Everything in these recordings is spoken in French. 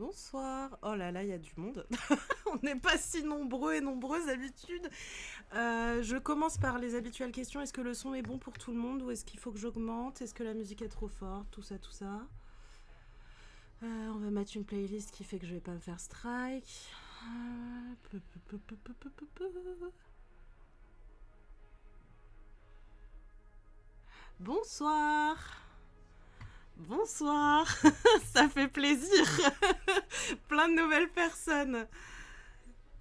Bonsoir. Oh là là, il y a du monde. On n'est pas si nombreux et nombreuses d'habitude. Je commence par les habituelles questions. Est-ce que le son est bon pour tout le monde ou est-ce qu'il faut que j'augmente? Est-ce que la musique est trop forte? Tout ça, tout ça. On va mettre une playlist qui fait que je vais pas me faire strike. Bonsoir. Bonsoir. Ça fait plaisir. Plein de nouvelles personnes.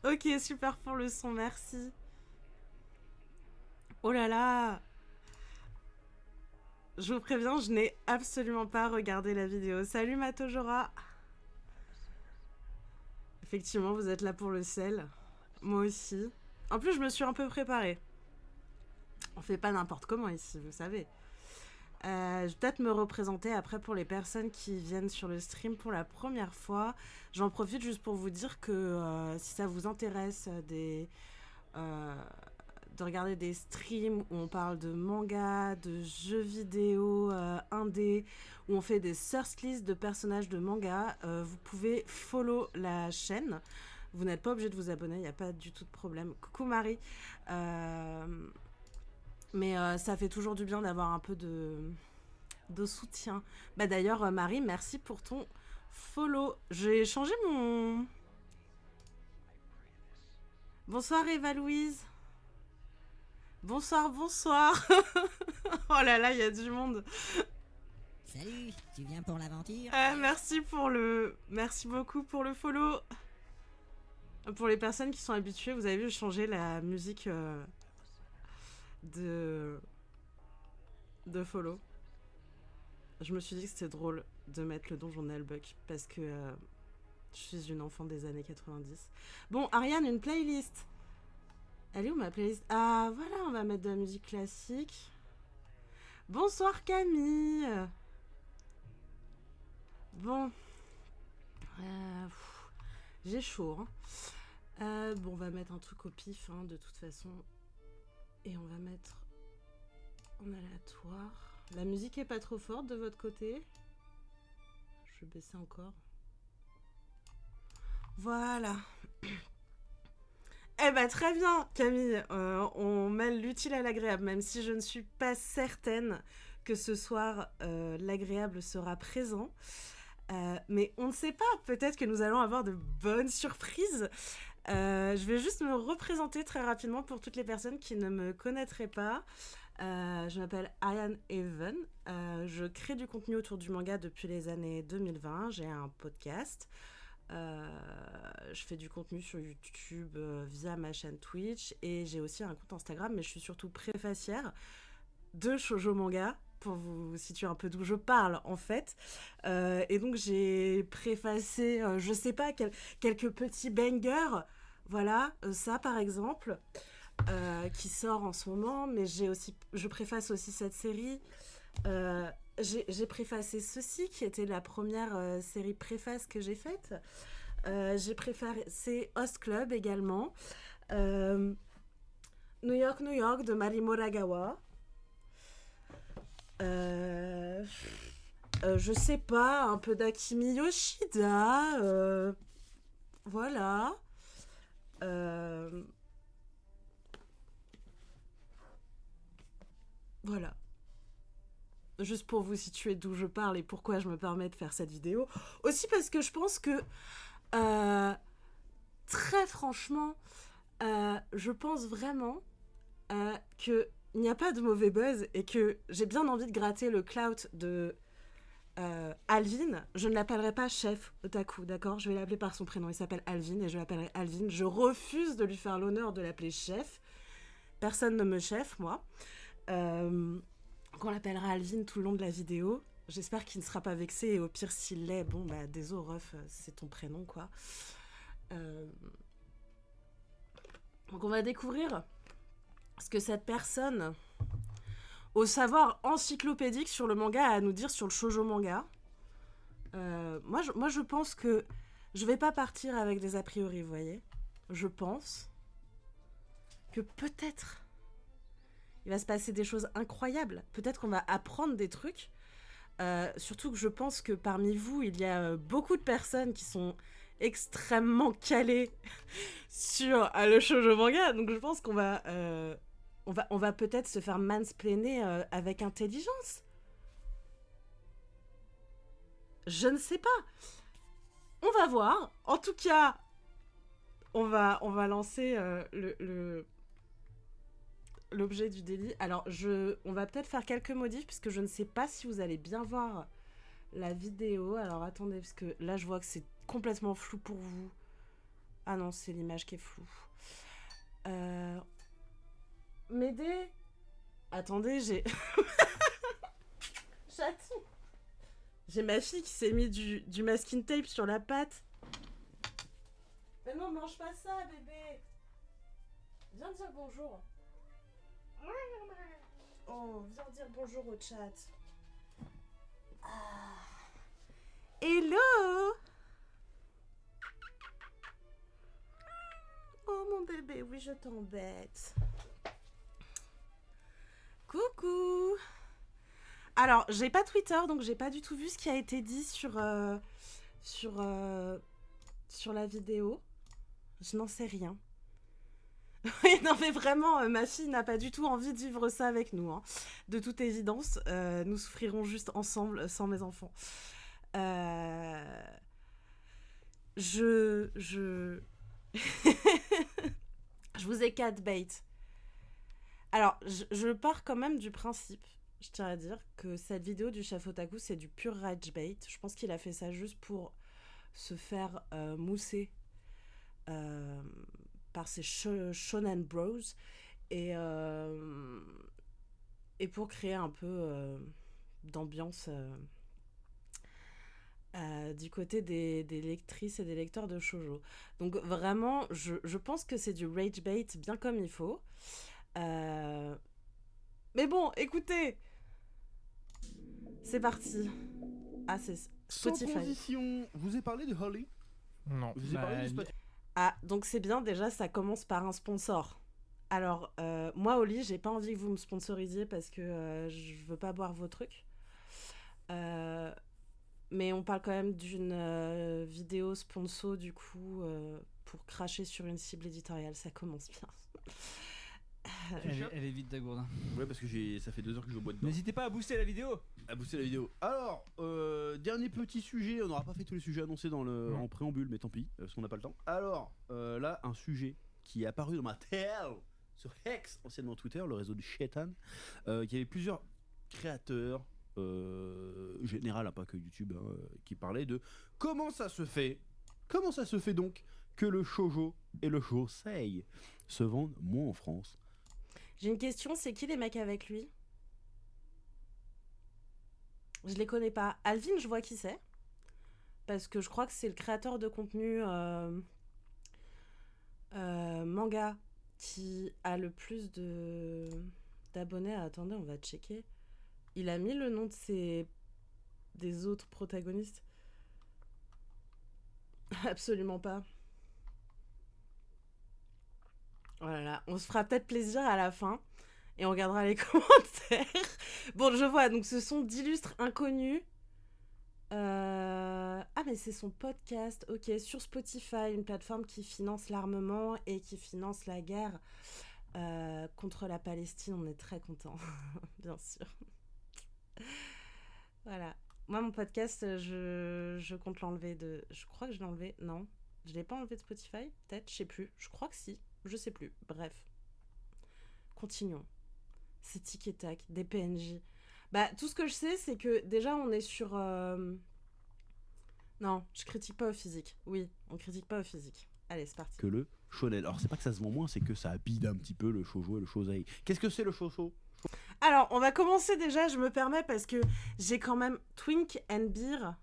Ok, super pour le son, merci. Oh là là. Je vous préviens, je n'ai absolument pas regardé la vidéo. Salut Matojora. Effectivement, vous êtes là pour le sel. Moi aussi. En plus, je me suis un peu préparée. On fait pas n'importe comment ici, vous savez. Je vais peut-être me représenter après pour les personnes qui viennent sur le stream pour la première fois. J'en profite juste pour vous dire que si ça vous intéresse euh, de regarder des streams où on parle de manga, de jeux vidéo indé, où on fait des search lists de personnages de manga, vous pouvez follow la chaîne. Vous n'êtes pas obligé de vous abonner, il n'y a pas du tout de problème. Coucou Marie. Mais ça fait toujours du bien d'avoir un peu de soutien. Bah d'ailleurs, Marie, merci pour ton follow. J'ai changé mon... Bonsoir Eva-Louise. Bonsoir, bonsoir. Oh là là, il y a du monde. Salut, tu viens pour l'aventure? Merci beaucoup pour le follow. Pour les personnes qui sont habituées, vous avez vu, j'ai changé la musique de follow. Je me suis dit que c'était drôle de mettre le donjon Nalbuck parce que je suis une enfant des années 90. Bon, Ariane, une playlist. Elle est où ma playlist? Ah, voilà, on va mettre de la musique classique. Bonsoir Camille. Bon. J'ai chaud. Bon, on va mettre un truc au pif, hein, de toute façon. Et on va mettre en aléatoire. La musique est pas trop forte de votre côté? Je vais baisser encore. Voilà. Eh ben très bien, Camille. On mêle l'utile à l'agréable, même si je ne suis pas certaine que ce soir l'agréable sera présent. Mais on ne sait pas. Peut-être que nous allons avoir de bonnes surprises. Je vais juste me représenter très rapidement pour toutes les personnes qui ne me connaîtraient pas. Je m'appelle Ariane Even. Je crée du contenu autour du manga depuis les années 2020. J'ai un podcast. Je fais du contenu sur YouTube via ma chaîne Twitch et j'ai aussi un compte Instagram, mais je suis surtout préfacière de shoujo manga pour vous situer un peu d'où je parle en fait. Et donc j'ai préfacé, je sais pas, quelques petits bangers. Voilà, ça par exemple, qui sort en ce moment, mais je préface aussi cette série. J'ai préfacé ceci, qui était la première série préface que j'ai faite. J'ai préfacé Host Club également. New York, New York de Mari Moragawa. Je sais pas, un peu d'Akimi Yoshida. Voilà. Voilà. Juste pour vous situer d'où je parle et pourquoi je me permets de faire cette vidéo. Aussi parce que je pense que, très franchement, je pense vraiment qu'il n'y a pas de mauvais buzz et que j'ai bien envie de gratter le clout de Alvin. Je ne l'appellerai pas chef otaku, d'accord? Je vais l'appeler par son prénom. Il s'appelle Alvin et je l'appellerai Alvin. Je refuse de lui faire l'honneur de l'appeler chef. Personne ne me chef, moi. Qu'on l'appellera Alvin tout le long de la vidéo. J'espère qu'il ne sera pas vexé et au pire s'il l'est, bon bah désolé ref, c'est ton prénom quoi. Donc on va découvrir ce que cette personne au savoir encyclopédique sur le manga a à nous dire sur le shoujo manga. Moi je pense que je vais pas partir avec des a priori, vous voyez. Je pense que peut-être il va se passer des choses incroyables. Peut-être qu'on va apprendre des trucs Surtout que je pense que parmi vous, il y a beaucoup de personnes qui sont extrêmement calées sur le shoujo manga. Donc je pense on va peut-être se faire mansplainer avec intelligence. Je ne sais pas. On va voir. En tout cas, on va lancer l'objet du délit. Alors, on va peut-être faire quelques modifs puisque je ne sais pas si vous allez bien voir la vidéo. Alors, attendez, parce que là, je vois que c'est complètement flou pour vous. Ah non, c'est l'image qui est floue. M'aider. Attendez, j'ai... Chaton. J'ai ma fille qui s'est mis du masking tape sur la patte. Mais non, mange pas ça, bébé. Viens dire bonjour. Oh, viens dire bonjour au chat. Ah. Hello. Oh mon bébé, oui je t'embête. Coucou. Alors, j'ai pas Twitter, donc j'ai pas du tout vu ce qui a été dit sur la vidéo. Je n'en sais rien. Non mais vraiment, ma fille n'a pas du tout envie de vivre ça avec nous. Hein. De toute évidence, nous souffrirons juste ensemble, sans mes enfants. Je vous ai catbait. Alors, je pars quand même du principe, je tiens à dire, que cette vidéo du chef otaku, c'est du pur rage bait. Je pense qu'il a fait ça juste pour se faire mousser par ses shonen bros et pour créer un peu d'ambiance du côté des lectrices et des lecteurs de shoujo. Donc vraiment, je pense que c'est du rage bait bien comme il faut. Mais bon, écoutez, c'est parti. Ah, c'est Spotify. Sans transition, vous ai parlé de Holly? Non. Vous ai parlé de Spotify? Ah, donc c'est bien, déjà, ça commence par un sponsor. Alors, moi, Oli, j'ai pas envie que vous me sponsorisiez parce que je veux pas boire vos trucs. Mais on parle quand même d'une vidéo sponsor, du coup, pour cracher sur une cible éditoriale. Ça commence bien. Elle est vite ta gourde. Ouais, parce que ça fait 2 heures que je bois dedans. N'hésitez pas à booster la vidéo. À booster la vidéo. Alors, dernier petit sujet. On n'aura pas fait tous les sujets annoncés en préambule, mais tant pis, parce qu'on n'a pas le temps. Alors, là, un sujet qui est apparu dans ma tête sur X, anciennement Twitter, le réseau du Shaitan, qui avait plusieurs créateurs, général, hein, pas que YouTube, hein, qui parlaient de comment ça se fait donc que le shoujo et le shosei se vendent moins en France. J'ai une question, c'est qui les mecs avec lui? Je les connais pas. Alvin, je vois qui c'est. Parce que je crois que c'est le créateur de contenu manga qui a le plus d'abonnés. Attendez, on va checker. Il a mis le nom des autres protagonistes? Absolument pas. Voilà, on se fera peut-être plaisir à la fin et on regardera les commentaires. Bon, je vois, donc ce sont d'illustres inconnus. Ah, mais c'est son podcast, ok, sur Spotify, une plateforme qui finance l'armement et qui finance la guerre contre la Palestine. On est très contents, bien sûr. Voilà. Moi, mon podcast, je compte l'enlever de... Je crois que je l'ai enlevé. Non, je l'ai pas enlevé de Spotify, peut-être, je sais plus. Je crois que si. Je sais plus. Bref. Continuons. C'est tic et tac, des PNJ. Bah, tout ce que je sais, c'est que déjà, on est sur... Non, je critique pas au physique. Oui, on critique pas au physique. Allez, c'est parti. Que le shonen. Alors, c'est pas que ça se vend moins, c'est que ça bide un petit peu le shoujo et le shosei. Qu'est-ce que c'est le shoujo? Alors, on va commencer déjà, je me permets, parce que j'ai quand même Twink and Beer.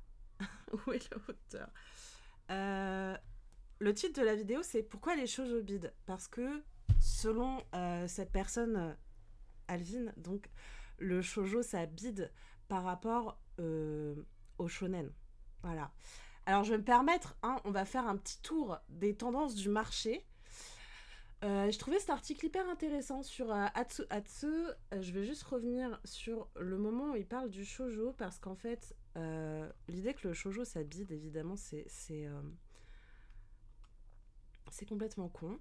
Où est le auteur? Le titre de la vidéo, c'est Pourquoi les shoujo bident? Parce que, selon cette personne, Alvin, donc, le shoujo, ça bide par rapport au shonen. Voilà. Alors, je vais me permettre, on va faire un petit tour des tendances du marché. Je trouvais cet article hyper intéressant sur Atsu. Je vais juste revenir sur le moment où il parle du shoujo, parce qu'en fait, l'idée que le shoujo ça bide, évidemment, c'est complètement con.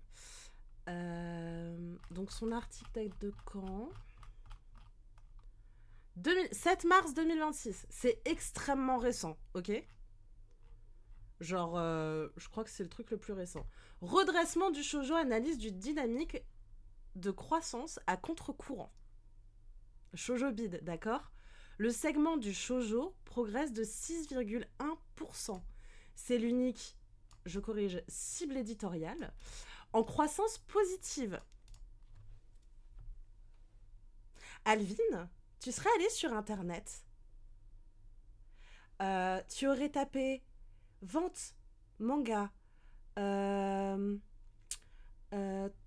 Donc son article date de quand ? 7 mars 2026. C'est extrêmement récent, ok ? Genre, je crois que c'est le truc le plus récent. Redressement du shoujo, analyse du dynamique de croissance à contre-courant. Shoujo bid, d'accord ? Le segment du shoujo progresse de 6,1%. C'est l'unique, je corrige, cible éditoriale en croissance positive. Alvin, tu serais allé sur Internet. Tu aurais tapé vente manga,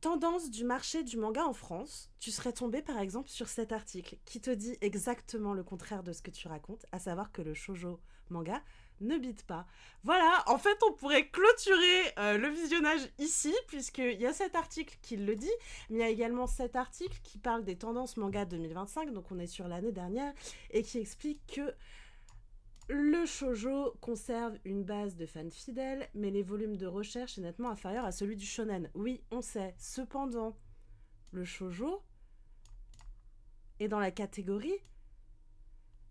tendance du marché du manga en France. Tu serais tombé par exemple sur cet article qui te dit exactement le contraire de ce que tu racontes, à savoir que le shoujo manga ne bide pas. Voilà, en fait on pourrait clôturer le visionnage ici, puisqu'il y a cet article qui le dit, mais il y a également cet article qui parle des tendances manga 2025, donc on est sur l'année dernière, et qui explique que le shoujo conserve une base de fans fidèles, mais les volumes de recherche est nettement inférieur à celui du shonen. Oui, on sait. Cependant, le shoujo est dans la catégorie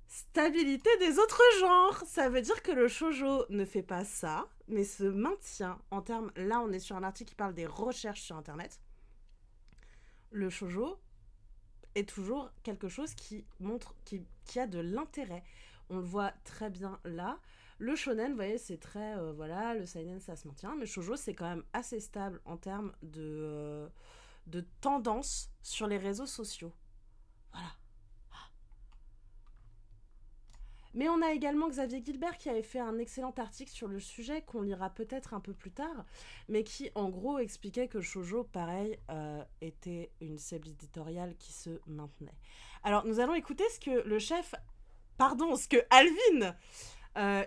stabilité des autres genres. Ça veut dire que le shoujo ne fait pas ça, mais se maintient en termes... Là, on est sur un article qui parle des recherches sur Internet. Le shoujo est toujours quelque chose qui montre, qui a de l'intérêt. On le voit très bien là. Le shonen, vous voyez, c'est très... voilà, le seinen, ça se maintient. Mais shoujo, c'est quand même assez stable en termes de tendance sur les réseaux sociaux. Voilà. Mais on a également Xavier Gilbert qui avait fait un excellent article sur le sujet, qu'on lira peut-être un peu plus tard, mais qui, en gros, expliquait que shoujo, pareil, était une cible éditoriale qui se maintenait. Alors, nous allons écouter ce que ce que Alvin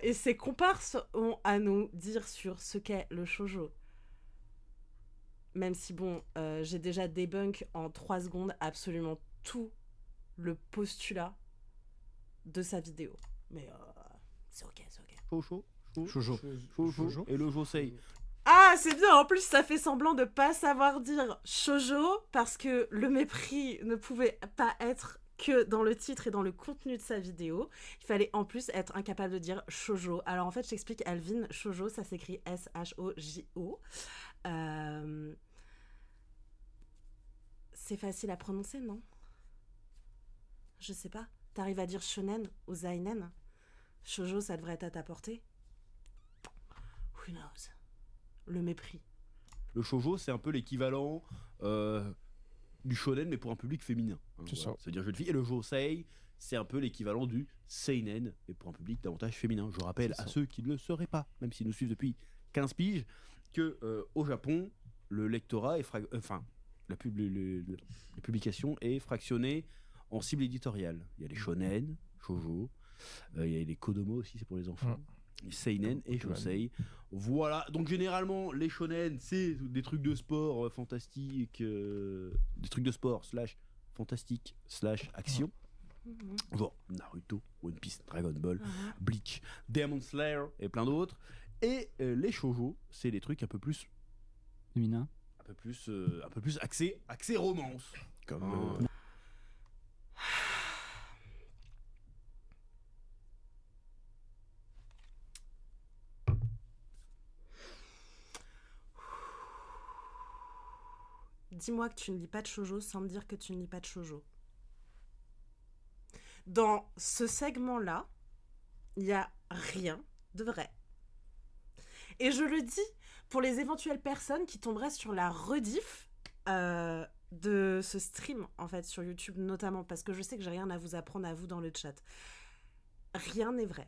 et ses comparses ont à nous dire sur ce qu'est le shoujo. Même si, bon, j'ai déjà débunk en 3 secondes absolument tout le postulat de sa vidéo. Mais c'est ok. Shoujo. Et le josei. Ah, c'est bien, en plus ça fait semblant de pas savoir dire shoujo, parce que le mépris ne pouvait pas être que dans le titre et dans le contenu de sa vidéo. Il fallait en plus être incapable de dire shoujo. Alors en fait, je t'explique, Alvin, shoujo, ça s'écrit S-H-O-J-O. C'est facile à prononcer, non ? Je sais pas. T'arrives à dire shonen ou seinen ? Shoujo, ça devrait être à ta portée. Who knows ? Le mépris. Le shoujo, c'est un peu l'équivalent du shonen, mais pour un public féminin. Hein, c'est voilà. ça. C'est-à-dire jeune fille. Et le josei, c'est un peu l'équivalent du seinen, mais pour un public davantage féminin. Je rappelle à ceux qui ne le sauraient pas, même s'ils nous suivent depuis 15 piges, que au Japon, le lectorat est la publication est fractionnée en cible éditoriale. Il y a les shonen, shoujo, il y a les kodomo aussi, c'est pour les enfants. Les seinen et josei. Voilà, donc généralement les shonen c'est des trucs de sport fantastiques, des trucs de sport / fantastique / action. Genre Naruto, One Piece, Dragon Ball, Bleach, Demon Slayer et plein d'autres. Et les shoujo, c'est des trucs un peu plus féminin, un peu plus axé romance, comme Dis-moi que tu ne lis pas de shoujo sans me dire que tu ne lis pas de shoujo. Dans ce segment-là, il n'y a rien de vrai. Et je le dis pour les éventuelles personnes qui tomberaient sur la rediff de ce stream, en fait, sur YouTube notamment, parce que je sais que j'ai rien à vous apprendre à vous dans le chat. Rien n'est vrai.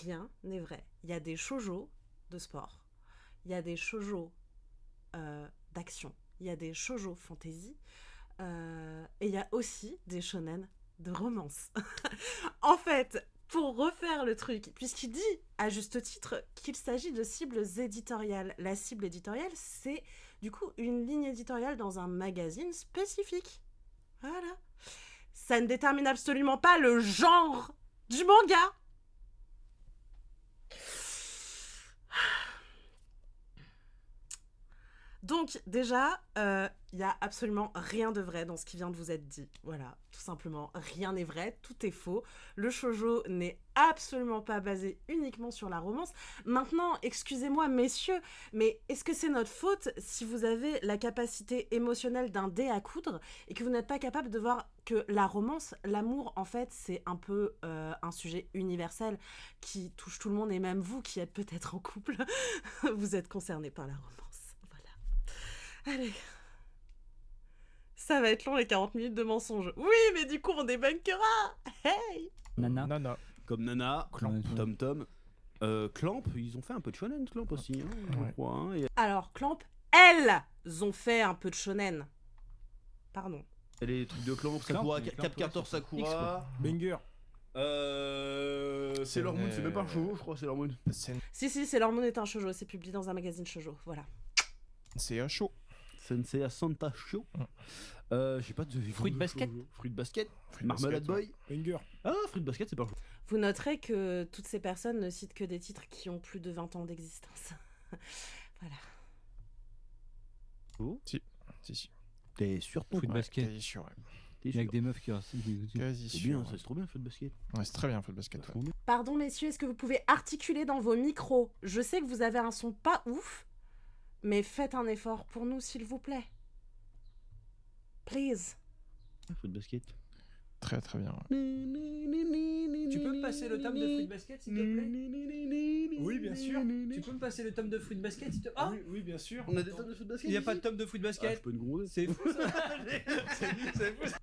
Rien n'est vrai. Il y a des shoujo de sport. Il y a des shoujo d'action. Il y a des shoujo fantasy. Et il y a aussi des shonen de romance. En fait, pour refaire le truc, puisqu'il dit à juste titre qu'il s'agit de cibles éditoriales. La cible éditoriale, c'est Du coup, une ligne éditoriale dans un magazine spécifique. Voilà. Ça ne détermine absolument pas le genre du manga. Donc déjà, il y a absolument rien de vrai dans ce qui vient de vous être dit. Voilà, tout simplement, rien n'est vrai, tout est faux. Le shoujo n'est absolument pas basé uniquement sur la romance. Maintenant, excusez-moi messieurs, mais est-ce que c'est notre faute si vous avez la capacité émotionnelle d'un dé à coudre et que vous n'êtes pas capable de voir que la romance, l'amour, en fait, c'est un peu un sujet universel qui touche tout le monde, et même vous qui êtes peut-être en couple, vous êtes concernés par la romance. Allez. Ça va être long les 40 minutes de mensonges. Oui, mais du coup, on débunkera. Hey. Nana. Comme Nana, Clamp. Tom Tom, Clamp, ils ont fait un peu de shonen, Clamp aussi, hein, je Ouais. crois. Hein, et Alors, Clamp, elles ont fait un peu de shonen. Pardon. les trucs de Clamp, Clamp, Sakura, mais Clamp, Capcartor ouais, c'est X, Sakura. quoi. Banger. Sailor Moon, c'est même pas un shoujo, je crois, Sailor Moon. Si, Sailor Moon est un shoujo. C'est publié dans un magazine shoujo. Voilà. C'est un show. Sensei à Santa Show. J'ai pas de. Fruit de basket. Fruit de basket. Fruit de Marmalade basket, Boy. Banger. Ah, Fruit de basket, c'est pas un shoujo. Vous noterez que toutes ces personnes ne citent que des titres qui ont plus de 20 ans d'existence. Voilà. Si. T'es sûr, ton Fruit de basket. Quasi sûr, ouais. T'es Avec sûr. des meufs qui Quasi C'est sûr. bien, ça c'est trop bien, Fruit de basket. Ouais, c'est très bien, Fruit de basket. Ouais. Pardon, messieurs, est-ce que vous pouvez articuler dans vos micros? Je sais que vous avez un son pas ouf, mais faites un effort pour nous, s'il vous plaît. Please. Fruit de basket. Très très bien. Ouais. Tu peux me passer le tome de Fruit de basket s'il te plaît? Oui, bien sûr. Tu peux me passer le tome de Fruit de basket s'il te plaît? Ah, Oui, bien sûr. On a des tonnes de Fruit de basket. il n'y a pas de ici tome de Fruit de Ah, je basket. peux une gronder. C'est fou ça. C'est fou.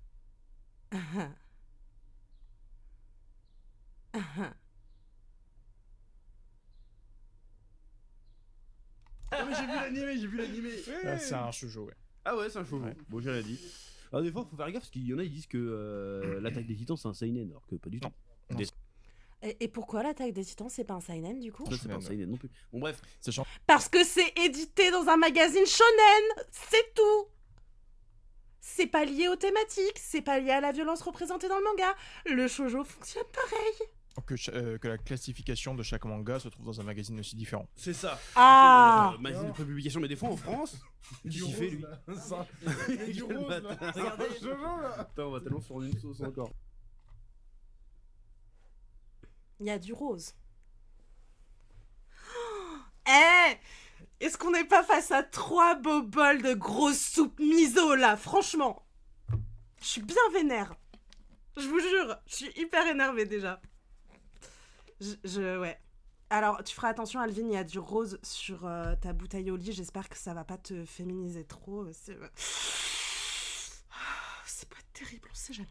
Ah, mais j'ai vu l'animé. Ah, c'est un shoujo, ouais. Ah ouais, c'est un shoujo. Ouais. Bon, j'ai rien dit. Alors, des fois, faut faire gaffe parce qu'il y en a, ils disent que l'attaque des titans c'est un seinen, alors que pas du tout. Non. Et pourquoi l'attaque des titans, c'est pas un seinen du coup? Ça, c'est pas un seinen non plus. Bon, bref. Sachant Parce que c'est édité dans un magazine shonen, c'est tout. C'est pas lié aux thématiques, c'est pas lié à la violence représentée dans le manga. Le shoujo fonctionne pareil. que la classification de chaque manga se trouve dans un magazine aussi différent. C'est ça. Ah. Magazine de prépublication, mais des fois en France. Qu'est-ce qu'il fait lui? Il y a du rose là. Regardez. Shoujo là. Putain, on va tellement sur une sauce encore. Il y a du rose. Eh, est-ce qu'on n'est pas face à 3 beaux bols de grosse soupe miso là? Franchement, je suis bien vénère. Je vous jure, je suis hyper énervée déjà. Ouais. Alors, tu feras attention, Alvin, il y a du rose sur ta bouteille au lit. J'espère que ça va pas te féminiser trop. C'est pas terrible, on sait jamais.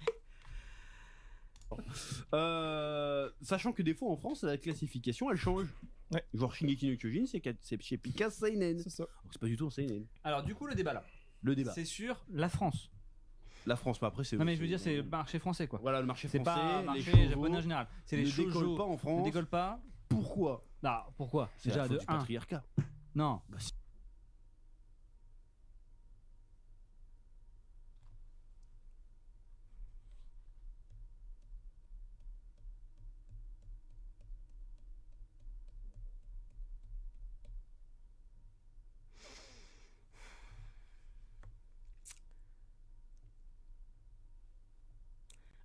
Sachant que des fois en France, la classification elle change. Ouais. Genre Shingeki no Kyojin, c'est chez Pika Seinen. C'est ça. Donc c'est pas du tout un Seinen. Alors du coup le débat là, Le débat. c'est sur la France. La France, pas après c'est. Non mais je veux dire c'est le marché français quoi. Voilà le marché C'est français. pas les marché shoujo japonais en général. C'est les ne décollent shoujo pas en ne France. décollent pas. Pourquoi? Non, pourquoi? C'est Déjà la faute de du 1. patriarcat. Non. Bah, si.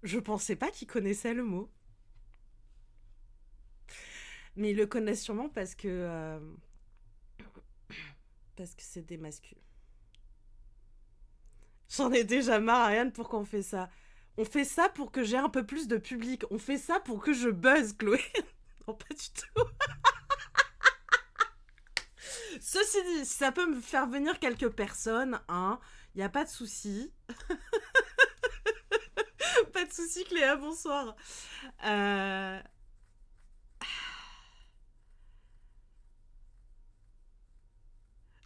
Je pensais pas qu'ils connaissaient le mot. Mais ils le connaissent sûrement parce que c'est des masculins. J'en ai déjà marre, Ariane, pourquoi on fait ça? On fait ça pour que j'ai un peu plus de public. On fait ça pour que je buzz, Chloé. Non, pas du tout. Ceci dit, si ça peut me faire venir quelques personnes, hein, y a pas de souci. Pas de souci, Cléa, bonsoir.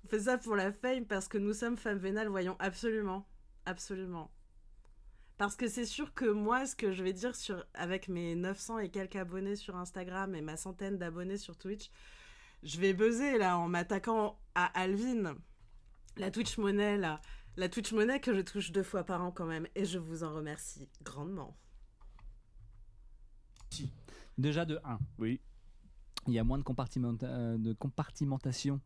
On fait ça pour la fame parce que nous sommes femmes vénales, voyons, absolument. Absolument. Parce que c'est sûr que moi, ce que je vais dire avec mes 900 et quelques abonnés sur Instagram et ma centaine d'abonnés sur Twitch, je vais buzzer là en m'attaquant à Alvin. La Twitch Money, là. La Twitch Money que je touche 2 fois par an quand même. Et je vous en remercie grandement. Déjà de 1. Oui. Il y a moins de compartimentation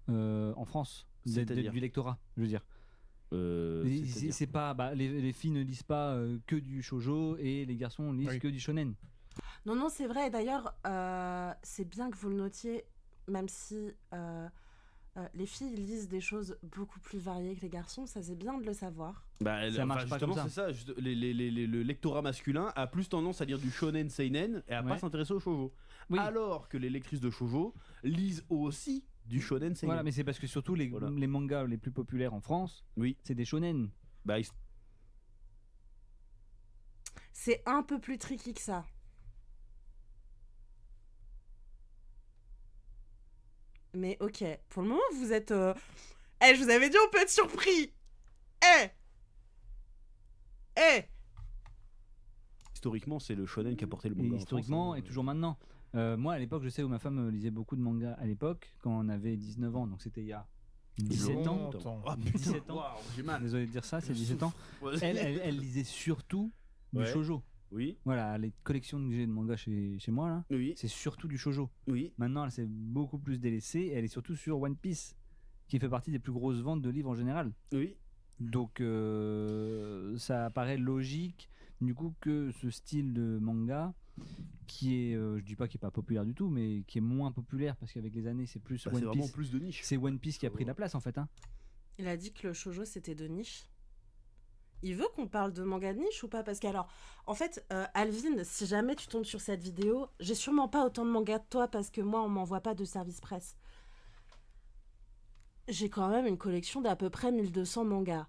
en France C'est-à-dire du lectorat, je veux dire. C'est-à-dire C'est pas les filles ne lisent pas que du shoujo et les garçons lisent Oui. que du shonen. Non, c'est vrai. D'ailleurs, c'est bien que vous le notiez, même si les filles lisent des choses beaucoup plus variées que les garçons. Ça, c'est bien de le savoir. Bah, Ça marche pas justement, comme c'est ça. Le lectorat masculin a plus tendance à lire du shonen seinen et à pas Ouais. s'intéresser au shoujo. Oui. Alors que les lectrices de shoujo lisent aussi du shonen seinen. Voilà, mais c'est parce que surtout les mangas les plus populaires en France, Oui. c'est des shonen. Bah, C'est un peu plus tricky que ça. Mais ok, pour le moment, vous êtes... Eh, je vous avais dit, on peut être surpris. historiquement, c'est le shonen qui a porté le Et manga. en historiquement France, hein. et toujours maintenant. Moi à l'époque, je sais où ma femme lisait beaucoup de mangas à l'époque quand on avait 19 ans, donc c'était il y a 17 ans. Longtemps. Ah, putain, 17 ans. waouh, j'ai mal. Désolé de dire ça, c'est 17 ans. Ouais. Elle lisait surtout du Ouais. shoujo. Oui, Voilà, les collections que j'ai de mangas chez moi là, oui, c'est surtout du shoujo. oui. Maintenant, elle s'est beaucoup plus délaissée et elle est surtout sur One Piece, qui fait partie des plus grosses ventes de livres en général. Oui. Donc, ça paraît logique, du coup, que ce style de manga, qui est, je dis pas qu'il est pas populaire du tout, mais qui est moins populaire parce qu'avec les années, c'est plus Bah, c'est One vraiment Piece. plus de niche. C'est One Piece qui a pris la place en fait. Hein. Il a dit que le shoujo, c'était de niche. Il veut qu'on parle de manga de niche ou pas? Parce qu'alors, en fait, Alvin, si jamais tu tombes sur cette vidéo, j'ai sûrement pas autant de mangas que toi parce que moi, on m'envoie pas de service presse. J'ai quand même une collection d'à peu près 1200 mangas.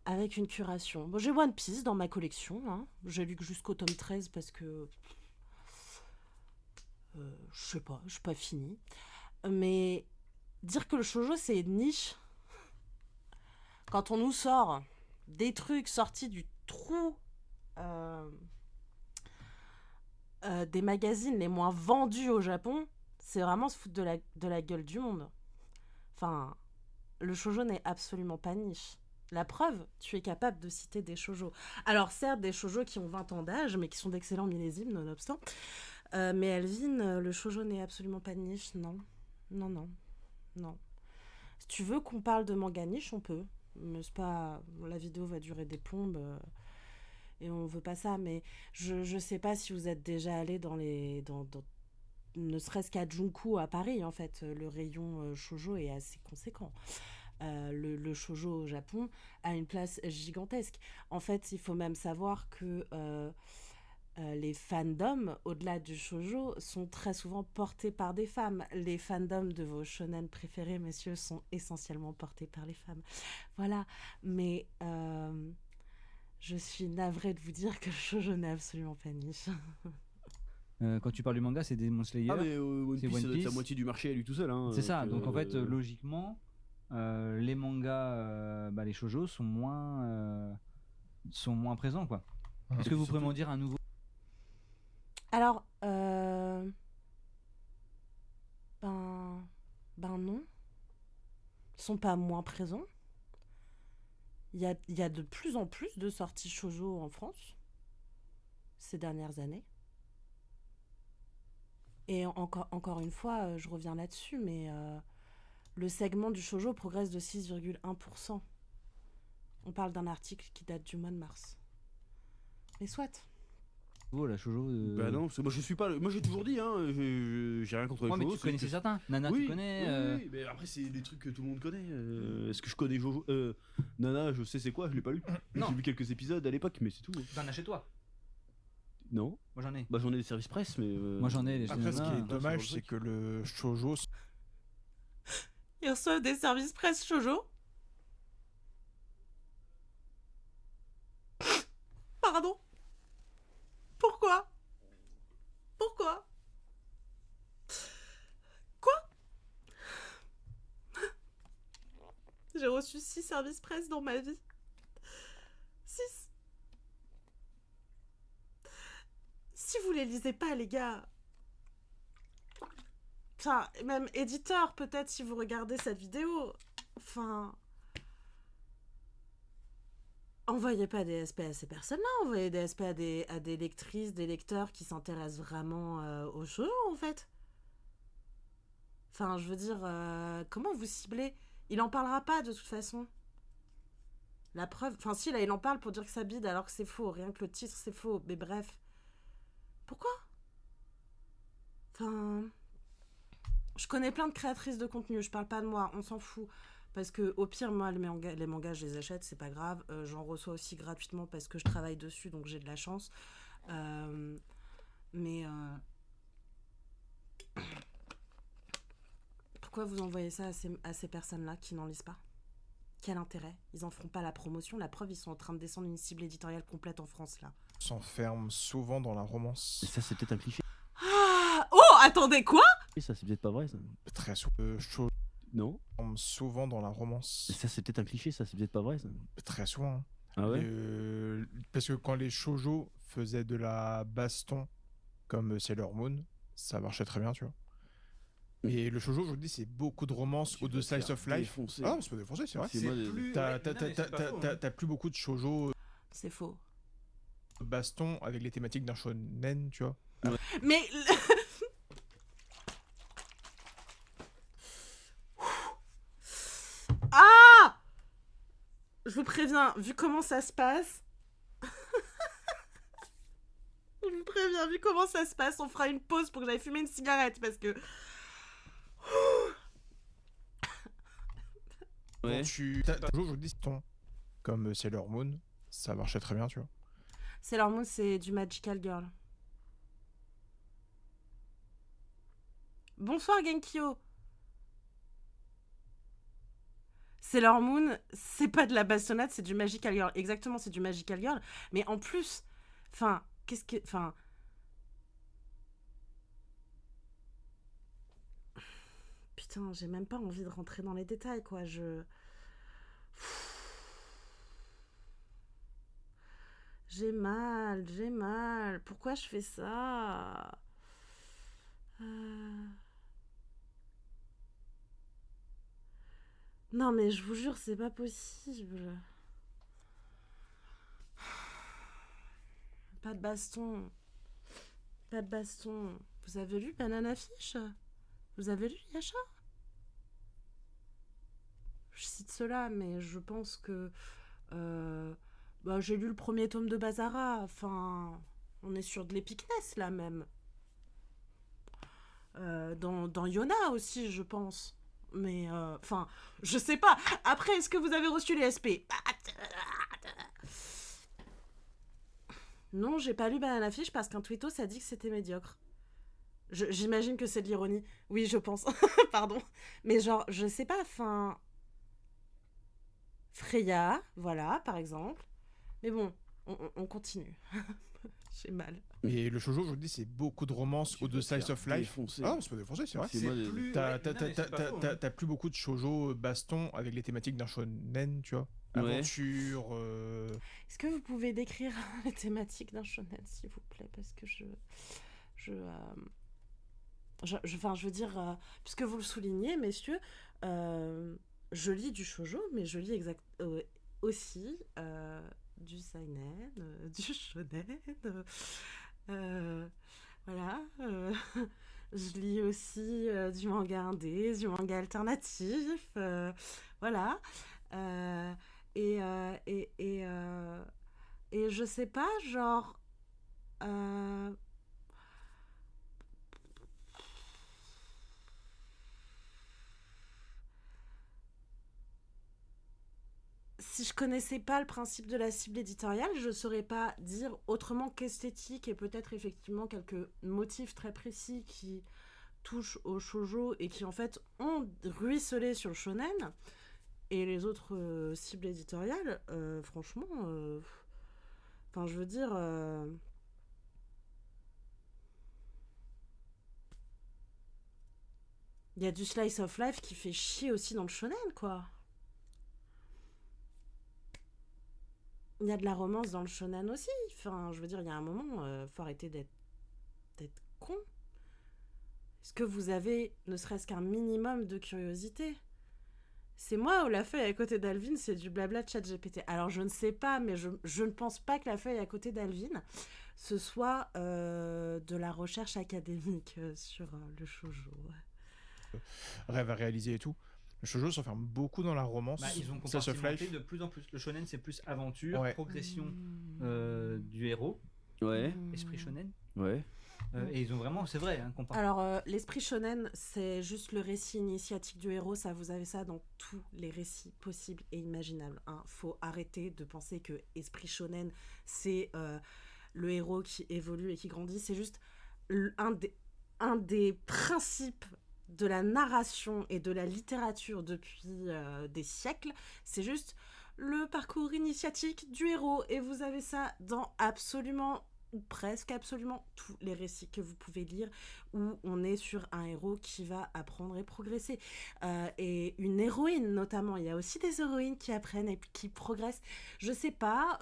Avec une curation. Bon, j'ai One Piece dans ma collection. Hein. J'ai lu que jusqu'au tome 13 parce que... je sais pas, je suis pas fini. Mais dire que le shoujo, c'est une niche... Quand on nous sort des trucs sortis du trou des magazines les moins vendus au Japon, c'est vraiment se foutre de la gueule du monde. Enfin, le shoujo n'est absolument pas niche. La preuve, tu es capable de citer des shoujo. Alors certes, des shoujo qui ont 20 ans d'âge, mais qui sont d'excellents millésimes, nonobstant. Mais Elvin, le shoujo n'est absolument pas niche, non. Non. Si tu veux qu'on parle de manga niche, on peut. Mais c'est pas... La vidéo va durer des plombes et on veut pas ça. Mais je sais pas si vous êtes déjà allé dans les... ne serait-ce qu'à Junku à Paris, en fait. Le rayon shoujo est assez conséquent. Le shoujo au Japon a une place gigantesque. En fait, il faut même savoir que les fandoms, au-delà du shoujo, sont très souvent portés par des femmes. Les fandoms de vos shonen préférés, messieurs, sont essentiellement portés par les femmes. Voilà. Mais je suis navrée de vous dire que le shoujo n'est absolument pas niche. Quand tu parles du manga, c'est Demon Slayer. Ah, mais One c'est Piece, One ça doit être la Piece. moitié du marché à lui tout seul. Hein, C'est ça. Donc en fait, logiquement, les mangas, les shoujo sont moins présents quoi. Est-ce que vous pourriez m'en dire un nouveau? Alors, ben non. Ils sont pas moins présents. Il y a de plus en plus de sorties shoujo en France ces dernières années. Et encore une fois, je reviens là-dessus, mais le segment du shoujo progresse de 6,1%. On parle d'un article qui date du mois de mars. Mais soit. La shoujo. Bah non, parce que moi je suis pas. Moi j'ai toujours dit, hein, j'ai rien contre les Ouais, mais shoujo, tu c'est connaissais que- certains. Nana, Oui, tu connais. oui, mais après c'est des trucs que tout le monde connaît. Est-ce que je connais Jojo Nana, je sais c'est quoi, je l'ai pas lu. Non. J'ai vu quelques épisodes à l'époque, mais c'est tout. T'en as chez toi? Non. Moi j'en ai. Bah j'en ai des services presse, mais. Moi j'en ai. Les Après, ce qui Nana. est dommage, sur c'est le truc. que le shoujo, Ils reçoivent des services presse shoujo. Pardon. Pourquoi? Quoi? J'ai reçu 6 services presse dans ma vie. 6. Si vous les lisez pas, les gars... Enfin, même éditeur, peut-être, si vous regardez cette vidéo... Enfin... Envoyez pas des SP à ces personnes-là, envoyez des SP à des lectrices, des lecteurs qui s'intéressent vraiment aux choses, en fait. Enfin, je veux dire, comment vous ciblez? Il en parlera pas, de toute façon. La preuve... Enfin, si, là, il en parle pour dire que ça bide, alors que c'est faux. Rien que le titre, c'est faux. Mais bref. Pourquoi? Enfin... Je connais plein de créatrices de contenu, je parle pas de moi, on s'en fout. Parce que au pire, moi, les mangas, je les achète, c'est pas grave. J'en reçois aussi gratuitement parce que je travaille dessus, donc j'ai de la chance. Mais pourquoi vous envoyez ça à ces personnes-là qui n'en lisent pas? Quel intérêt? Ils en feront pas la promotion. La preuve, ils sont en train de descendre une cible éditoriale complète en France, là. S'enferme souvent dans la romance. Et ça, c'est peut-être un cliché. Ah oh, attendez, quoi? Et ça, c'est peut-être pas vrai, ça. Très souvent. Non. Souvent dans la romance. Et ça, c'est peut-être un cliché, ça, c'est peut-être pas vrai, ça. Très souvent. Hein. Ah ouais? Parce que quand les shoujo faisaient de la baston comme Sailor Moon, ça marchait très bien, tu vois. Et le shoujo, je vous dis, c'est beaucoup de romance ou de slice of life. Défoncer. Ah non, c'est pas défoncé, c'est vrai. C'est moi, plus... T'as plus beaucoup de shoujo C'est faux. baston avec les thématiques d'un shonen, tu vois. Mais... Ah! Je vous préviens, vu comment ça se passe... Je vous préviens, vu comment ça se passe, on fera une pause pour que j'aille fumer une cigarette, parce que... Ouais. T'as toujours, je vous dis, ton comme Sailor Moon, ça marchait très bien, tu vois. Sailor Moon, c'est du Magical Girl. Bonsoir Genkyo. Sailor Moon, c'est pas de la bastonnade, c'est du Magical Girl. Exactement, c'est du Magical Girl. Mais en plus, enfin, qu'est-ce que... Enfin... Putain, j'ai même pas envie de rentrer dans les détails, quoi. J'ai mal. Pourquoi je fais ça? Non, mais je vous jure, c'est pas possible. Pas de baston. Pas de baston. Vous avez lu Banana Fish? Vous avez lu Yasha? Je cite cela, mais je pense que... j'ai lu le premier tome de Bazara. Enfin, on est sur de l'épicness, là, même. Dans Yona aussi, je pense. Mais, enfin, je sais pas. Après, est-ce que vous avez reçu les SP? Non, j'ai pas lu Banana Fish parce qu'un tweetos a dit que c'était médiocre. J'imagine que c'est de l'ironie. Oui, je pense. Pardon. Mais genre, je sais pas, enfin... Freya, voilà, par exemple. Mais bon, on continue. J'ai mal. Et le shoujo, je vous dis, c'est beaucoup de romance ou de slice of life. Défoncer. Ah non, c'est pas défoncé, c'est vrai. C'est moi, plus... T'as plus beaucoup de shoujo baston avec les thématiques d'un shonen, tu vois. Ouais. Aventure. Est-ce que vous pouvez décrire les thématiques d'un shonen, s'il vous plaît? Parce que enfin, je veux dire, puisque vous le soulignez, messieurs, je lis du shoujo, mais je lis aussi du seinen, du shonen, voilà. Je lis aussi du manga indé, du manga alternatif, voilà. Et je sais pas, genre... Si je connaissais pas le principe de la cible éditoriale, je saurais pas dire autrement qu'esthétique et peut-être effectivement quelques motifs très précis qui touchent au shoujo et qui en fait ont ruisselé sur le shonen. Et les autres cibles éditoriales, franchement, enfin je veux dire... Il y a du slice of life qui fait chier aussi dans le shonen, quoi. Il y a de la romance dans le shonen aussi. Enfin, je veux dire, il y a un moment, faut arrêter d'être con. Est-ce que vous avez ne serait-ce qu'un minimum de curiosité? C'est moi ou la feuille à côté d'Alvin, c'est du blabla de ChatGPT. Alors je ne sais pas, mais je ne pense pas que la feuille à côté d'Alvin, ce soit de la recherche académique sur le shoujo. Rêve à réaliser et tout. Le shoujo s'enferme beaucoup dans la romance. Bah, ils ont Slice of compartimenté life. de plus en plus. Le shonen, c'est plus aventure, Ouais. progression du héros, Ouais, esprit shonen. ouais. Et ils ont vraiment, c'est vrai, hein, comparé. Alors, l'esprit shonen, c'est juste le récit initiatique du héros. Ça, vous avez ça dans tous les récits possibles et imaginables. Hein. Faut arrêter de penser que esprit shonen, c'est le héros qui évolue et qui grandit. C'est juste un des principes de la narration et de la littérature depuis des siècles. C'est juste le parcours initiatique du héros. Et vous avez ça dans absolument ou presque absolument tous les récits que vous pouvez lire où on est sur un héros qui va apprendre et progresser. Et une héroïne notamment, il y a aussi des héroïnes qui apprennent et qui progressent. Je sais pas,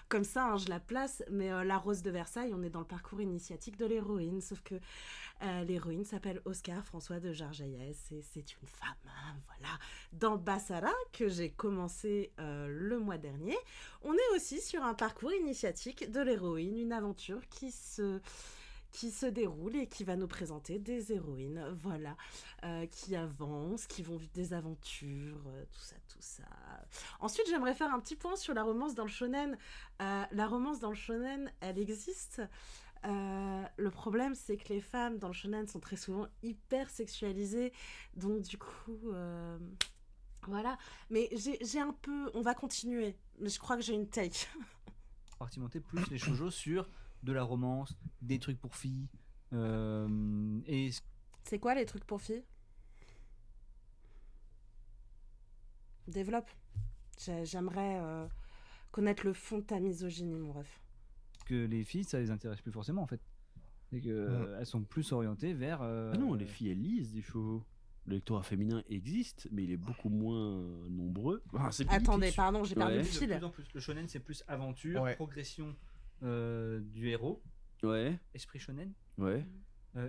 comme ça hein, je la place, mais la Rose de Versailles, on est dans le parcours initiatique de l'héroïne, sauf que l'héroïne s'appelle Oscar François de Jarjaillès et c'est une femme, hein, voilà. Dans Bassara, que j'ai commencé le mois dernier, on est aussi sur un parcours initiatique de l'héroïne, une aventure qui se déroule et qui va nous présenter des héroïnes, voilà, qui avancent, qui vont vivre des aventures, tout ça. Ensuite, j'aimerais faire un petit point sur la romance dans le shonen. La romance dans le shonen, elle existe. Le problème, c'est que les femmes dans le shonen sont très souvent hyper sexualisées, donc du coup... Voilà, mais j'ai un peu... On va continuer, mais je crois que j'ai une take. Compartimenter plus les shoujo sur de la romance, des trucs pour filles, et C'est quoi les trucs pour filles? Développe. J'aimerais connaître le fond de ta misogynie, mon ref. que les filles, ça les intéresse plus forcément en fait. Et que elles sont plus orientées vers... Ah non, les filles elles lisent des shoujo. Le lectorat féminin existe, mais il est beaucoup moins nombreux. Ah, c'est plus Attendez, limité. pardon, j'ai perdu Ouais. le De fil. plus en plus. Le shonen, c'est plus aventure, Ouais. progression du héros, Ouais, esprit shonen. ouais.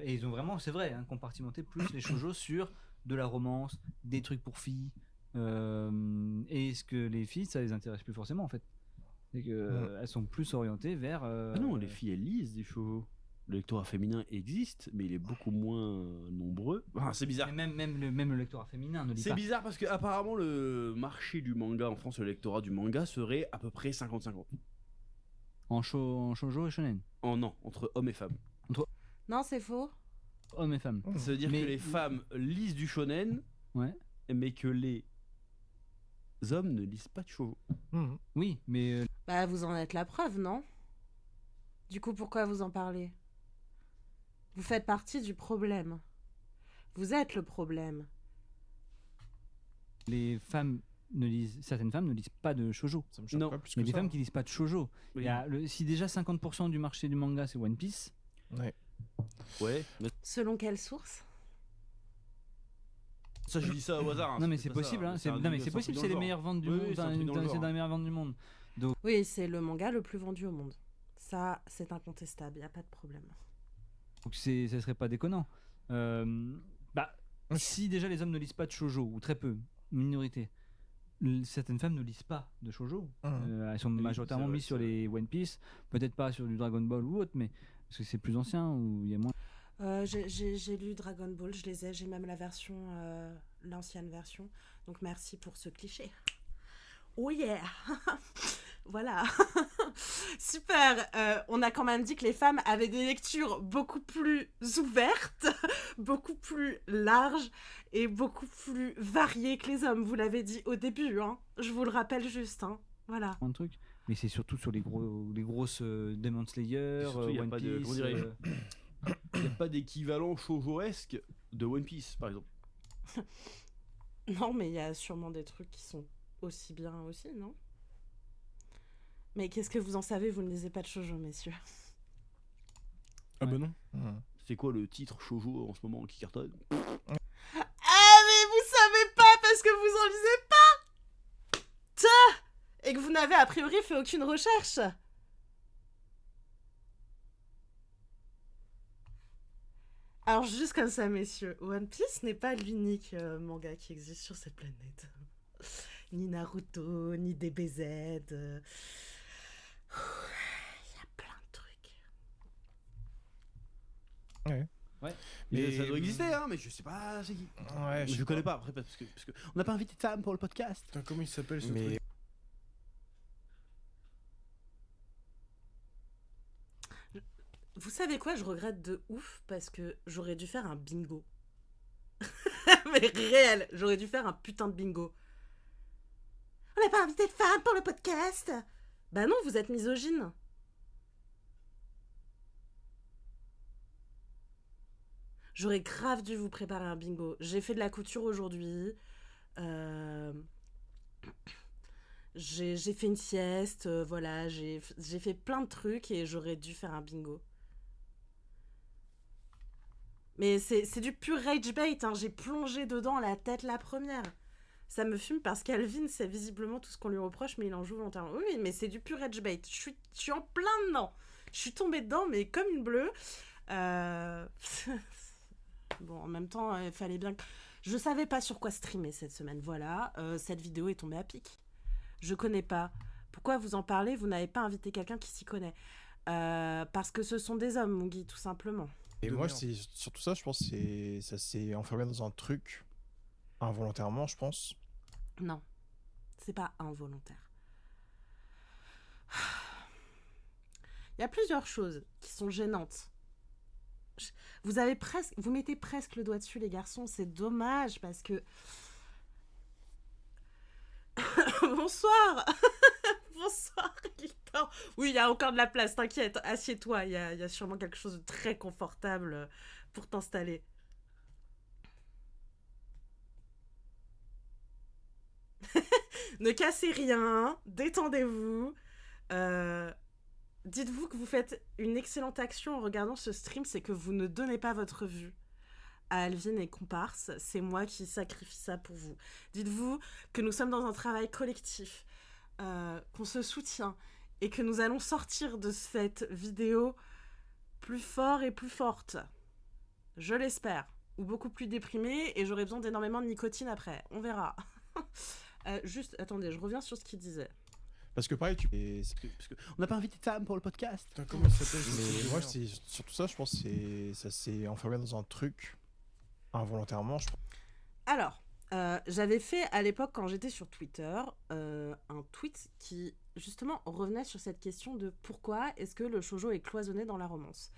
Et ils ont vraiment, c'est vrai, hein, compartimenté plus les shoujo sur de la romance, des trucs pour filles, et ce que les filles, ça les intéresse plus forcément en fait. Et que elles sont plus orientées vers... Ah non, les filles elles lisent des shoujo. Le lectorat féminin existe, mais il est beaucoup moins nombreux. Ah, c'est bizarre. Mais même le lectorat féminin ne lit C'est pas. bizarre parce que apparemment le marché du manga en France, le lectorat du manga serait à peu près 50-50. en shoujo et shonen. Non, entre hommes et femmes. Non, c'est faux. Hommes et femmes. Ça veut dire Mais- que les femmes lisent du shonen, Ouais. mais que les hommes ne lisent pas de shoujo. Mhm. Oui, mais Bah, vous en êtes la preuve, non? Du coup, pourquoi vous en parlez? Vous faites partie du problème. Vous êtes le problème. les femmes certaines femmes ne lisent pas de shoujo. Ça me choque Non. pas plus Il y a que des ça. femmes qui lisent pas de shoujo. Oui. Il y a si déjà 50% du marché du manga c'est One Piece, Ouais. Ouais. mais Selon quelle source? ça, je dis ça au hasard. hein, non mais pas c'est ça, possible, hein, c'est un non mais truc- c'est un possible, truc c'est les dans le meilleures ventes du Oui, monde, oui, c'est un truc dans le c'est genre. dans les meilleures ventes du monde. Oui, c'est le manga le plus vendu au monde. Ça, c'est incontestable, y a pas de problème. Donc ça serait pas déconnant. Bah si déjà les hommes ne lisent pas de shoujo ou très peu, minorité. Certaines femmes ne lisent pas de shoujo. Elles sont Oui, majoritairement c'est vrai, mises sur c'est vrai. les One Piece, peut-être pas sur du Dragon Ball ou autre, mais parce que c'est plus ancien ou il y a moins. J'ai lu Dragon Ball, je les ai, j'ai même la version, l'ancienne version. Donc merci pour ce cliché. Oh yeah. Voilà. Super. On a quand même dit que les femmes avaient des lectures beaucoup plus ouvertes, beaucoup plus larges et beaucoup plus variées que les hommes. Vous l'avez dit au début, hein. Je vous le rappelle juste, hein. Voilà. Un truc, mais c'est surtout sur les grosses Demon Slayer, Et surtout, y a One pas de- Piece. comment dirais-je Il n'y a pas d'équivalent shoujoesque de One Piece, par exemple. Non, mais il y a sûrement des trucs qui sont aussi bien aussi, non? Mais qu'est-ce que vous en savez? Vous ne lisez pas de shoujo, messieurs. Ah bah non. Mhm. C'est quoi le titre shoujo en ce moment qui cartonne? Ah, mais vous savez pas parce que vous en lisez pas! Et que vous n'avez a priori fait aucune recherche. Alors, juste comme ça, messieurs, One Piece n'est pas l'unique manga qui existe sur cette planète. Ni Naruto, ni DBZ. Il y a plein de trucs. Ouais. Mais Mais- ça doit exister, hein, mais je sais pas c'est qui. Ouais, Je connais pas, après, parce que on n'a pas invité de femme pour le podcast. Putain, comment il s'appelle ce truc? Vous savez quoi, je regrette de ouf parce que j'aurais dû faire un bingo. Mais réel, j'aurais dû faire un putain de bingo. On n'a pas invité de femme pour le podcast. Bah non, vous êtes misogyne. J'aurais grave dû vous préparer un bingo. J'ai fait de la couture aujourd'hui. J'ai fait une sieste. Voilà, j'ai fait plein de trucs et j'aurais dû faire un bingo. Mais c'est du pur rage bait, hein. J'ai plongé dedans la tête la première. Ça me fume parce qu'Alvin, c'est visiblement tout ce qu'on lui reproche, mais il en joue volontairement. Oui, mais c'est du pur rage bait. Je suis en plein dedans. Je suis tombée dedans, mais comme une bleue. Bon, en même temps, il fallait bien que... Je savais pas sur quoi streamer cette semaine, voilà. Cette vidéo est tombée à pic. Je connais pas. Pourquoi vous en parlez? Vous n'avez pas invité quelqu'un qui s'y connaît. Parce que ce sont des hommes, mon Guy, tout simplement. Et De moi, merde. c'est surtout ça, je pense, ça s'est enfermé dans un truc involontairement, je pense. Non, c'est pas involontaire. Il y a plusieurs choses qui sont gênantes. Vous mettez presque le doigt dessus, les garçons. C'est dommage parce que... Bonsoir. Bonsoir, Victor. Oui, il y a encore de la place, t'inquiète. Assieds-toi, il y a sûrement quelque chose de très confortable pour t'installer. Ne cassez rien, détendez-vous. Dites-vous que vous faites une excellente action en regardant ce stream, c'est que vous ne donnez pas votre vue à Alvin et Comparse. C'est moi qui sacrifie ça pour vous. Dites-vous que nous sommes dans un travail collectif, qu'on se soutient et que nous allons sortir de cette vidéo plus fort et plus forte. Je l'espère. Ou beaucoup plus déprimée et j'aurai besoin d'énormément de nicotine après. On verra. Juste, attendez, je reviens sur ce qu'il disait. Parce que pareil, Parce que on n'a pas invité de femme pour le podcast. Putain, comment il s'appelle Mais moi, c'est surtout ça, je pense, ça s'est enfermé dans un truc involontairement, je pense. Alors, j'avais fait à l'époque, quand j'étais sur Twitter, un tweet qui, justement, revenait sur cette question de pourquoi est-ce que le shoujo est cloisonné dans la romance.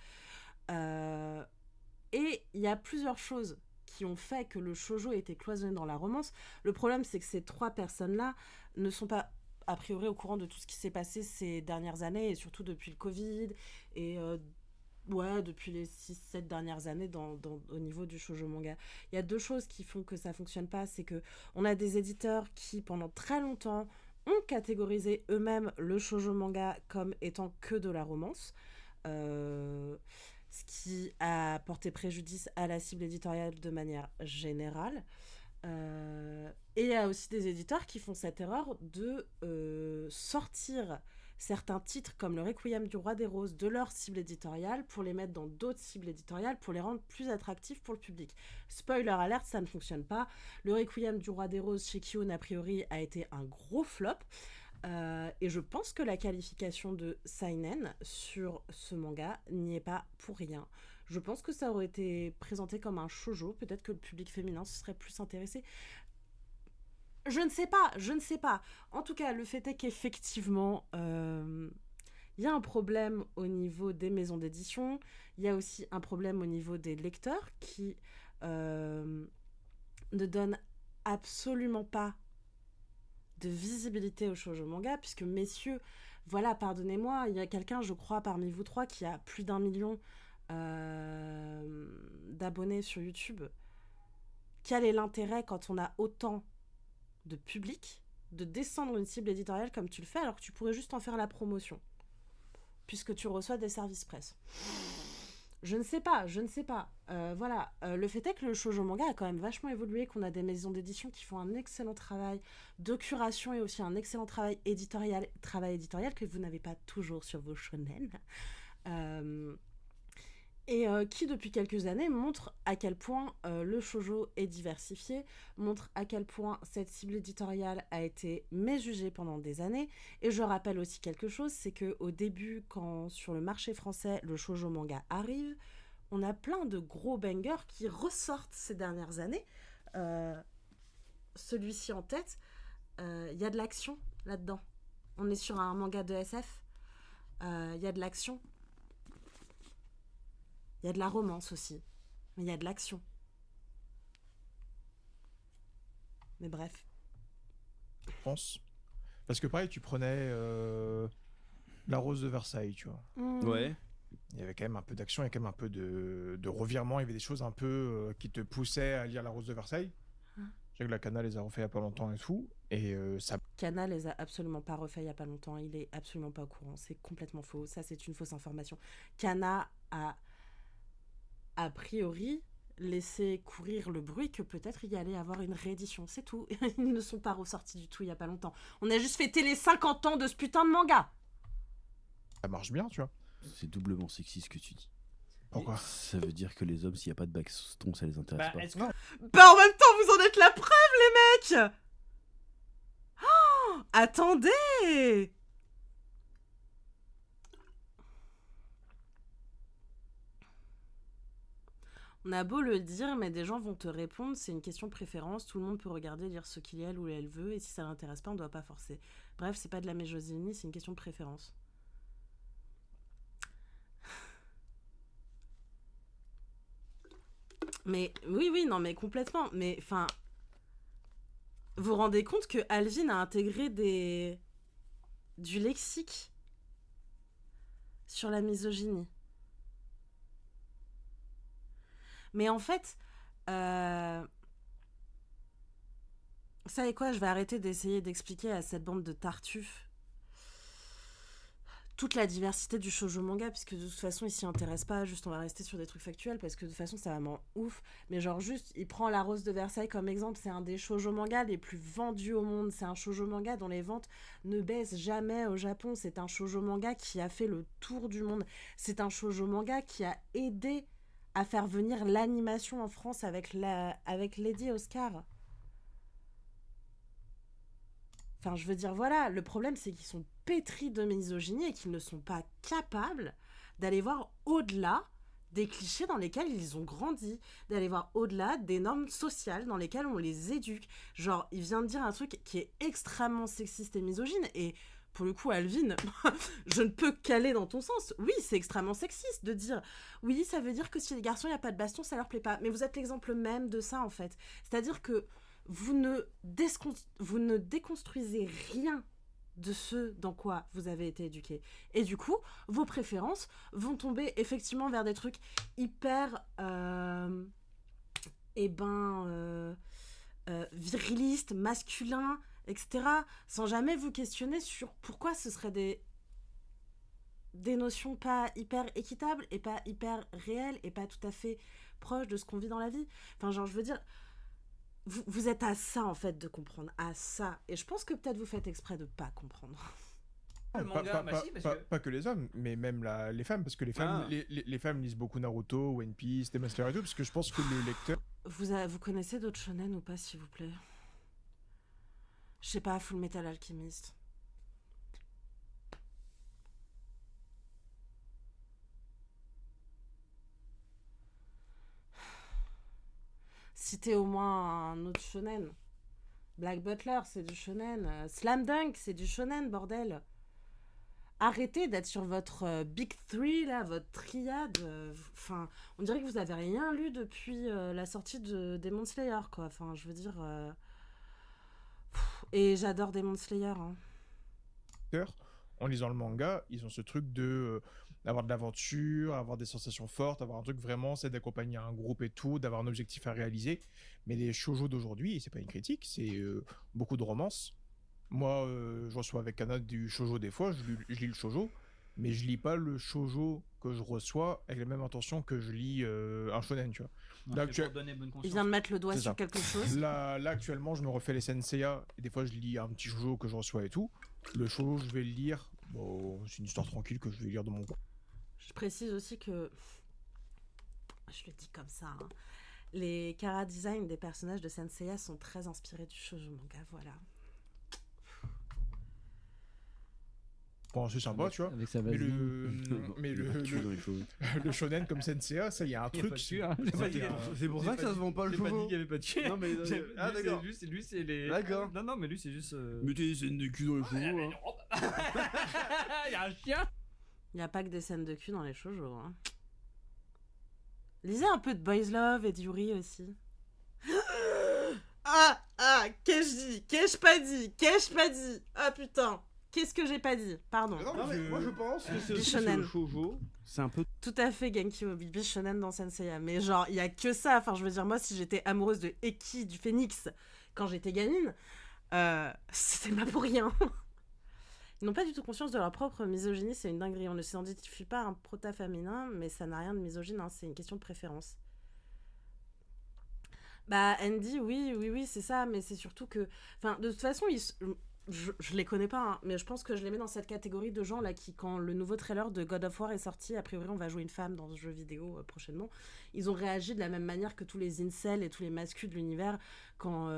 Et il y a plusieurs choses qui ont fait que le shoujo était cloisonné dans la romance. Le problème, c'est que ces trois personnes-là ne sont pas, a priori, au courant de tout ce qui s'est passé ces dernières années, et surtout depuis le Covid, et depuis les 6-7 dernières années au niveau du shoujo manga. Il y a deux choses qui font que ça fonctionne pas, c'est que on a des éditeurs qui, pendant très longtemps, ont catégorisé eux-mêmes le shoujo manga comme étant que de la romance. Ce qui a porté préjudice à la cible éditoriale de manière générale. Et il y a aussi des éditeurs qui font cette erreur de sortir certains titres comme le Requiem du Roi des Roses de leur cible éditoriale pour les mettre dans d'autres cibles éditoriales pour les rendre plus attractifs pour le public. Spoiler alert, ça ne fonctionne pas. Le Requiem du Roi des Roses chez Kiyun, a priori, a été un gros flop. Et je pense que la qualification de seinen sur ce manga n'y est pas pour rien. Je pense que ça aurait été présenté comme un shoujo, peut-être que le public féminin se serait plus intéressé. Je ne sais pas. En tout cas, le fait est qu'effectivement, il y a un problème au niveau des maisons d'édition, il y a aussi un problème au niveau des lecteurs qui ne donnent absolument pas de visibilité au shoujo manga, puisque messieurs, voilà, pardonnez-moi, il y a quelqu'un, je crois, parmi vous trois qui a plus d'1 million d'abonnés sur YouTube. Quel est l'intérêt, quand on a autant de public, de descendre une cible éditoriale comme tu le fais, alors que tu pourrais juste en faire la promotion, puisque tu reçois des services presse? Je ne sais pas. Voilà. Le fait est que le shoujo manga a quand même vachement évolué, qu'on a des maisons d'édition qui font un excellent travail de curation et aussi un excellent travail éditorial que vous n'avez pas toujours sur vos shonen. Et qui, depuis quelques années, montre à quel point le shoujo est diversifié, montre à quel point cette cible éditoriale a été méjugée pendant des années. Et je rappelle aussi quelque chose, c'est qu'au début, quand sur le marché français, le shoujo manga arrive, on a plein de gros bangers qui ressortent ces dernières années. Celui-ci en tête, il y a de l'action là-dedans. On est sur un manga de SF, il y a de l'action. Il y a de la romance aussi, mais il y a de l'action. Mais bref. Je pense. Parce que pareil, tu prenais La Rose de Versailles, tu vois. Ouais. Il y avait quand même un peu d'action, il y avait quand même un peu de revirement, il y avait des choses un peu qui te poussaient à lire La Rose de Versailles. Je sais que la Cana les a refait il y a pas longtemps et tout, et ça... Kana les a absolument pas refaits il y a pas longtemps, il est absolument pas au courant, c'est complètement faux, ça c'est une fausse information. Kana a priori laissé courir le bruit que peut-être il y allait avoir une réédition, c'est tout. Ils ne sont pas ressortis du tout il y a pas longtemps. On a juste fêté les 50 ans de ce putain de manga. ça marche bien, tu vois. C'est doublement sexy ce que tu dis. Pourquoi? Et ça veut dire que les hommes, s'il n'y a pas de baston, ça les intéresse pas. est-ce que- Bah en même temps vous en êtes la preuve les mecs. Oh, attendez. On a beau le dire, mais des gens vont te répondre, c'est une question de préférence, tout le monde peut regarder, lire ce qu'il ou elle veut, et si ça l'intéresse pas, on doit pas forcer. Bref, c'est pas de la misogynie, c'est une question de préférence. Mais oui, non, mais complètement. Mais enfin, vous vous rendez compte que Alvin a intégré du lexique sur la misogynie. Mais en fait, vous savez quoi, je vais arrêter d'essayer d'expliquer à cette bande de tartuffes toute la diversité du shoujo manga, puisque de toute façon, ils s'y intéressent pas, juste on va rester sur des trucs factuels, parce que de toute façon, c'est vraiment ouf. Mais genre juste, il prend La Rose de Versailles comme exemple, c'est un des shoujo mangas les plus vendus au monde, c'est un shoujo manga dont les ventes ne baissent jamais au Japon, c'est un shoujo manga qui a fait le tour du monde, c'est un shoujo manga qui a aidé à faire venir l'animation en France avec Lady Oscar. Enfin, je veux dire, voilà, le problème, c'est qu'ils sont pétris de misogynie et qu'ils ne sont pas capables d'aller voir au-delà des clichés dans lesquels ils ont grandi, d'aller voir au-delà des normes sociales dans lesquelles on les éduque. Genre, il vient de dire un truc qui est extrêmement sexiste et misogyne, et pour le coup, Alvin, je ne peux qu'aller dans ton sens. Oui, c'est extrêmement sexiste de dire, oui, ça veut dire que si les garçons, il n'y a pas de baston, ça leur plaît pas. Mais vous êtes l'exemple même de ça, en fait. C'est-à-dire que vous ne déconstruisez rien de ce dans quoi vous avez été éduqué. Et du coup, vos préférences vont tomber effectivement vers des trucs hyper virilistes, masculins, etc. Sans jamais vous questionner sur pourquoi ce serait des notions pas hyper équitables et pas hyper réelles et pas tout à fait proches de ce qu'on vit dans la vie. Enfin, genre, je veux dire... Vous êtes à ça, en fait, de comprendre. À ça. Et je pense que peut-être vous faites exprès de pas comprendre. Le manga, Pas que les hommes, mais même les femmes, parce que les femmes, les femmes lisent beaucoup Naruto, One Piece, Demon Slayer et tout, parce que je pense que le lecteur... Vous connaissez d'autres shonen ou pas, s'il vous plaît? Je sais pas, Full Metal Alchemist. Citez au moins un autre shonen. Black Butler, c'est du shonen. Slam Dunk, c'est du shonen, bordel. Arrêtez d'être sur votre Big Three, là, votre triade. Enfin, on dirait que vous avez rien lu depuis la sortie de Demon Slayer, quoi. Enfin, je veux dire... Et j'adore Demon Slayer, hein. En lisant le manga, ils ont ce truc de... avoir de l'aventure, avoir des sensations fortes, avoir un truc vraiment, c'est d'accompagner un groupe et tout, d'avoir un objectif à réaliser. Mais les shoujo d'aujourd'hui, et c'est pas une critique, c'est beaucoup de romance. Moi, je reçois avec Kana du shoujo des fois, je lis le shoujo, mais je lis pas le shoujo que je reçois avec la même intention que je lis un shonen, tu vois. Là, Il vient de mettre le doigt sur quelque chose. Là, actuellement, je me refais les Senseiya, et des fois, je lis un petit shoujo que je reçois et tout. Le shoujo, je vais le lire. Bon, c'est une histoire tranquille que je vais lire dans mon coin. Je précise aussi que je le dis comme ça, hein. Les chara design des personnages de Senseiya sont très inspirés du shoujo manga, voilà. Bon, c'est sympa, tu vois. Avec sa Mais vaseline. le shonen comme Senseiya, ça, il y a un Il y a truc. pas de cul, hein. J'ai pas dit- C'est pour ça que ça se vend pas le J'ai pas dit chevaux. qu'il y avait pas de cul. Non, mais. Ah, d'accord. Lui, c'est les. D'accord. Non, mais lui, c'est juste. Mettez des scènes de cul dans les chevaux. Hein. Il y a un chien. Il n'y a pas que des scènes de cul dans les shoujo, hein. Lisez un peu de Boys Love et d'Yuri aussi. Qu'ai-je pas dit Ah putain, qu'est-ce que j'ai pas dit? Pardon. Non, mais moi je pense que c'est aussi Shonen. le shoujo. C'est un peu. Tout à fait Genki Obibi shonen dans Senseiya, mais genre il y a que ça. Enfin je veux dire, moi si j'étais amoureuse de Eki du Phénix quand j'étais gamine, c'était pas pour rien. Ils n'ont pas du tout conscience de leur propre misogynie, c'est une dinguerie. On ne s'identifie pas à un prota féminin, mais ça n'a rien de misogyne, hein, c'est une question de préférence. Bah, Andy, oui, c'est ça, mais c'est surtout que... Enfin, de toute façon, je les connais pas, hein, mais je pense que je les mets dans cette catégorie de gens là qui, quand le nouveau trailer de God of War est sorti, a priori on va jouer une femme dans ce jeu vidéo prochainement, ils ont réagi de la même manière que tous les incels et tous les masculins de l'univers quand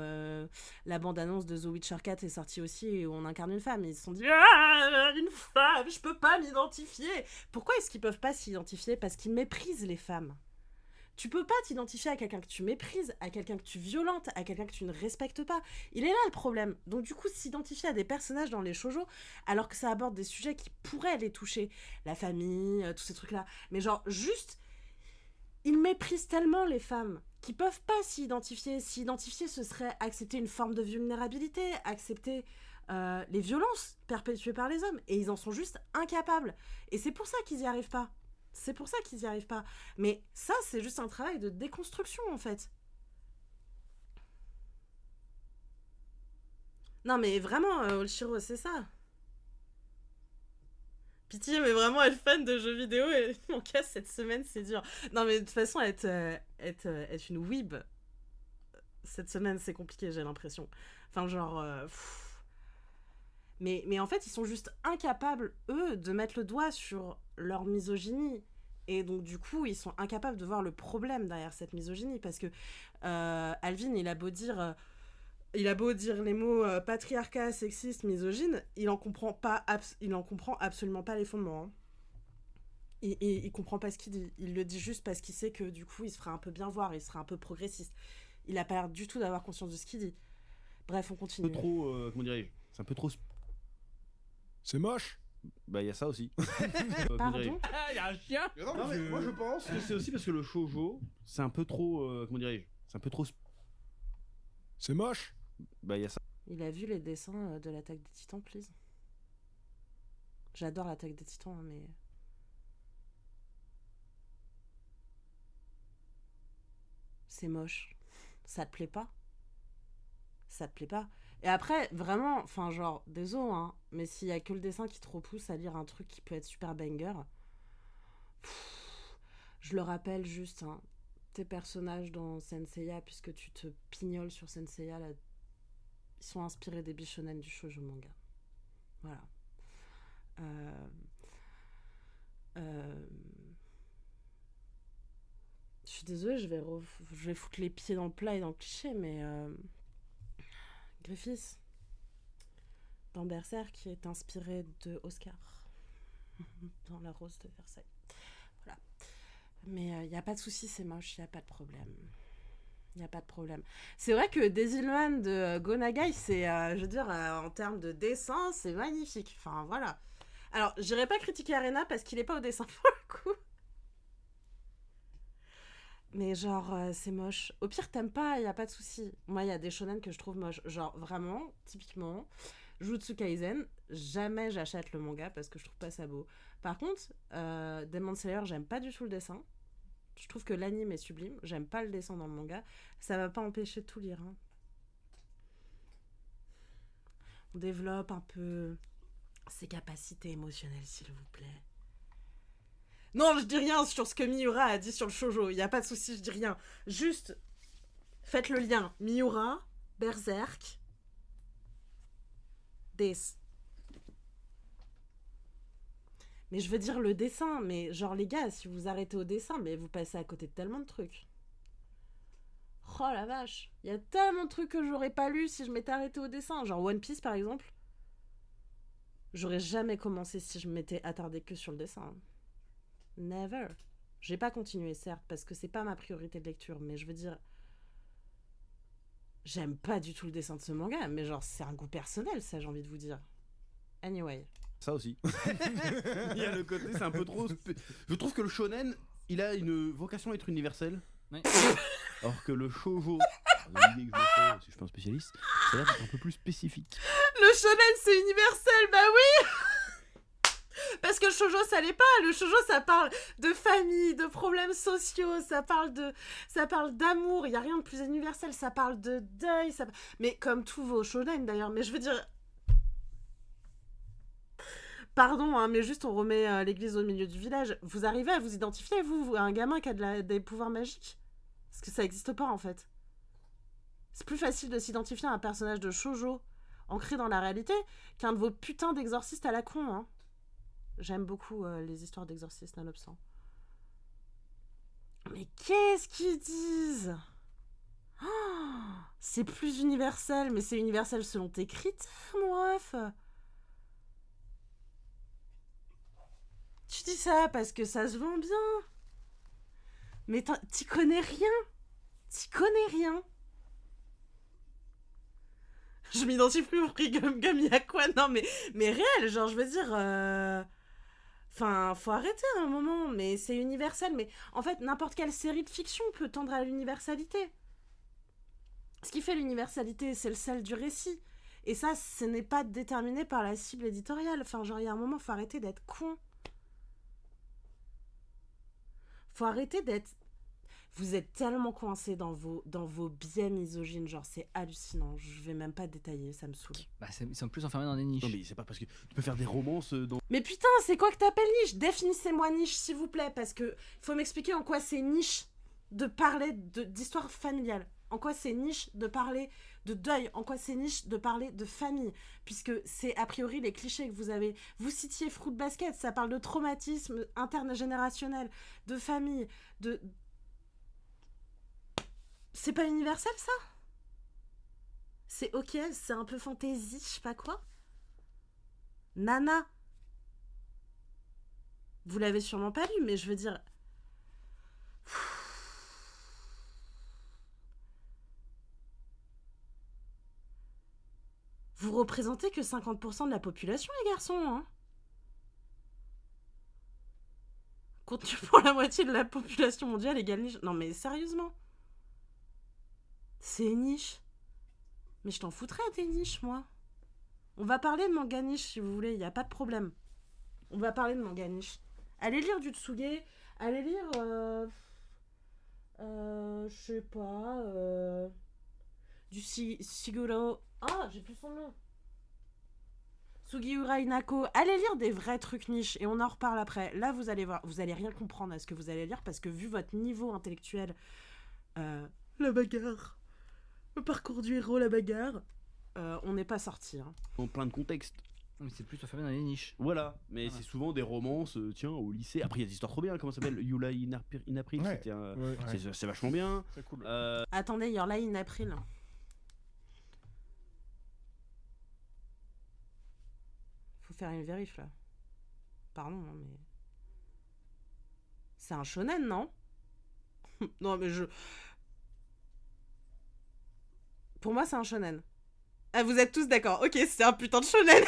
la bande-annonce de The Witcher 4 est sortie aussi et où on incarne une femme. Ils se sont dit « Ah, une femme, je peux pas m'identifier !» Pourquoi est-ce qu'ils peuvent pas s'identifier? Parce qu'ils méprisent les femmes. Tu peux pas t'identifier à quelqu'un que tu méprises, à quelqu'un que tu violentes, à quelqu'un que tu ne respectes pas. Il est là le problème. Donc du coup, s'identifier à des personnages dans les shoujo, alors que ça aborde des sujets qui pourraient les toucher, la famille, tous ces trucs-là. Mais genre, juste, ils méprisent tellement les femmes qu'ils peuvent pas s'identifier. S'identifier, ce serait accepter une forme de vulnérabilité, accepter les violences perpétuées par les hommes. Et ils en sont juste incapables. Et c'est pour ça qu'ils y arrivent pas. C'est pour ça qu'ils n'y arrivent pas. Mais ça, c'est juste un travail de déconstruction, en fait. Non, mais vraiment, Olshiro, c'est ça. Pitié, mais vraiment être fan de jeux vidéo et mon cas cette semaine, c'est dur. Non, mais de toute façon, être une weeb, cette semaine, c'est compliqué, j'ai l'impression. Enfin, genre... Mais en fait, ils sont juste incapables, eux, de mettre le doigt sur leur misogynie. Et donc, du coup, ils sont incapables de voir le problème derrière cette misogynie. Parce que Alvin, il a beau dire les mots patriarcat, sexiste, misogyne, il en comprend absolument pas les fondements. Hein. Il comprend pas ce qu'il dit. Il le dit juste parce qu'il sait que, du coup, il se fera un peu bien voir, il sera un peu progressiste. Il a pas l'air du tout d'avoir conscience de ce qu'il dit. Bref, on continue. Un peu trop. Comment dirais-je? C'est un peu trop. C'est moche. Bah, il y a ça aussi. Pardon? Il y a un chien. Non, mais moi je pense que c'est aussi parce que le shoujo, c'est un peu trop. Comment dirais-je? C'est un peu trop. C'est moche. Bah, il y a ça. Il a vu les dessins de l'Attaque des Titans, please. J'adore l'Attaque des Titans, hein, mais... C'est moche. Ça te plaît pas? Ça te plaît pas? Et après, vraiment, enfin genre, désolé, hein, mais s'il y a que le dessin qui te repousse à lire un truc qui peut être super banger, je le rappelle juste, hein, tes personnages dans Senseiya, puisque tu te pignoles sur Senseiya, là, ils sont inspirés des bishonen du shoujo manga. Voilà. Je suis désolée, je vais foutre les pieds dans le plat et dans le cliché, mais Griffiths, dans Berserk, qui est inspiré de Oscar, dans La Rose de Versailles. Voilà. Mais il n'y a pas de souci, c'est moche, il n'y a pas de problème. Il n'y a pas de problème. C'est vrai que Desilman de Go Nagai, c'est, je veux dire, en termes de dessin, c'est magnifique. Enfin, voilà. Alors, j'irai pas critiquer Arena parce qu'il n'est pas au dessin pour le coup. Mais genre, c'est moche. Au pire, t'aimes pas, il n'y a pas de souci. Moi, il y a des shonen que je trouve moches. Genre, vraiment, typiquement, Jujutsu Kaisen, jamais j'achète le manga parce que je trouve pas ça beau. Par contre, Demon Slayer, j'aime pas du tout le dessin. Je trouve que l'anime est sublime. J'aime pas le dessin dans le manga. Ça va pas empêcher de tout lire. Hein. On développe un peu ses capacités émotionnelles, s'il vous plaît. Non, je dis rien sur ce que Miura a dit sur le shoujo. Il y a pas de souci, je dis rien. Juste, faites le lien. Miura, Berserk, Des. Mais je veux dire le dessin, mais genre les gars, si vous arrêtez au dessin, mais vous passez à côté de tellement de trucs. Oh la vache, il y a tellement de trucs que j'aurais pas lu si je m'étais arrêté au dessin. Genre One Piece par exemple. J'aurais jamais commencé si je m'étais attardé que sur le dessin. Never. J'ai pas continué certes, parce que c'est pas ma priorité de lecture, mais je veux dire... J'aime pas du tout le dessin de ce manga, mais genre c'est un goût personnel ça, j'ai envie de vous dire. Anyway. Ça aussi. Il y a le côté, c'est un peu trop. Je trouve que le shonen, il a une vocation à être universel. Ouais. Alors que le shoujo, dans l'idée que je me fais, si je suis un spécialiste, ça a l'air d'être un peu plus spécifique. Le shonen c'est universel, bah oui. Parce que le shoujo ça l'est pas. Le shoujo ça parle de famille, de problèmes sociaux, ça parle d'amour. Il y a rien de plus universel. Ça parle de deuil. Mais comme tous vos shonen d'ailleurs. Mais je veux dire. Pardon, hein, mais juste on remet l'église au milieu du village. Vous arrivez à vous identifier, vous à un gamin qui a des pouvoirs magiques? Parce que ça n'existe pas en fait. C'est plus facile de s'identifier à un personnage de shoujo ancré dans la réalité qu'un de vos putains d'exorcistes à la con. Hein. J'aime beaucoup les histoires d'exorcistes, nonobstant. Mais qu'est-ce qu'ils disent? Oh, c'est plus universel, mais c'est universel selon tes critères, mon ref. Tu dis ça parce que ça se vend bien. Mais t'y connais rien. T'y connais rien. Je m'identifie au prix Gum il y a quoi? Non, mais réel, genre, je veux dire... Enfin, faut arrêter à un moment, mais c'est universel. Mais en fait, n'importe quelle série de fiction peut tendre à l'universalité. Ce qui fait l'universalité, c'est le sel du récit. Et ça, ce n'est pas déterminé par la cible éditoriale. Enfin, genre, il y a un moment, faut arrêter d'être con. Faut arrêter d'être... Vous êtes tellement coincés dans vos biais misogynes, genre c'est hallucinant. Je vais même pas détailler, ça me saoule. Bah, ils sont plus enfermés dans des niches. Non, mais c'est pas parce que tu peux faire des romances dans. Mais putain, c'est quoi que t'appelles niche? Définissez-moi niche, s'il vous plaît, parce que faut m'expliquer en quoi c'est niche de parler d'histoire familiale. En quoi c'est niche de parler de deuil. En quoi c'est niche de parler de famille. Puisque c'est a priori les clichés que vous avez. Vous citiez Fruit Basket, ça parle de traumatisme intergénérationnel, de famille, de... C'est pas universel, ça? C'est ok, c'est un peu fantaisie, je sais pas quoi. Nana. Vous l'avez sûrement pas lu, mais je veux dire... Vous représentez que 50% de la population, les garçons, hein? Contenu pour la moitié de la population mondiale égale niche. Non mais sérieusement. C'est niche. Mais je t'en foutrais à tes niches, moi. On va parler de manga niche si vous voulez, y a pas de problème. On va parler de manga niche. Allez lire du Tsuge, allez lire... je sais pas... du Shiguro... Ah, j'ai plus son nom. Sugiura Inako. Allez lire des vrais trucs niches et on en reparle après. Là, vous allez voir, vous allez rien comprendre à ce que vous allez lire parce que vu votre niveau intellectuel... la bagarre. Le parcours du héros, la bagarre. On n'est pas sorti. Hein. Dans plein de contextes. Mais c'est plus enfermé dans les niches. Voilà, mais Voilà. c'est souvent des romances, tiens, au lycée. Après, il y a des histoires trop bien, comment ça s'appelle? Yula in April, Ouais. c'était un... Ouais. c'est vachement bien. C'est cool. Attendez, Your Lie in April. Faut faire une vérif là. Pardon, hein, mais... C'est un shonen, non? Non, mais je... Pour moi, c'est un shonen. Ah, vous êtes tous d'accord. Ok, c'est un putain de shonen.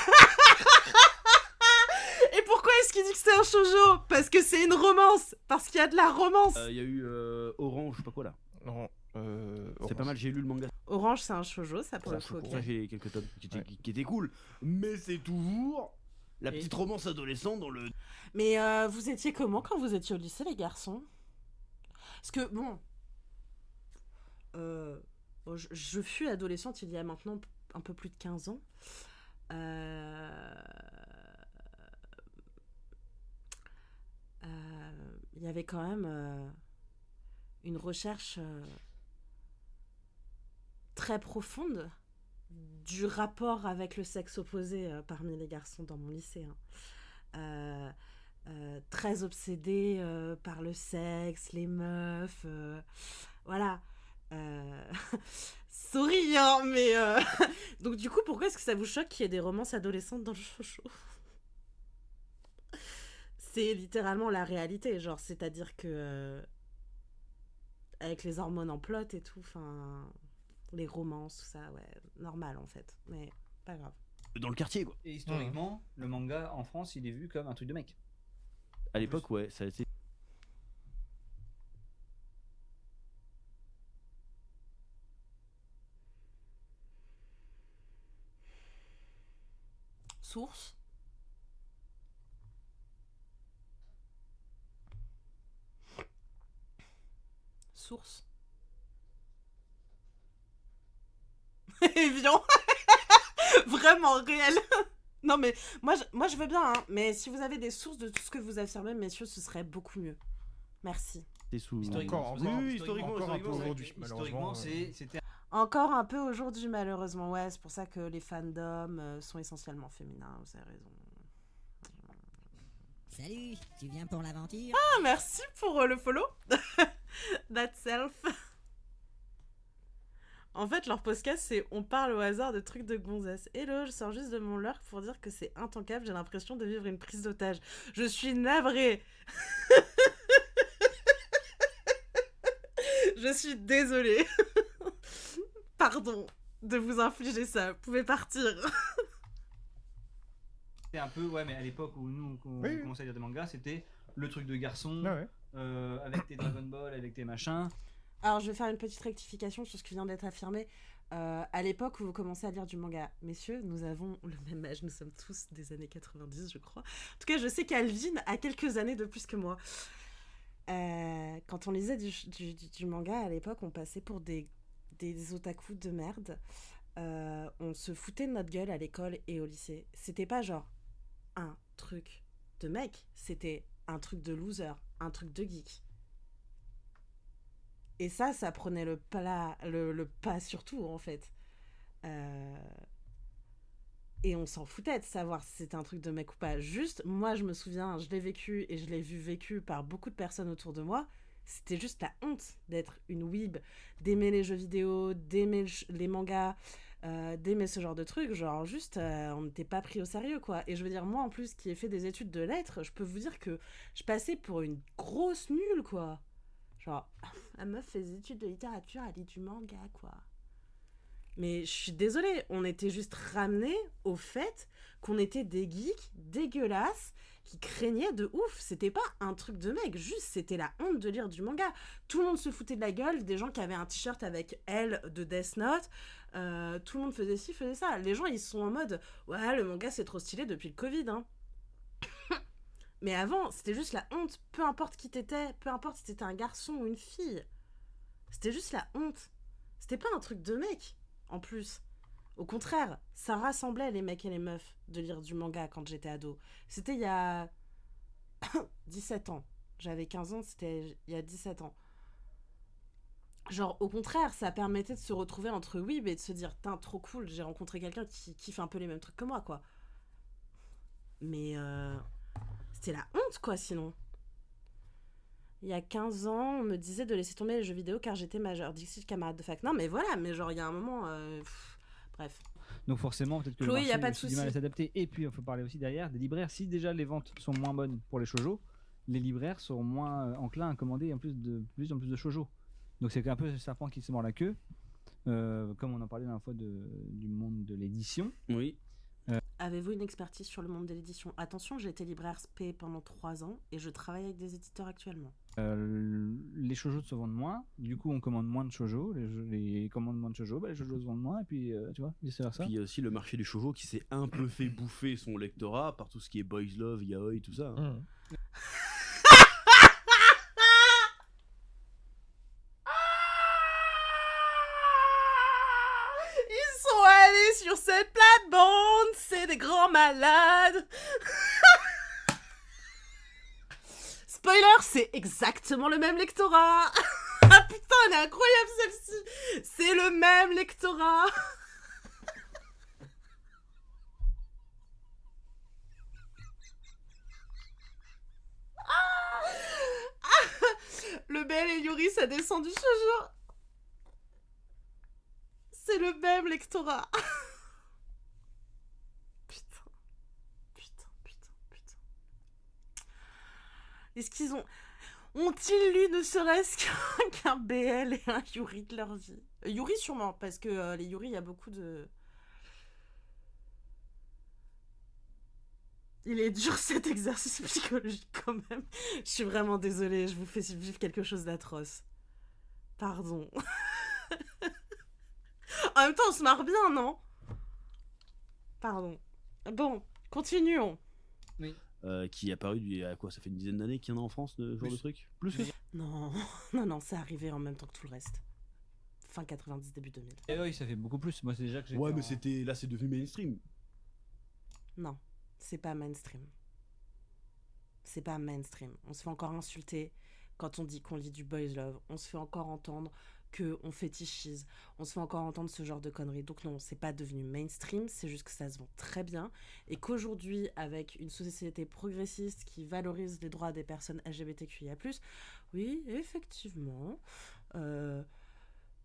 Et pourquoi est-ce qu'il dit que c'est un shoujo? Parce que c'est une romance. Parce qu'il y a de la romance. Il y a eu Orange, je sais pas quoi là. Non, C'est pas mal, j'ai lu le manga. Orange, c'est un shoujo, ça pour le coup. Pour ok. ça, j'ai quelques tomes qui étaient, Ouais. qui étaient cool. Mais c'est toujours la Et- petite romance adolescente dans le. Mais vous étiez comment quand vous étiez au lycée, les garçons? Parce que, bon... bon, je fus adolescente il y a maintenant un peu plus de 15 ans. Il y avait quand même une recherche très profonde du rapport avec le sexe opposé parmi les garçons dans mon lycée. Hein. très obsédés par le sexe, les meufs, voilà. Euh, Sorry, hein, mais... Donc du coup, pourquoi est-ce que ça vous choque qu'il y ait des romances adolescentes dans le shoujo? C'est littéralement la réalité, genre, c'est-à-dire que... avec les hormones en plot et tout, enfin... Les romances, tout ça, ouais, normal en fait, mais pas grave. Dans le quartier, quoi. Et historiquement, le manga en France, il est vu comme un truc de mec. À l'époque, ouais, ça a été. Source. Source. Évident. Vraiment réel. Non mais moi je veux bien, hein, mais si vous avez des sources de tout ce que vous affirmez, messieurs, ce serait beaucoup mieux. Merci. C'est sous. Historiquement, Oui, historiquement, encore un peu historiquement, aujourd'hui, malheureusement. Historiquement, c'était Encore un peu aujourd'hui malheureusement, ouais, c'est pour ça que les fandoms sont essentiellement féminins, vous avez raison. Salut, tu viens pour l'aventure? Ah, merci pour le follow. That self. En fait, leur podcast, c'est on parle au hasard de trucs de gonzesse. Hello, je sors juste de mon lurk pour dire que c'est intankable, j'ai l'impression de vivre une prise d'otage. Je suis navrée. Je suis désolée. Pardon de vous infliger ça. Vous pouvez partir. c'était un peu, ouais, mais à l'époque où nous on Oui. commençait à lire des mangas, c'était le truc de garçon, Ah ouais. avec tes Dragon Ball, avec tes machins. Alors, je vais faire une petite rectification sur ce qui vient d'être affirmé. À l'époque où vous commencez à lire du manga, messieurs, nous avons le même âge, nous sommes tous des années 90, je crois. En tout cas, je sais qu'Alvin a quelques années de plus que moi. Quand on lisait du manga à l'époque, on passait pour des otaku de merde. On se foutait de notre gueule à l'école et au lycée. C'était pas genre un truc de mec, c'était un truc de loser, un truc de geek. Et ça prenait le pas sur tout, en fait. Et on s'en foutait de savoir si c'était un truc de mec ou pas. Juste, moi, je me souviens, je l'ai vécu et je l'ai vu vécu par beaucoup de personnes autour de moi. C'était juste la honte d'être une weeb, d'aimer les jeux vidéo, d'aimer les mangas, d'aimer ce genre de trucs. Genre, juste, on n'était pas pris au sérieux, quoi. Et je veux dire, moi, en plus, qui ai fait des études de lettres, je peux vous dire que je passais pour une grosse nulle, quoi. Genre, la meuf fait des études de littérature, elle lit du manga, quoi. Mais je suis désolée, on était juste ramenés au fait qu'on était des geeks dégueulasses qui craignaient de ouf. C'était pas un truc de mec, juste c'était la honte de lire du manga. Tout le monde se foutait de la gueule, des gens qui avaient un t-shirt avec L de Death Note, tout le monde faisait ci, faisait ça. Les gens ils sont en mode, ouais, le manga c'est trop stylé depuis le Covid, hein. Mais avant, c'était juste la honte, peu importe qui t'étais, peu importe si t'étais un garçon ou une fille. C'était juste la honte. C'était pas un truc de mec, en plus. Au contraire, ça rassemblait les mecs et les meufs de lire du manga quand j'étais ado. C'était il y a 17 ans. J'avais 15 ans, c'était il y a 17 ans. Genre, au contraire, ça permettait de se retrouver entre weeb et de se dire, putain, trop cool, j'ai rencontré quelqu'un qui kiffe un peu les mêmes trucs que moi, quoi. Mais c'était la honte, quoi, sinon. Il y a 15 ans, on me disait de laisser tomber les jeux vidéo car j'étais majeur. Dixit, camarade de fac. Non, mais voilà, mais genre, il y a un moment... bref. Donc forcément, peut-être que Chloé, le y a marché pas de a aussi du mal à souci. s'adapter. Et puis, il faut parler aussi derrière des libraires. Si déjà les ventes sont moins bonnes pour les shoujo, les libraires seront moins enclins à commander plus en plus de shoujo. Donc c'est un peu le serpent qui se mord la queue. Comme on en parlait la dernière fois du monde de l'édition. Oui. Avez-vous une expertise sur le monde de l'édition? Attention, j'ai été libraire SP pendant 3 ans et je travaille avec des éditeurs actuellement. Les shoujo se vendent moins, du coup on commande moins de shoujo, les commandes moins de shoujo, bah les shoujo se vendent moins, et puis tu vois, vice versa. Puis il y a aussi le marché du shoujo qui s'est un peu fait bouffer son lectorat par tout ce qui est boys love, yaoi, tout ça. Hein. Ils sont allés sur cette plate-bande, c'est des grands malades. Spoiler, c'est exactement le même lectorat. Ah putain, elle est incroyable celle-ci. C'est le même lectorat. Le BL et Yuri, ça descend du shoujo. C'est le même lectorat. Putain. Est-ce qu'ils ont-ils lu ne serait-ce qu'un BL et un Yuri de leur vie? Yuri sûrement, parce que les Yuri, il y a beaucoup de... Il est dur cet exercice psychologique quand même. Je suis vraiment désolée, je vous fais vivre quelque chose d'atroce. Pardon. En même temps, on se marre bien, non? Pardon. Bon, continuons. Qui est apparu il y a quoi, ça fait une dizaine d'années qu'il y en a en France, ce genre de truc? Plus que ça? Non, c'est arrivé en même temps que tout le reste. Fin 90, début 2000. Et oui, ça fait beaucoup plus. Moi, c'est déjà que j'ai. Ouais, mais là, c'est devenu mainstream. Non, c'est pas mainstream. C'est pas mainstream. On se fait encore insulter quand on dit qu'on lit du boys love. On se fait encore entendre qu'on fétichise. On se fait encore entendre ce genre de conneries. Donc non, c'est pas devenu mainstream, c'est juste que ça se vend très bien. Et qu'aujourd'hui, avec une société progressiste qui valorise les droits des personnes LGBTQIA+, oui, effectivement,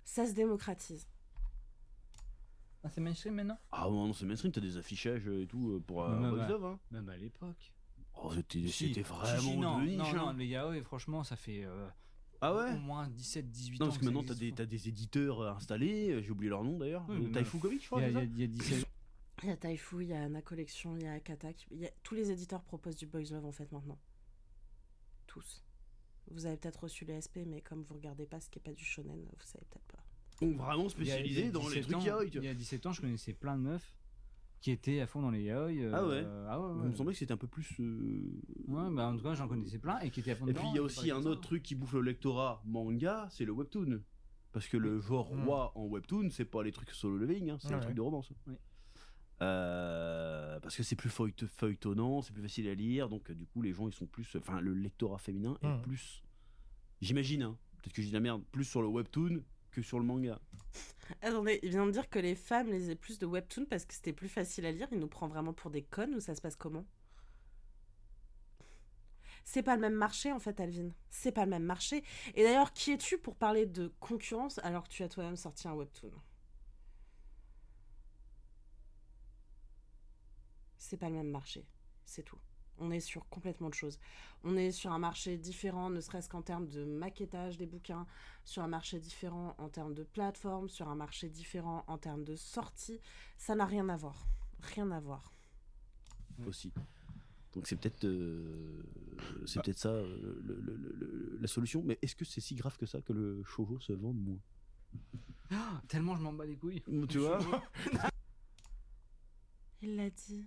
ça se démocratise. Ah, c'est mainstream maintenant? Ah non, c'est mainstream, t'as des affichages et tout pour Même Boys à- Love, hein. Même à l'époque. Oh, c'était Si, vraiment non, de niche, non, hein. les yaoi, franchement, ça fait Ah ouais? au moins 17-18 Non, ans. parce que maintenant t'as des éditeurs installés, j'ai oublié leur nom d'ailleurs. Oui, mais Taifu Comics, je crois, c'est ça? Il y a 17 Il y a Taifu, il y a Anna Collection, il y a Akata. Tous les éditeurs proposent du boys love en fait maintenant. Tous. Vous avez peut-être reçu les SP, mais comme vous regardez pas ce qui est pas du shonen, vous savez peut-être pas. Donc vraiment il y a spécialisé dans les 17 trucs ans- yaoi, tu Il vois. y a 17 ans, je connaissais plein de meufs qui étaient à fond dans les yaoi. Ah ouais? Il me ouais. semblait que c'était un peu plus. Ouais, bah en tout cas, j'en connaissais plein et qui étaient à fond Et dedans. puis il y a et aussi parlaient un comme autre ça. truc qui bouffe le lectorat manga, c'est le webtoon. Parce que le genre roi en webtoon, c'est pas les trucs solo leveling, hein, c'est les Ouais. trucs de romance. Oui. Parce que c'est plus feuilletonnant, c'est plus facile à lire, donc du coup les gens ils sont plus. Enfin, le lectorat féminin est plus. J'imagine, hein, peut-être que je dis de la merde, plus sur le webtoon que sur le manga. Attendez, il vient de dire que les femmes lisaient plus de webtoons parce que c'était plus facile à lire. Il nous prend vraiment pour des connes ou ça se passe comment? C'est pas le même marché en fait, Alvin. C'est pas le même marché. Et d'ailleurs, qui es-tu pour parler de concurrence alors que tu as toi-même sorti un webtoon? C'est pas le même marché, c'est tout. On est sur complètement de choses. On est sur un marché différent, ne serait-ce qu'en termes de maquettage des bouquins, sur un marché différent en termes de plateforme, sur un marché différent en termes de sortie. Ça n'a rien à voir. Rien à voir. Aussi. Donc c'est peut-être ça la solution. Mais est-ce que c'est si grave que ça que le shoujo se vende moins? Ah, tellement je m'en bats les couilles. Tu vois? Il l'a dit.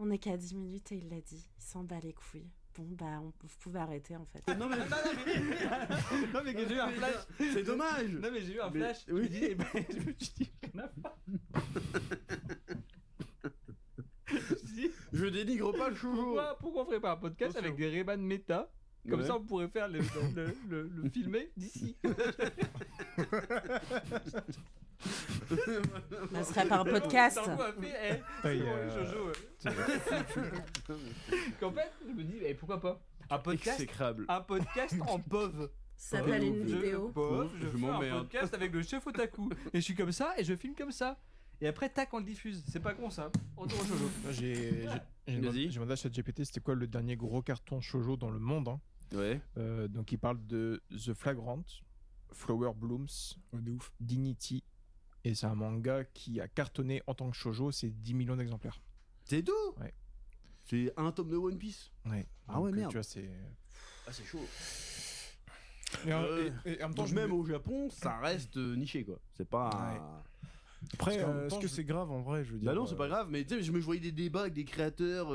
On est qu'à 10 minutes et il l'a dit. Il s'en bat les couilles. Bon, bah, vous pouvez arrêter en fait. Non mais, Non, mais que j'ai eu un flash. c'est dommage. Non, mais j'ai eu un Mais- flash. oui. Je me suis dit, rien à voir. Je me suis dit, Je dénigre pas le shoujo. pourquoi on ferait pas un podcast Attention. avec des Rayman méta? Comme Ouais. ça, on pourrait faire le filmer d'ici. Ça serait par un podcast. Dargo a fait, Ouais, c'est bon, les Jojo. Qu'en fait, je me dis, pourquoi pas un podcast, Exécrable. un podcast en POV. Ça s'appelle une Je vidéo. pose, je Je fais un m'emmerde. podcast avec le chef otaku. Et je suis comme ça, et je filme comme ça. Et après, tac, on le diffuse. C'est pas con ça. Retour au Jojo. Vas-y. J'ai demandé à ChatGPT c'était quoi le dernier gros carton shoujo dans le monde. Hein. Ouais. Donc il parle de The Flagrant, Flower Blooms, Dignity. Et c'est un manga qui a cartonné en tant que shoujo, c'est 10 millions d'exemplaires. C'est tout. Ouais. C'est un tome de One Piece. Ouais. Ah ouais, merde. Tu vois, c'est. Ah c'est chaud. Et en même temps, Donc même au Japon, ça reste niché quoi. C'est pas. Après, Parce qu'en même est-ce temps, que je- c'est grave en vrai, je veux dire. Bah non, c'est pas grave, mais tu sais, je me voyais des débats avec des créateurs,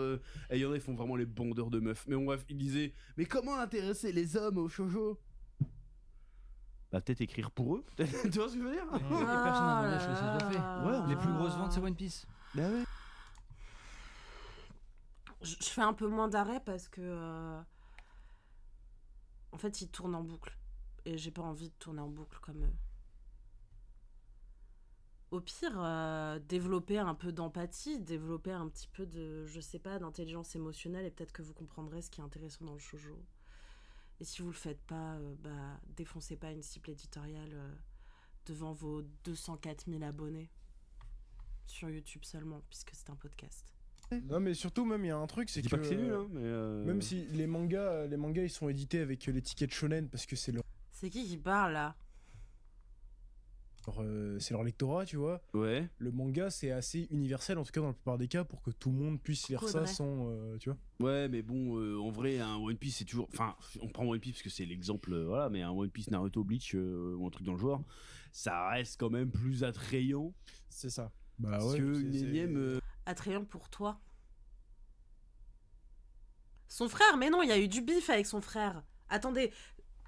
et il y en a, ils font vraiment les bandeurs de meufs. Mais bon, bref, ils disaient, mais comment intéresser les hommes au shoujo? Bah, peut-être écrire pour eux, tu vois ce que je veux dire? Et personne n'a demandé, je ça se fait. Ouais, Les plus grosses ventes, c'est One Piece. Bah ouais. Je fais un peu moins d'arrêt parce que. En fait, ils tournent en boucle. Et j'ai pas envie de tourner en boucle comme eux. Au pire, développer un peu d'empathie, développer un petit peu de, je sais pas, d'intelligence émotionnelle et peut-être que vous comprendrez ce qui est intéressant dans le shoujo. Et si vous le faites pas, défoncez pas une cible éditoriale devant vos 204 000 abonnés sur YouTube seulement, puisque c'est un podcast. Non, mais surtout, même, il y a un truc, c'est Je dis que. pas que c'est nul, hein, mais. Même si les mangas, ils sont édités avec l'étiquette shonen parce que c'est C'est qui parle là? c'est leur lectorat, tu vois. Ouais. Le manga, c'est assez universel, en tout cas dans la plupart des cas, pour que tout le monde puisse lire ça Faudrait. sans. Tu vois. Ouais, mais bon, en vrai, un One Piece, c'est toujours. Enfin, on prend One Piece parce que c'est l'exemple, voilà, mais un One Piece, Naruto, Bleach ou un truc dans le genre, ça reste quand même plus attrayant C'est ça. Bah ouais. qu'une énième. Attrayant pour toi. Son frère, mais non, il y a eu du bif avec son frère. Attendez,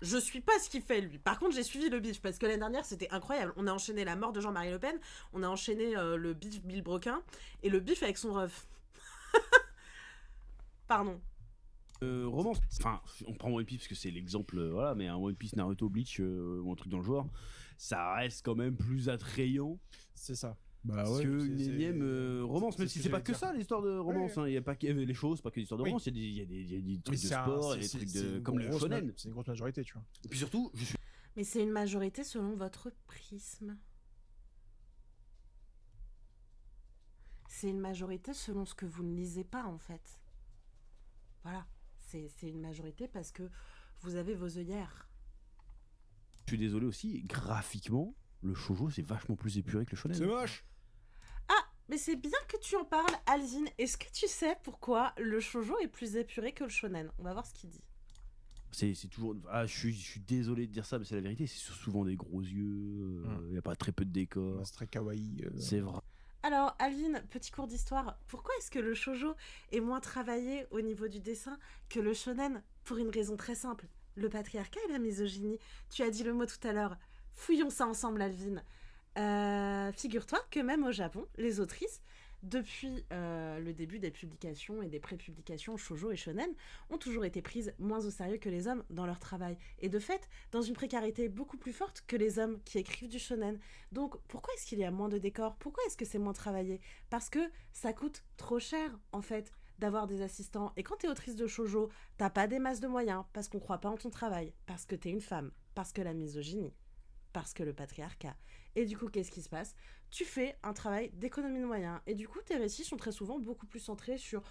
je suis pas ce qu'il fait lui. Par contre, j'ai suivi le bif parce que l'année dernière c'était incroyable. On a enchaîné la mort de Jean-Marie Le Pen, on a enchaîné le bif Bill Broquin et le bif avec son ref. Pardon. Romance. Enfin, on prend One Piece parce que c'est l'exemple, voilà, mais un One Piece, Naruto, Bleach ou un truc dans le genre, ça reste quand même plus attrayant C'est ça. Bah ouais. qu'une énième romance, même c'est si ce c'est que pas j'allais que dire. ça l'histoire de romance. Ouais. Il y a pas que les choses, pas que l'histoire de Oui. romance. Il y a des trucs Mais de c'est sport, il y a des trucs de comme le shonen. C'est une grosse majorité, tu vois. Et puis surtout, je suis Mais c'est une majorité selon votre prisme. C'est une majorité selon ce que vous ne lisez pas en fait. Voilà. C'est une majorité parce que vous avez vos œillères. désolé aussi. Graphiquement, le shoujo c'est vachement plus épuré que le shonen. C'est moche. Mais c'est bien que tu en parles, Alvin. Est-ce que tu sais pourquoi le shoujo est plus épuré que le shonen? On va voir ce qu'il dit. C'est toujours. Ah, je suis désolé de dire ça, mais c'est la vérité. C'est souvent des gros yeux. Il y a pas très peu de décors. C'est très kawaii. C'est vrai. Alors, Alvin, petit cours d'histoire. Pourquoi est-ce que le shoujo est moins travaillé au niveau du dessin que le shonen? Pour une raison très simple. Le patriarcat et la misogynie. Tu as dit le mot tout à l'heure. Fouillons ça ensemble, Alvin. Figure-toi que même au Japon, les autrices, depuis le début des publications et des pré-publications shoujo et shonen, ont toujours été prises moins au sérieux que les hommes dans leur travail. Et de fait, dans une précarité beaucoup plus forte que les hommes qui écrivent du shonen. Donc, pourquoi est-ce qu'il y a moins de décors? Pourquoi est-ce que c'est moins travaillé? Parce que ça coûte trop cher, en fait, d'avoir des assistants. Et quand t'es autrice de shoujo, t'as pas des masses de moyens, parce qu'on croit pas en ton travail, parce que t'es une femme, parce que la misogynie, parce que le patriarcat. Et du coup, qu'est-ce qui se passe? Tu fais un travail d'économie de moyens. Et du coup, tes récits sont très souvent beaucoup plus centrés sur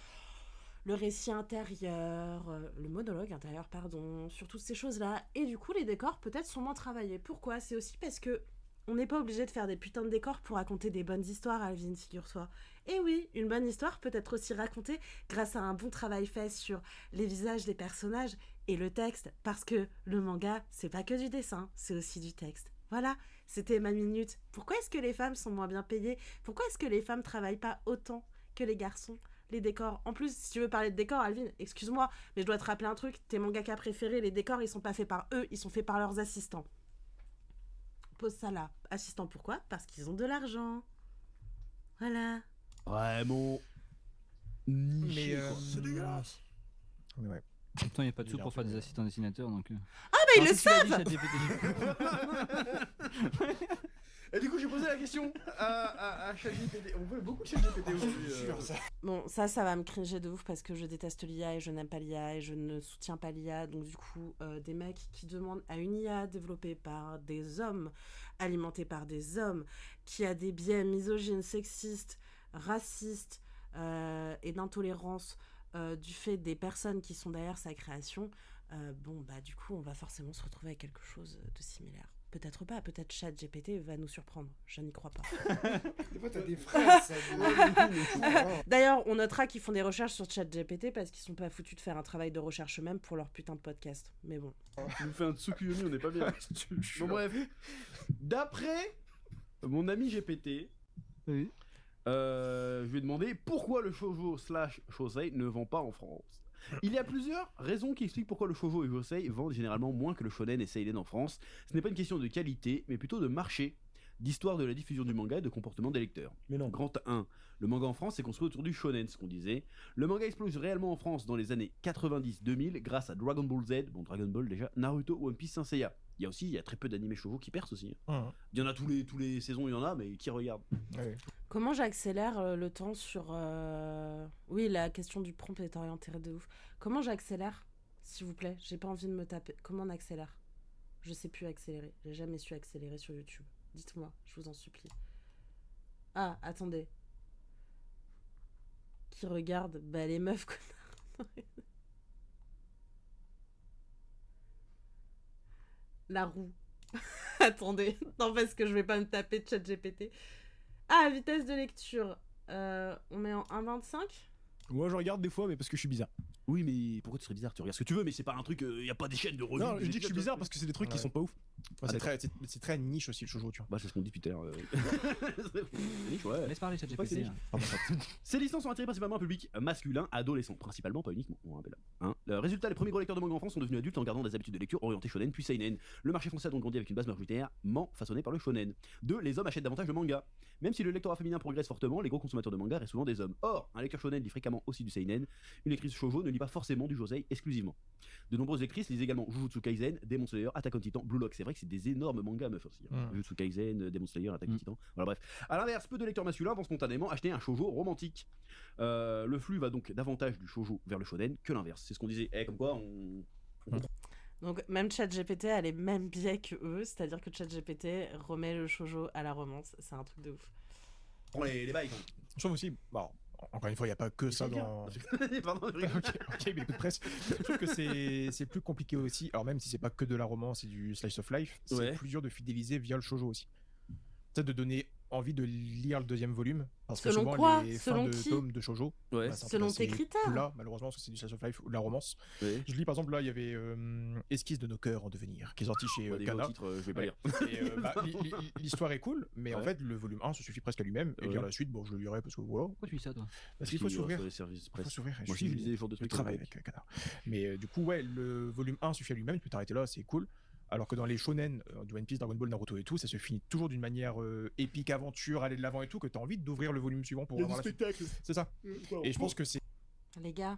le récit intérieur, le monologue intérieur, pardon, sur toutes ces choses-là. Et du coup, les décors, peut-être, sont moins travaillés. Pourquoi? C'est aussi parce que on n'est pas obligé de faire des putains de décors pour raconter des bonnes histoires, Alvin, figure-toi. Et oui, une bonne histoire peut être aussi racontée grâce à un bon travail fait sur les visages des personnages et le texte, parce que le manga, c'est pas que du dessin, c'est aussi du texte. Voilà, c'était ma minute. Pourquoi est-ce que les femmes sont moins bien payées? Pourquoi est-ce que les femmes travaillent pas autant que les garçons? Les décors. En plus, si tu veux parler de décors, Alvin, excuse-moi, mais je dois te rappeler un truc. Tes mangaka préférés, les décors, ils sont pas faits par eux, ils sont faits par leurs assistants. Pose ça là. Assistants, pourquoi? Parce qu'ils ont de l'argent. Voilà. Vraiment. Niché, Mais quoi. c'est dégueulasse. Mais ouais. Pourtant, il n'y a pas de sous Il est pour un faire peu- des assistants dessinateurs, donc... Ah, mais ils le si tu l'as dit, savent! ChatGPT. Et du coup, j'ai posé la question à ChatGPT. On veut beaucoup de ChatGPT aujourd'hui. Bon, ça va me cringer de ouf parce que je déteste l'IA et je n'aime pas l'IA et je ne soutiens pas l'IA. Donc du coup, des mecs qui demandent à une IA développée par des hommes, alimentée par des hommes, qui a des biais misogynes, sexistes, racistes et d'intolérance du fait des personnes qui sont derrière sa création, du coup, on va forcément se retrouver avec quelque chose de similaire. Peut-être pas, peut-être ChatGPT va nous surprendre, je n'y crois pas. Des fois, t'as des frères, ça. D'ailleurs, on notera qu'ils font des recherches sur ChatGPT parce qu'ils sont pas foutus de faire un travail de recherche eux-mêmes pour leur putain de podcast. Mais bon. Tu nous fais un Tsukuyomi, on n'est pas bien. Bon, bref. D'après mon ami GPT, Oui. je lui ai demandé pourquoi le shoujo / shosei ne vend pas en France. Il y a plusieurs raisons qui expliquent pourquoi le shoujo et le shosei vendent généralement moins que le shonen et seinen en France. Ce n'est pas une question de qualité, mais plutôt de marché, d'histoire de la diffusion du manga et de comportement des lecteurs. Mais non. Grand 1. Le manga en France est construit autour du shonen, ce qu'on disait. Le manga explose réellement en France dans les années 90-2000 grâce à Dragon Ball Z, bon Dragon Ball déjà, Naruto, One Piece, Saint Seiya. Il y a très peu d'animés shoujo qui percent aussi. Il y en a tous les saisons, il y en a, mais qui regarde? Ouais. Comment j'accélère le temps sur... Oui, la question du prompt est orientée de ouf. Comment j'accélère S'il vous plaît, j'ai pas envie de me taper. Comment on accélère? Je sais plus accélérer. J'ai jamais su accélérer sur YouTube. Dites-moi, je vous en supplie. Ah, attendez. Qui regarde? Bah, les meufs, connard. La roue. Attendez. Non, parce que je vais pas me taper de ChatGPT. Ah, vitesse de lecture. On met en 1,25. Moi, je regarde des fois, mais parce que je suis bizarre. Oui, mais pourquoi tu serais bizarre? Tu regardes ce que tu veux, mais c'est pas un truc. Y a pas des chaînes de revues. Non, je dis que je suis bizarre parce que c'est des trucs qui Ouais. sont pas ouf. Ouais, c'est très niche aussi le shoujo, tu vois. Bah, c'est ce qu'on dit depuis tout à l'heure. Niche, ouais. Laisse parler Faut pas que ChatGPT. c'est niche. Ces licences sont attirées principalement un public masculin, adolescent, principalement, pas uniquement. On rappelle. Hein. Le résultat, les premiers gros lecteurs de manga en France sont devenus adultes en gardant des habitudes de lecture orientées shonen puis seinen. Le marché français a donc grandi avec une base majoritairement façonnée par le shonen. 2. Les hommes achètent davantage de manga. Même si le lectorat féminin progresse fortement, les gros consommateurs de manga restent souvent des hommes. Or, un lecteur shonen lit fréquemment aussi du seinen. Une lectrice shoujo ne lit pas forcément du josei exclusivement. De nombreuses lectrices lisent également Jujutsu Kaisen, Demon Slayer, Attack on Titan, Blue Lock. C'est vrai que c'est des énormes mangas meufs aussi. Hein. Jujutsu Kaisen, Demon Slayer, Attack on Titan. Voilà, bref. À l'inverse, peu de lecteurs masculins vont spontanément acheter un shoujo romantique. Le flux va donc davantage du shoujo vers le shonen que l'inverse. C'est ce qu'on disait. Comme quoi, on... Donc, même ChatGPT a les mêmes biais que eux, c'est-à-dire que ChatGPT remet le shoujo à la romance. C'est un truc de ouf. prend les bails. Quand même. Je trouve aussi, bon, encore une fois, il n'y a pas que ça dans. Pardon, ok, mais écoute, presque. Je trouve que c'est plus compliqué aussi. Alors, même si c'est pas que de la romance et du slice of life, c'est Ouais. plus dur de fidéliser via le shoujo aussi. Peut-être de donner envie de lire le deuxième volume. Parce que Selon souvent, quoi? les Selon fins de qui? tome de shoujo, Ouais. bah, c'est un Selon peu tes assez critères. plat, malheureusement, parce que c'est du slice of life ou de la romance. Ouais. Je lis par exemple, là, il y avait Esquisse de nos cœurs en devenir, qui est sorti chez Des Kana. gros titres, je vais pas Ouais. lire. Et, l'histoire est cool, mais en Ouais. fait, le volume 1 se suffit presque à lui-même. Et Ouais. lire la suite, bon, je le lirai parce que voilà. Pourquoi tu dis ça, toi? Parce qu'il faut s'ouvrir. Sur les services Il faut presse. s'ouvrir. Moi aussi, je lisais des jours de Je trucs. travaille avec Kana. Mais du coup, ouais, le volume 1 suffit à lui-même, tu peux t'arrêter là, c'est cool. Alors que dans les shonen, du One Piece, Dragon Ball, Naruto et tout, ça se finit toujours d'une manière épique, aventure, aller de l'avant et tout, que t'as envie d'ouvrir le volume suivant pour avoir la suite. spectacle. C'est ça. Et je pense que c'est Les gars,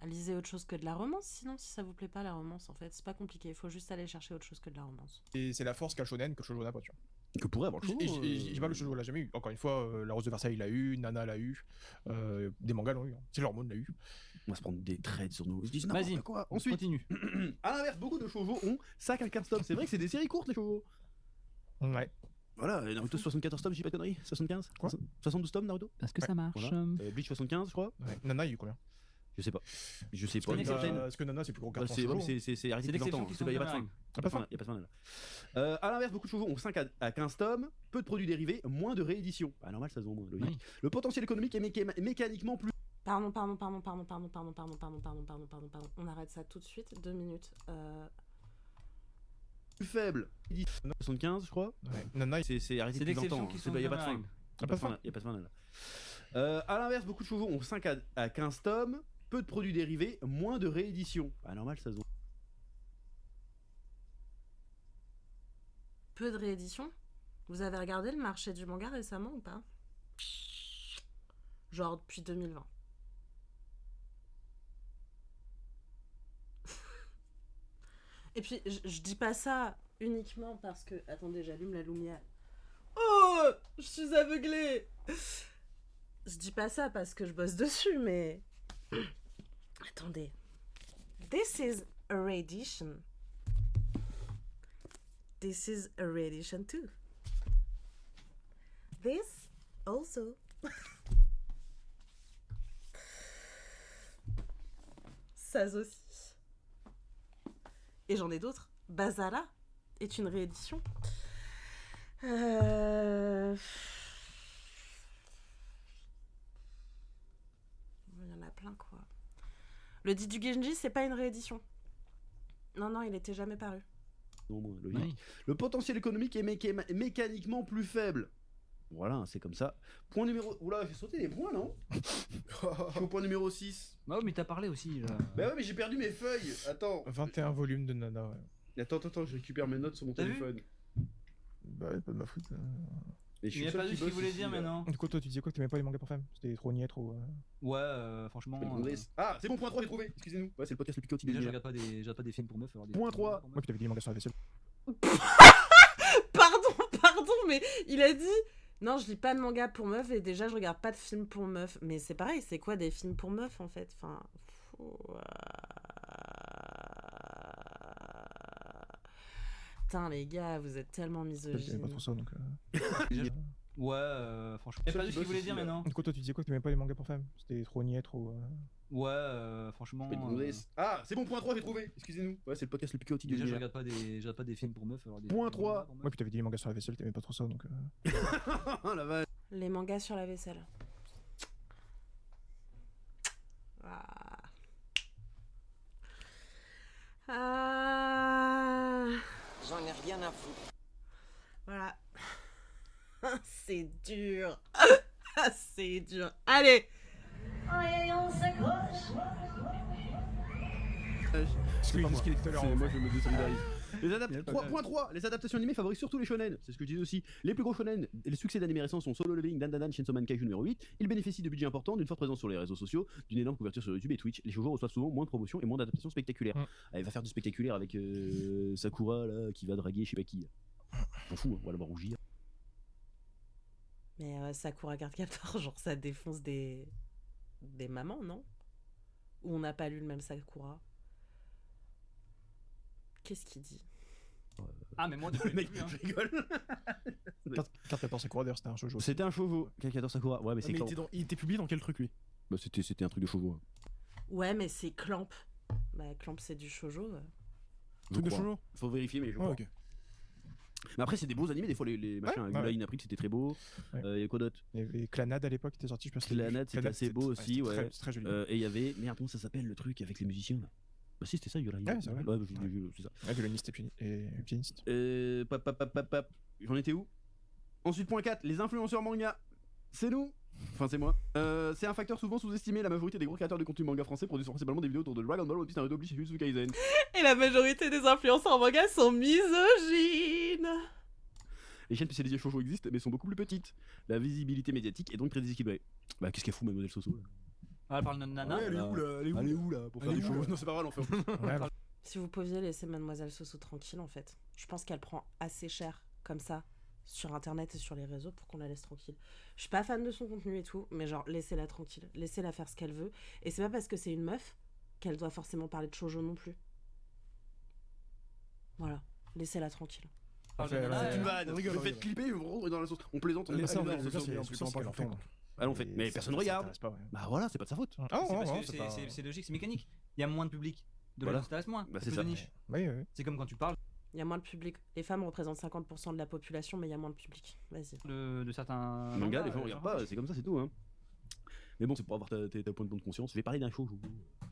lisez autre chose que de la romance, sinon, si ça vous plaît pas la romance, en fait, c'est pas compliqué. Il faut juste aller chercher autre chose que de la romance. c'est la force qu'a le shonen que le shoujo n'a pas, tu vois. Que pourrait avoir le show. Et je dis pas le shoujo l'a jamais eu. Encore une fois, La Rose de Versailles l'a eu, Nana l'a eu, des mangas l'ont eu, hein. Sailor Moon l'a eu. On va se prendre des trades sur nous. Je dis Vas-y, n'importe quoi. Ensuite, continue. à l'inverse, beaucoup de shoujo ont 5 à 15 tomes. C'est vrai que c'est des séries courtes, les shoujo. Ouais. Voilà, Naruto 74 tomes, j'ai pas de conneries. 75 Quoi 72 tomes, Naruto. Parce que Ouais, ça marche. Voilà. Bleach 75, je crois. Ouais. Nana, il y a eu combien? Je sais pas. Je sais pas. une exception. Est-ce que Nana, c'est plus gros Bah, carton c'est shoujo, ouais, hein. c'est arrêté C'est depuis 20 l'exception ans. qui C'est pas, y a pas de fin. Ah, pas de fin. Y a pas de fin là. À l'inverse, beaucoup de shoujo ont 5 à 15 tomes, peu de produits dérivés, moins de rééditions. Bah, normal, ça se vend moins, logique. Oui. Le potentiel économique est mécaniquement plus Pardon. On arrête ça tout de suite, 2 minutes. faible. 75, je crois. Ouais. Nana, C'est arrêté C'est depuis 20 l'exception ans. qui C'est sont pas- y a jamais pas de fin. règle. Y a pas de fin. Y a pas de fin là. À l'inverse, beaucoup de shoujo ont 5 à 15 tomes, peu de produits dérivés, moins de rééditions. Bah, normal, ça se vend. Peu de rééditions. Vous avez regardé le marché du manga récemment ou pas? Genre depuis 2020. Et puis, je dis pas ça uniquement parce que... Attendez, j'allume la lumière. Oh, je suis aveuglée. Je dis pas ça parce que je bosse dessus, mais... Attendez. This is a reedition. This is a reedition too. This also. Ça aussi. Et j'en ai d'autres. Basara est une réédition. Il y en a plein, quoi. Le dit du Genji, c'est pas une réédition. Non, il était jamais paru. Non, moins, logique. Oui. Le potentiel économique est mécaniquement plus faible. Voilà, c'est comme ça. Point numéro... Oula, j'ai sauté des points, non? Je suis au point numéro 6. Bah oui, mais t'as parlé aussi. Là. Bah ouais, mais j'ai perdu mes feuilles. Attends. 21 volumes de Nana, ouais. Attends, je récupère mes notes sur mon T'as vu téléphone. Bah, pas de ma faute. Et je Il suis a le seul pas qui dit ce qu'il bosse voulait ici, dire là. maintenant. Du coup, toi, tu disais quoi que t'aimais pas les mangas pour femmes? C'était trop niais, trop. Ouais, franchement. Ah, c'est bon, point 3, j'ai trouvé. Excusez-nous. Ouais, c'est le podcast le plus chaotique Déjà, de je l'univers. regarde pas des films pour meufs. alors des Point films pour 3. meufs. Moi, puis t'avais dit les mangas sur la vaisselle. Pardon, mais il a dit... Non, je lis pas de manga pour meufs et déjà, je regarde pas de films pour meufs. Mais c'est pareil, c'est quoi des films pour meufs, en fait? Enfin... Putain, les gars, vous êtes tellement J'aimais misogynes. pas trop ça, donc. Ouais, franchement. Seul J'ai pas qui dit ce qu'il bosse voulait ici, dire là. maintenant. Du coup, toi, tu disais quoi que t'aimais pas les mangas pour femmes? C'était trop niais, trop. Ouais, franchement. Ah, c'est bon, point 3, j'ai trouvé. Excusez-nous. Ouais, c'est le podcast le plus chaotique de Déjà, je l'univers. regarde pas des films pour meufs. Alors Point 3. pour meufs. Ouais, puis t'avais dit les mangas sur la vaisselle, t'aimais pas trop ça, donc. Ah la vache. Les mangas sur la vaisselle. Ah. Ah. J'en ai rien à foutre. Voilà. C'est dur. C'est dur. Allez. Excuse-moi, qu'il est tout à l'heure. C'est moi, je me désolidarise. Il y a pas de- Point 3, les adaptations animées favorisent surtout les shonen. C'est ce que je disais aussi. Les plus gros shonen et les succès d'animés récents sont Solo Leveling, Dan Dan Dan, Chainsaw Man Kaiju numéro 8. Ils bénéficient de budgets importants, d'une forte présence sur les réseaux sociaux, d'une énorme couverture sur YouTube et Twitch. Les shoujo reçoivent souvent moins de promotions et moins d'adaptations spectaculaires. Elle va faire du spectaculaire avec Sakura là, qui va draguer je sais pas qui. On s'en fout, hein, on va la voir rougir. Mais Sakura Card Captor, genre ça défonce des mamans, non? Ou on n'a pas lu le même Sakura? Qu'est-ce qu'il dit? Ah, mais moi, Le mec, je rigole. Carte 14 Sakura, d'ailleurs, c'était un shoujo. C'était un shoujo, quelqu'un adore Sakura. Ouais, mais c'est Mais Clamp. il était publié dans quel truc lui? Bah, c'était un truc de shoujo. hein. Ouais, mais c'est Clamp. Bah, Clamp, c'est du shoujo. Je Truc de crois. shoujo? Faut vérifier, mais je Ah, crois. ok. Mais après, c'est des beaux animés, des fois les machins. Ouais, Gula ouais. Inaprix, c'était très beau. Ouais. Il y a quoi d'autre? Il y avait Clanad à l'époque qui était sorti, je pense. que c'était- Clanad, c'était assez beau aussi, c'était ouais. Très, très joli. Et il y avait. Merde, comment ça s'appelle le truc avec les musiciens là? Bah, si, c'était ça, Yola. Ouais, c'est vrai. Ouais, c'est ça. Ouais, violoniste et pianiste. Pap. J'en étais où? Ensuite, point 4, les influenceurs manga. C'est nous. Enfin, c'est moi. C'est un facteur souvent sous-estimé. La majorité des gros créateurs de contenu manga français produisent principalement des vidéos autour de Dragon Ball, One Piece, Naruto, Bleach et Jujutsu Kaisen. Et la majorité des influenceurs en manga sont misogynes. Les chaînes spécialisées shoujo existent, mais sont beaucoup plus petites. La visibilité médiatique est donc très déséquilibrée. Bah, qu'est-ce qu'elle fout, Mademoiselle Soso là? Ah, elle parle de Nana. Ouais, elle est où là? Elle est où là pour faire Elle du est où, shoujo? là Non, c'est pas vrai, l'enfer. Ouais, bah, Si vous pouviez laisser Mademoiselle Soso tranquille, en fait. Je pense qu'elle prend assez cher, comme ça, sur internet et sur les réseaux pour qu'on la laisse tranquille. Je suis pas fan de son contenu et tout, mais genre, laissez-la tranquille. Laissez-la faire ce qu'elle veut. Et c'est pas parce que c'est une meuf qu'elle doit forcément parler de shoujo non plus. Voilà. Laissez-la tranquille. Parle de Ouais, Nana, ouais, C'est une ouais. vanne. on rigole, Vous on faites rigole. clipper, vous rentrez dans la sauce. On plaisante, on Les est ça, pas le dans la ça, sauce. c'est ça, pas c'est qu'elle en en fait. fait. Ah, on fait. Mais personne ne regarde. Pas, ouais. Bah voilà, c'est pas de sa faute. Ah, C'est ouais, parce ouais, que c'est pas- c'est logique, c'est mécanique. Il y a moins de public. De Voilà. la s'intéresse moins. Bah, c'est Plus ça. de niche. Oui, oui. C'est comme quand tu parles Il y a moins de public. Les femmes représentent 50% de la population, mais il y a moins de public. Vas-y. de certains. Manga, les gens gens regardent pas, c'est comme ça, c'est tout. Hein. Mais bon, c'est pour avoir ta point de conscience. Je vais parler d'un shoujo.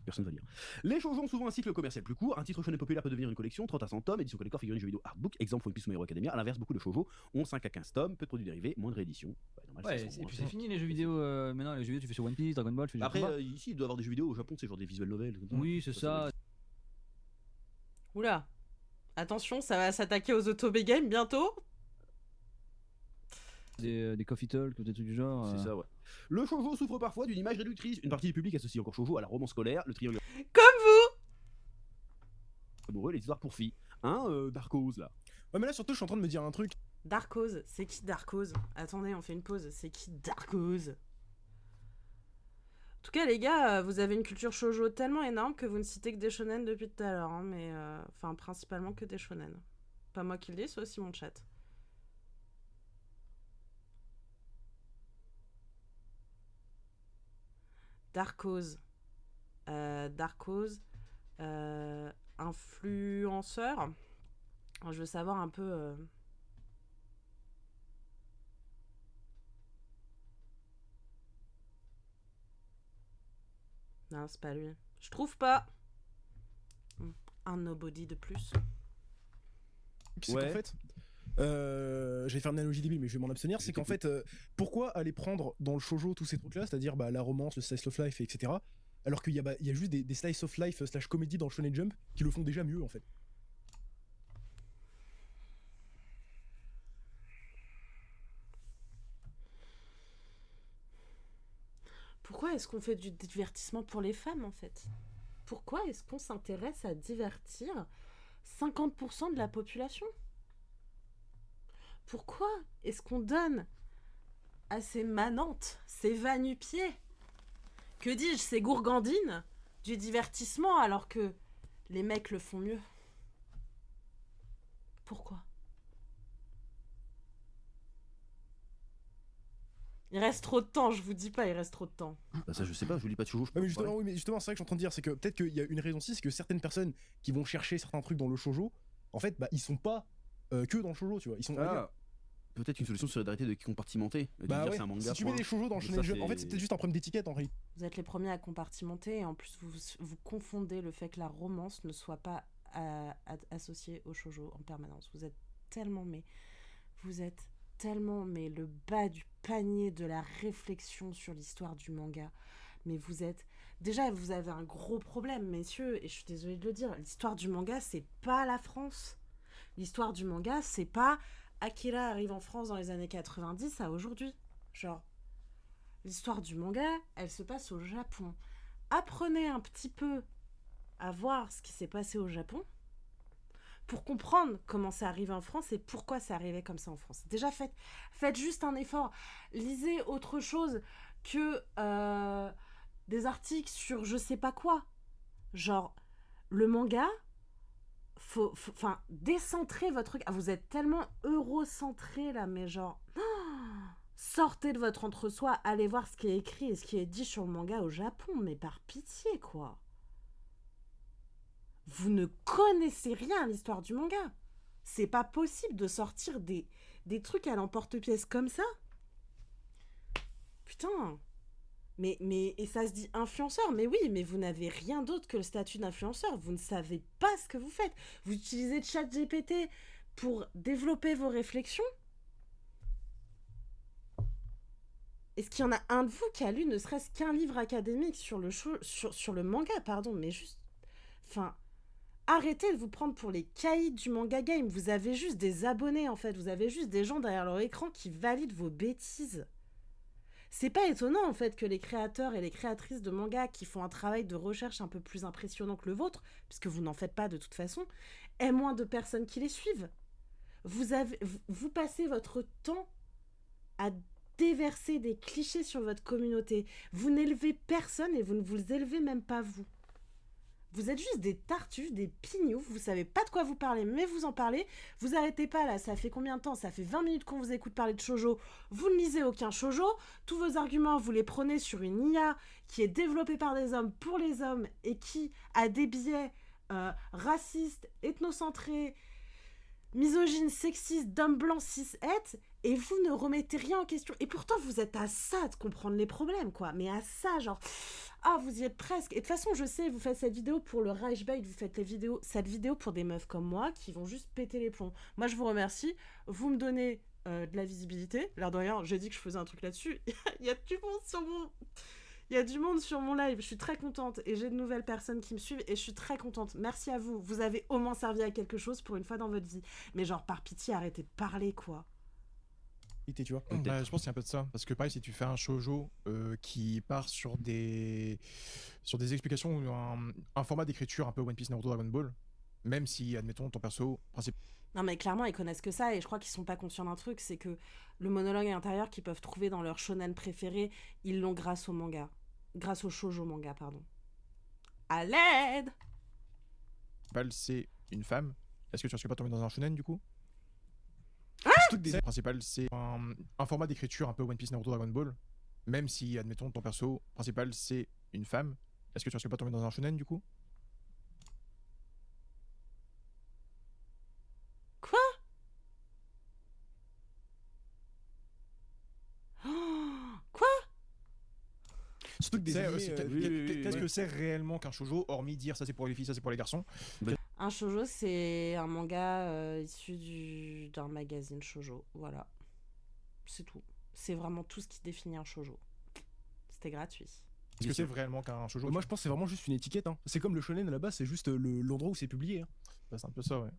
Personne va lire. Les shoujo ont souvent un cycle commercial plus court. Un titre shonen populaire peut devenir une collection, 30 à 100 tomes, édition collector, figurines, jeux vidéo, artbook. Exemple, One Piece ou My Hero Academia. À l'inverse, beaucoup de shoujo ont 5 à 15 tomes, peu de produits dérivés, moins de rééditions. Ouais, normal, Ouais, ça, et c'est puis c'est fini les jeux vidéo. Maintenant, les jeux vidéo, tu fais sur One Piece, Dragon Ball, tu fais des Après, combats. ici, il doit y avoir des jeux vidéo au Japon, c'est genre des visual novels. Comme ça. Oui, c'est ça. Oula. Attention, ça va s'attaquer aux Autobé Games bientôt. Des coffee talk, des trucs du genre. C'est ça, ouais. Le shoujo souffre parfois d'une image réductrice. Une partie du public associe encore shoujo à la romance scolaire, le triangle Comme vous. amoureux, les histoires pour filles. Darkose là. Ouais, mais là surtout, je suis en train de me dire un truc. Darkose, c'est qui Darkose? Attendez, on fait une pause. C'est qui Darkose? En tout cas, les gars, vous avez une culture shoujo tellement énorme que vous ne citez que des shonen depuis tout à l'heure. Hein, mais enfin, principalement que des shonen. Pas moi qui le dis, c'est aussi mon chat. Darkose. Darkose. Influenceur. Alors, je veux savoir un peu. Non, c'est pas lui. Je trouve pas. Un nobody de plus. C'est Ouais. qu'en fait, je vais faire une analogie débile, mais je vais m'en abstenir. C'est qu'en fait, pourquoi aller prendre dans le shoujo tous ces trucs-là, c'est-à-dire bah, la romance, le slice of life, etc. Alors qu'il y a, il y a juste des slice of life / comédie dans le Shonen Jump qui le font déjà mieux en fait. Pourquoi est-ce qu'on fait du divertissement pour les femmes en fait? Pourquoi est-ce qu'on s'intéresse à divertir 50% de la population? Pourquoi est-ce qu'on donne à ces manantes, ces va-nu-pieds, que dis-je, ces gourgandines, du divertissement alors que les mecs le font mieux? Pourquoi? Il reste trop de temps, je vous dis pas, il reste trop de temps. Bah ça je sais pas, je lis pas de shoujo, je peux Ouais, mais pas justement, parler. oui, mais justement, c'est ça que je suis en train de dire, c'est que peut-être qu'il y a une raison aussi, c'est que certaines personnes qui vont chercher certains trucs dans le shoujo, en fait, bah ils sont pas que dans le shoujo, tu vois, ils sont ailleurs. Ah, peut-être une solution serait d'arrêter de compartimenter, et de Bah dire ouais, c'est un manga. si tu mets point. des shoujo dans le Ça, shonen jump, en fait, c'est- c'est peut-être juste un problème d'étiquette en réalité. Vous êtes les premiers à compartimenter et en plus vous confondez le fait que la romance ne soit pas associée au shoujo en permanence. Vous êtes tellement mais le bas du panier de la réflexion sur l'histoire du manga. Mais vous avez un gros problème, messieurs, et je suis désolée de le dire. L'histoire du manga, c'est pas la France. L'histoire du manga, c'est pas Akira arrive en France dans les années 90 à aujourd'hui. Genre, l'histoire du manga, elle se passe au Japon. Apprenez un petit peu à voir ce qui s'est passé au Japon pour comprendre comment c'est arrivé en France et pourquoi c'est arrivé comme ça en France. Déjà, faites juste un effort. Lisez autre chose que des articles sur je sais pas quoi. Genre, le manga, enfin, décentrez votre truc. Ah, vous êtes tellement eurocentré là, mais genre... Sortez de votre entre-soi, allez voir ce qui est écrit et ce qui est dit sur le manga au Japon, mais par pitié, quoi. Vous ne connaissez rien à l'histoire du manga. C'est pas possible de sortir des trucs à l'emporte-pièce comme ça. Putain. Et ça se dit influenceur, mais oui, mais vous n'avez rien d'autre que le statut d'influenceur. Vous ne savez pas ce que vous faites. Vous utilisez ChatGPT pour développer vos réflexions. Est-ce qu'il y en a un de vous qui a lu ne serait-ce qu'un livre académique sur le manga, pardon, mais juste... Enfin, arrêtez de vous prendre pour les caïds du manga game. Vous avez juste des abonnés, en fait. Vous avez juste des gens derrière leur écran qui valident vos bêtises. C'est pas étonnant, en fait, que les créateurs et les créatrices de manga qui font un travail de recherche un peu plus impressionnant que le vôtre, puisque vous n'en faites pas de toute façon, aient moins de personnes qui les suivent. Vous passez votre temps à déverser des clichés sur votre communauté. Vous n'élevez personne et vous ne vous élevez même pas vous. Vous êtes juste des tartuffes, des pignoufs, vous savez pas de quoi vous parlez, mais vous en parlez. Vous arrêtez pas là, ça fait combien de temps? Ça fait 20 minutes qu'on vous écoute parler de shoujo. Vous ne lisez aucun shoujo. Tous vos arguments, vous les prenez sur une IA qui est développée par des hommes pour les hommes et qui a des biais racistes, ethnocentrés, misogynes, sexistes, d'hommes blancs, cis-het, et vous ne remettez rien en question. Et pourtant, vous êtes à ça de comprendre les problèmes, quoi. Mais à ça, genre... Ah, vous y êtes presque. Et de toute façon, je sais, vous faites cette vidéo pour le Rage Bait, vous faites cette vidéo pour des meufs comme moi qui vont juste péter les plombs. Moi, je vous remercie. Vous me donnez de la visibilité. L'air de rien, j'ai dit que je faisais un truc là-dessus. Il y a du monde sur mon... Il y a du monde sur mon live, je suis très contente et j'ai de nouvelles personnes qui me suivent et je suis très contente. Merci à vous, vous avez au moins servi à quelque chose pour une fois dans votre vie. Mais genre, par pitié, arrêtez de parler, quoi. Tu vois. Bah, je pense qu'il y a un peu de ça. Parce que pareil, si tu fais un shoujo qui part sur des explications ou un format d'écriture un peu One Piece, Naruto, Dragon Ball, même si, admettons, ton perso principal... Non mais clairement, ils connaissent que ça et je crois qu'ils sont pas conscients d'un truc, c'est que le monologue intérieur qu'ils peuvent trouver dans leur shonen préféré, ils l'ont grâce au manga. Grâce au shoujo manga, pardon. À l'aide! c'est une femme. Est-ce que tu risques pas de tomber dans un shonen, du coup? Surtout que Le principal, c'est un format d'écriture un peu One Piece, Naruto, Dragon Ball. Même si, admettons, ton perso principal, c'est une femme. Est-ce que tu risques pas de tomber dans un shonen, du coup? Quoi? Quoi? Surtout que des animés, Qu'est-ce que c'est réellement qu'un shoujo, hormis dire ça c'est pour les filles, ça c'est pour les garçons? Un shoujo, c'est un manga issu d'un magazine shoujo. Voilà. C'est tout. C'est vraiment tout ce qui définit un shoujo. C'était gratuit. Est-ce que c'est vraiment qu'un shoujo? Moi je pense que c'est vraiment juste une étiquette. Hein. C'est comme le shonen là-bas, c'est juste l'endroit où c'est publié. Hein. Bah, c'est un peu ça, ouais.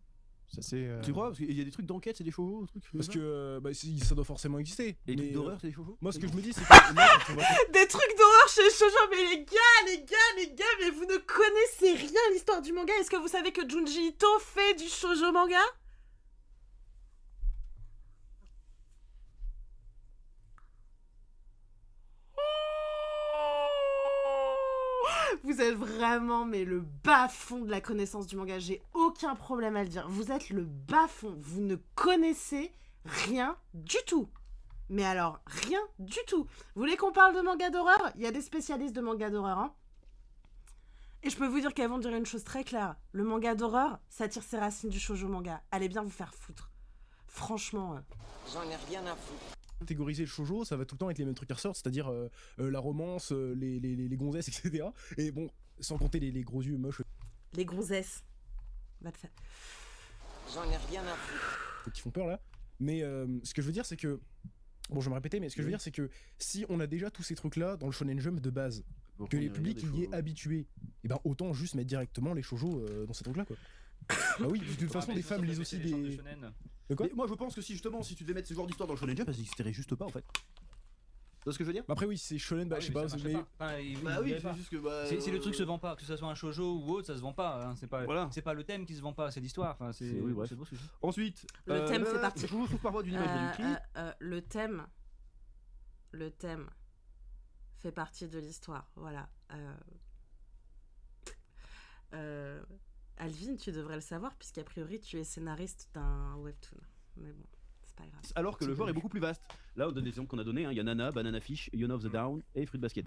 Ça, c'est, Tu crois? Parce qu'il y a des trucs d'enquête, c'est des shoujo, des trucs. Parce que ça doit forcément exister. Et les Mais, trucs d'horreur, c'est des shoujo? moi ce que je me dis c'est que là, quand on va- Des trucs d'horreur chez les shoujo, mais les gars, mais vous ne connaissez rien à l'histoire du manga. Est-ce que vous savez que Junji Ito fait du shoujo manga? Vous êtes vraiment mais le bas-fond de la connaissance du manga. J'ai aucun aucun problème à le dire. Vous êtes le bas-fond. Vous ne connaissez rien du tout. Mais alors, rien du tout. Vous voulez qu'on parle de manga d'horreur ? Il y a des spécialistes de manga d'horreur, hein. Et je peux vous dire qu'elles vont dire une chose très claire. Le manga d'horreur, ça tire ses racines du shoujo manga. Allez bien vous faire foutre. Franchement. J'en ai rien à foutre. Catégoriser le shoujo, ça va tout le temps être les mêmes trucs qui ressortent, c'est-à-dire la romance, les gonzesses, etc. Et bon, sans compter les gros yeux moches Les gonzesses. Va te faire. J'en ai rien à foutre. qui font peur là. Mais ce que je veux dire, c'est que. Bon, je vais me répéter, mais ce que je veux dire, c'est que si on a déjà tous ces trucs-là dans le Shonen Jump de base, que les publics y est habitués, et ben autant juste mettre directement les shoujo dans ces trucs-là, quoi. Bah oui, de toute façon, les femmes lisent aussi des. De quoi ? Mais moi je pense que si justement si tu devais mettre ce genre d'histoire dans le Shonen Jump, ça n'existerait juste pas en fait. Tu vois ce que je veux dire? Bah après oui, c'est shonen, bah je sais pas, mais Bah oui, c'est juste que bah, Si le truc se vend pas, que ce soit un shoujo ou autre, ça se vend pas. Hein. Voilà. C'est pas le thème qui se vend pas, c'est l'histoire. Enfin, c'est Oui, bref. beau ce que je dis. Ensuite, Le thème fait partie. Je vous trouve parfois d'une image réductrice. Le thème fait partie de l'histoire. Voilà. Alvin, tu devrais le savoir, puisqu'a priori, tu es scénariste d'un webtoon. Mais bon, c'est pas grave. Alors que le genre est beaucoup plus vaste. Là, on donne des exemples qu'on a donnés. Il y a Nana, Banana Fish, Yona of the Down et Fruit Basket.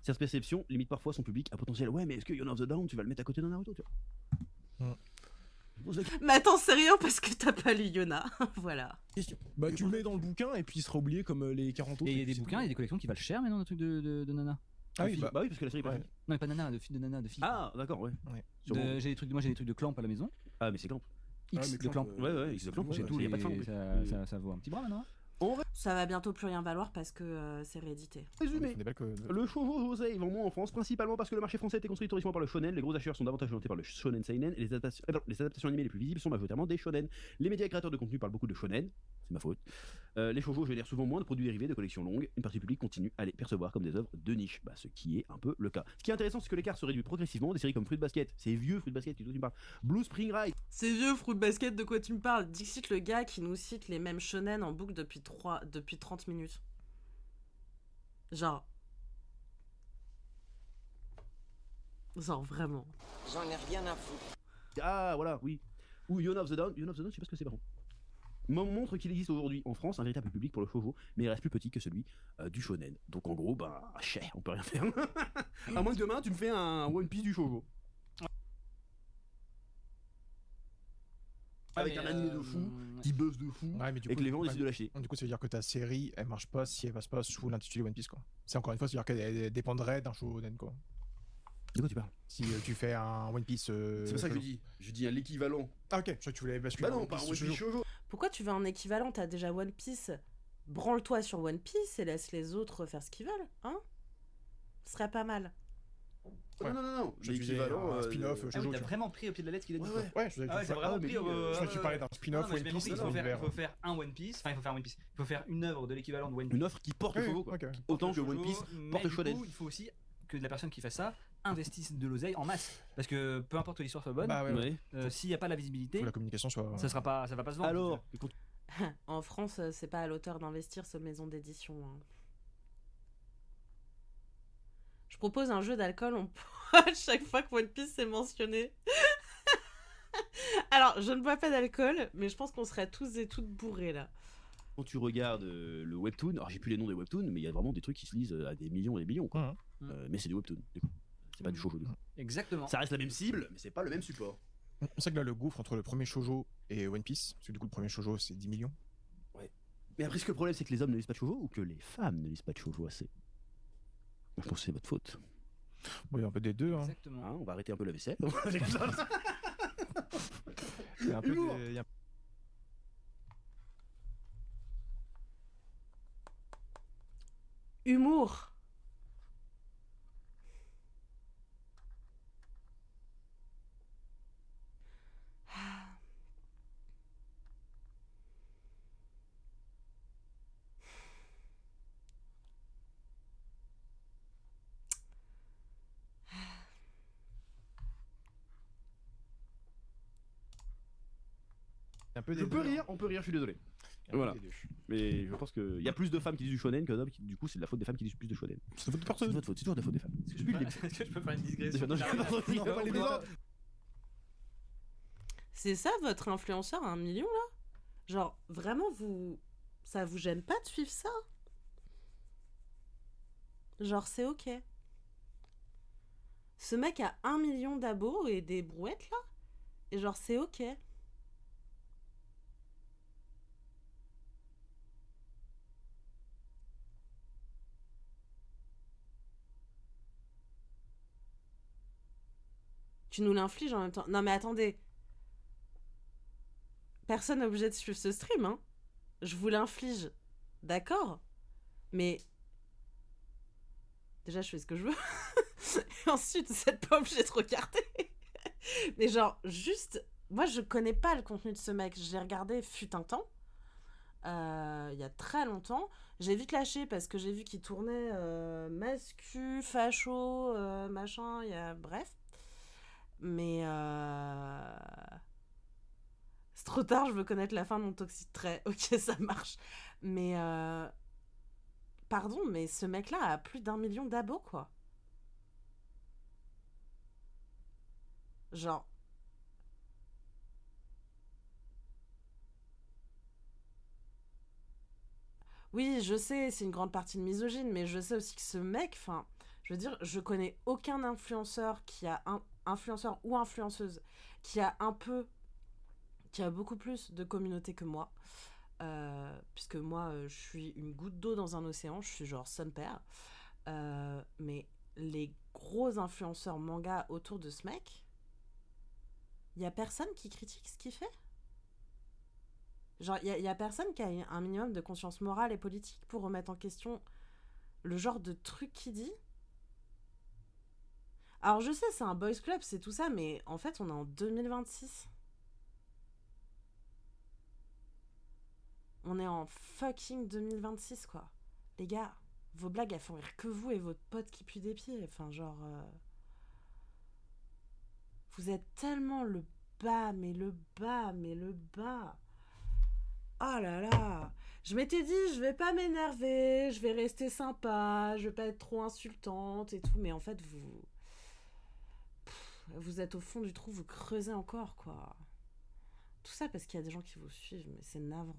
Cette perception limite parfois son public à potentiel. Ouais, mais est-ce que Yona of the Down, tu vas le mettre à côté de Naruto, tu vois? Mais attends, c'est rien parce que t'as pas lu Yona. Voilà. bah tu le mets dans le bouquin et puis il sera oublié comme les 40 autres. Et il y a des puis bouquins, il y a des collections qui valent cher maintenant, des trucs de Nana. Ah oui, bah bah oui, parce que la série est pas ouais. finie. Non, mais pas Nana, de filles de Nana, de filles. Ah, d'accord, ouais. Sûrement. J'ai des trucs de Clamp à la maison. Ah, mais c'est Clamp. X mais de Clamp. Ouais, ouais, X de Clamp, J'ai ouais, tous y les. a pas de fin, en plus. Ça vaut un petit bras maintenant. Ça va bientôt plus rien valoir parce que c'est réédité. Résumé. des belles que- Le shoujo josei vend moins en France, principalement parce que le marché français a été construit historiquement par le shonen. Les gros acheteurs sont davantage orientés par le shonen seinen et les adaptations animées les plus visibles sont majoritairement des shonen. Les médias et créateurs de contenu parlent beaucoup de shonen, c'est ma faute. Les shoujo génèrent souvent moins de produits dérivés de collections longues. Une partie publique continue à les percevoir comme des œuvres de niche, bah, ce qui est un peu le cas. Ce qui est intéressant, c'est que l'écart se réduit progressivement. Des séries comme Fruit Basket, c'est vieux Fruit Basket, tu me parles. Blue Spring Ride, C'est vieux, Fruit Basket, de quoi tu me parles? Dixit, le gars qui nous cite les mêmes shonen en boucle depuis 30 minutes. Genre vraiment. J'en ai rien à foutre. ah voilà, oui. Ou Yona of the Down, je sais pas ce que c'est par contre. Montre qu'il existe aujourd'hui en France un véritable public pour le shoujo, mais il reste plus petit que celui du shonen. Donc en gros, bah, on peut rien faire. À moins que demain tu me fais un One Piece du shoujo. Avec un animé de fou, qui buzz de fou, Ouais, mais du et que coup, les gens décident de lâcher. Du coup, ça veut dire que ta série, elle marche pas si elle passe pas sous l'intitulé One Piece, quoi. C'est encore une fois, c'est-à-dire qu'elle dépendrait d'un shonen, quoi. De quoi tu parles? Si tu fais un One Piece. C'est pas ça que je dis. Je dis à l'équivalent. Ah, ok, je crois que tu voulais basculer. Bah en non, pas un One Piece shoujo. shoujo. Pourquoi tu veux un équivalent? T'as déjà One Piece. Branle-toi sur One Piece et laisse les autres faire ce qu'ils veulent, hein? Ce serait pas mal. Ouais. Non. Je disais L'équivalent. un spin-off, Ah oui, shoujo, t'as tu vois. vraiment pris au pied de la lettre ce qu'il a dit. Ouais, quoi. ouais. Ouais, je Ah ouais, c'est vraiment pris. je crois que tu parlais d'un spin-off Non, mais One j'ai bien Piece. compris, dans l'univers. il faut faire un One Piece. Enfin, il faut faire un One Piece. Il faut faire une œuvre de l'équivalent de One Piece. Une offre qui porte le Ouais, shoujo, quoi. ok. Autant que Shoujo, One Piece mais porte du shonen. coup, il faut aussi que la personne qui fait ça investisse de l'oseille en masse. Parce que peu importe que l'histoire soit bonne, Bah ouais, Ouais. s'il n'y a pas la visibilité, Faut que la communication soit. ça va pas se vendre. Alors, En France, c'est pas à l'auteur d'investir, c'est aux maisons d'édition. Hein. Je propose un jeu d'alcool, on à chaque fois que One Piece est mentionné. Alors, je ne bois pas d'alcool, mais je pense qu'on serait tous et toutes bourrés là. quand tu regardes le webtoon, alors j'ai plus les noms des webtoons, mais il y a vraiment des trucs qui se lisent à des millions et des millions, quoi. Mais c'est du webtoon, du coup. C'est pas du shoujo, du coup. Exactement. Ça reste la même cible, mais c'est pas le même support. On sait que là, le gouffre entre le premier shoujo et One Piece, parce que du coup, le premier shoujo, c'est 10 millions. Mais après, ce que le problème, c'est que les hommes ne lisent pas de shoujo ou que les femmes ne lisent pas de shoujo assez. Moi, je pense que c'est votre faute. Bon, il y a un peu des deux, hein. Exactement. Hein, on va arrêter un peu la vaisselle. Il y a un peu Humour. des- il y a- Humour. un peu des Je peux deux, rire, hein. on peut rire, je suis désolé. Il y a un peu Voilà. des deux. Mais je pense qu'il y a plus de femmes qui lisent du shonen que d'hommes, du coup, c'est de la faute des femmes qui lisent plus de shonen. C'est de votre C'est personne. de votre faute, c'est toujours de la faute des femmes. Est-ce que je peux faire une digression Non, qui n'a rien à voir non, pas les autres. C'est ça votre influenceur à 1 million là? Genre, vraiment, ça vous gêne pas de suivre ça? Genre, c'est ok. Ce mec a 1 million d'abos et des brouettes là? Et genre, c'est ok. Tu nous l'infliges en même temps. Non mais attendez. Personne n'est obligé de suivre ce stream, hein. Je vous l'inflige. D'accord? Mais... Déjà, je fais ce que je veux. Et ensuite, vous n'êtes pas obligé de regarder. Mais genre, juste... Moi, je connais pas le contenu de ce mec. J'ai regardé fut un temps. Il y a très longtemps. J'ai vite lâché parce que j'ai vu qu'il tournait mascu, facho, machin, bref. Mais c'est trop tard, je veux connaître la fin de mon toxic trait. Ok, ça marche. Mais pardon, mais ce mec-là a plus d'1 million d'abos, quoi. Genre... Oui, je sais, c'est une grande partie de misogyne, mais je sais aussi que ce mec, enfin, je veux dire, je connais aucun influenceur influenceur ou influenceuse qui a beaucoup plus de communauté que moi, puisque moi, je suis une goutte d'eau dans un océan, je suis genre son père, mais les gros influenceurs manga autour de ce mec, il y a personne qui critique ce qu'il fait. Genre, il y a personne qui a un minimum de conscience morale et politique pour remettre en question le genre de truc qu'il dit. Alors, je sais, c'est un boys club, c'est tout ça, mais en fait, on est en 2026. On est en fucking 2026, quoi. Les gars, vos blagues, elles font rire que vous et votre pote qui pue des pieds. Enfin, genre... Vous êtes tellement le bas, mais le bas, mais le bas... Oh là là, je m'étais dit, je vais pas m'énerver, je vais rester sympa, je vais pas être trop insultante et tout, mais en fait, vous êtes au fond du trou, vous creusez encore, quoi. Tout ça parce qu'il y a des gens qui vous suivent, mais c'est navrant.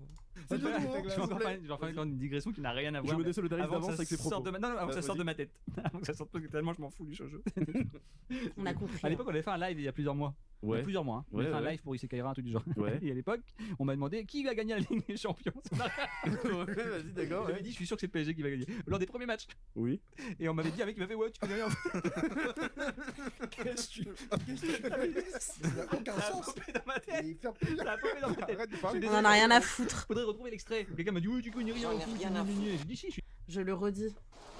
Je vais encore faire une digression qui n'a rien à voir. Je me désolidarise avant que d'avance ça avec ses propos. sorte de non, avant que ça Vas-y. sorte de ma tête. Avant que ça sorte, parce que tellement je m'en fous du shoujo. On a compris. À l'époque, on avait fait un live il y a plusieurs mois. Il y a plusieurs mois. Hein. On Ouais, avait fait un ouais. live pour Isekaiara, un truc du genre. Ouais. Et à l'époque, on m'a demandé qui va gagner la Ligue des Champions. Ouais, vas-y, d'accord. J'avais dit, je suis sûr que c'est le PSG qui va gagner. Lors des premiers matchs. Oui. Et on m'avait dit, un mec qui m'a fait, ouais, tu connais rien. Qu'est-ce que tu fais? Ça n'a aucun Ça a sens. popé dans ma tête. Et faire plus. Ça a popé dans ma tête. Arrête de parler. On en a rien à foutre. Faudrait retrouver l'extrait. Quelqu'un m'a dit, oui, tu connais rien. J'en ai rien à foutre. J'ai dit, si, je suis. Je le redis.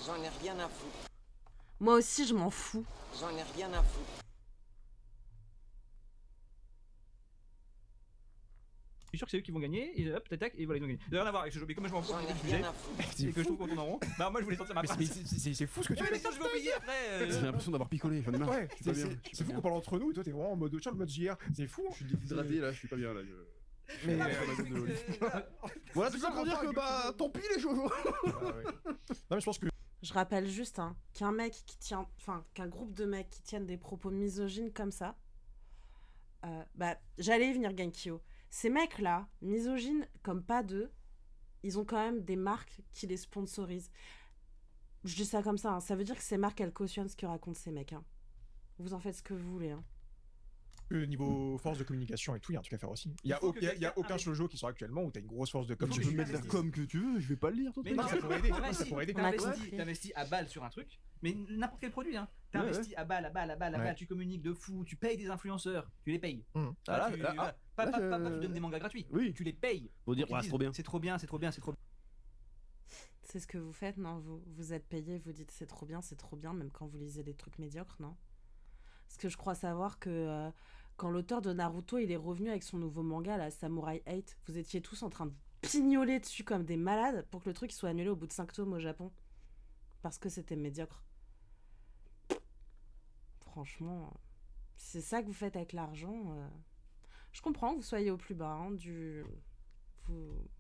J'en ai rien à foutre. Moi aussi, je m'en fous. J'en ai rien à foutre. Je suis sûr que c'est eux qui vont gagner, et hop, tac, et voilà, ils ont gagné. Ça n'a rien à voir avec ce jeu, mais comme je m'en fous J'en du ai sujet, rien à foutre. et que je trouve qu'on tourne en rond, bah moi je voulais sortir ma Mais phrase. c'est fou ce que tu Mais fais. ça, je vais oublier après. J'ai l'impression d'avoir picolé, j'en ai marre. Ouais, Je suis pas bien, je suis c'est pas fou bien. qu'on parle entre nous et toi t'es vraiment en mode tiens le mode JR. C'est fou. Hein. Je suis déshydraté là, je suis pas bien là. Mais Voilà, tout ça pour dire que bah tant pis les chouchous. Non mais je pense que Je rappelle juste qu'un mec qui tient, enfin qu'un groupe de mecs qui tiennent des propos misogynes comme ça, j'allais y venir Genkyo. Ces mecs-là, misogynes comme pas deux, ils ont quand même des marques qui les sponsorisent. Je dis ça comme ça, hein. Ça veut dire que ces marques elles cautionnent ce que racontent ces mecs. Hein. Vous en faites ce que vous voulez. Hein. niveau force de communication et tout, il y a un truc à faire aussi. Il y a aucun shoujo qui sort actuellement où t'as une grosse force de com. Tu peux mettre la com que tu veux, je vais pas le lire. Mais non, ça pourrait aider. Ça pourrait aider. On a compris. T'investis à balle sur un truc, mais n'importe quel produit, hein. Ouais, T'investis à balle, Ouais. tu communiques de fou, tu payes des influenceurs, tu les payes. Ah, là, Tu- là, voilà. Pas tu donnes des mangas gratuits, Oui. tu les payes. Pour dire, Pour qu'ils c'est trop bien. C'est trop bien, c'est trop bien, c'est trop bien. C'est ce que vous faites, non? Vous êtes payé, vous dites c'est trop bien, même quand vous lisez des trucs médiocres, non? Parce que je crois savoir que quand l'auteur de Naruto il est revenu avec son nouveau manga, la Samurai 8, vous étiez tous en train de pignoler dessus comme des malades pour que le truc soit annulé au bout de 5 tomes au Japon. Parce que c'était médiocre. Franchement, c'est ça que vous faites avec l'argent. Je comprends que vous soyez au plus bas, hein,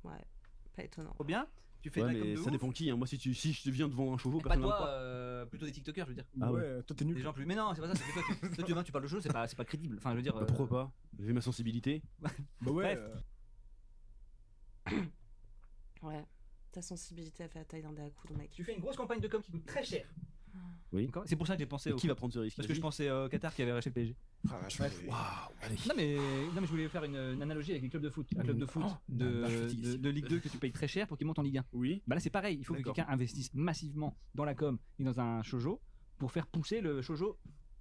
ouais, pas étonnant. Trop bien. Tu fais Ouais, de la com mais de ça ouf. dépend qui. Hein. Moi, si je viens devant un chevaux, Pas personne toi, n'en parle. plutôt plutôt des TikTokers, je veux dire. Ah ouais, toi t'es Des nul. gens plus. Mais non, c'est pas ça, c'est que toi, demain, tu parles de choses, c'est pas crédible. Enfin, je veux dire. Bah, pourquoi pas Vu ma sensibilité. Bah ouais. Bref. Ouais. Ta sensibilité a fait la taille d'un dé à coups, mec. Tu fais une grosse campagne de com qui coûte très cher. Oui. D'accord. C'est pour ça que j'ai pensé Et qui va prendre ce risque? Parce que je pensais au Qatar qui avait racheté le PSG. Ah, vache, Bref. waouh, allez. Non mais je voulais faire une analogie avec les clubs de foot. Un club de foot de Ligue 2 que tu payes très cher pour qu'il monte en Ligue 1. Oui. Bah là c'est pareil, il faut que D'accord. quelqu'un investisse massivement dans la com et dans un shoujo pour faire pousser le shoujo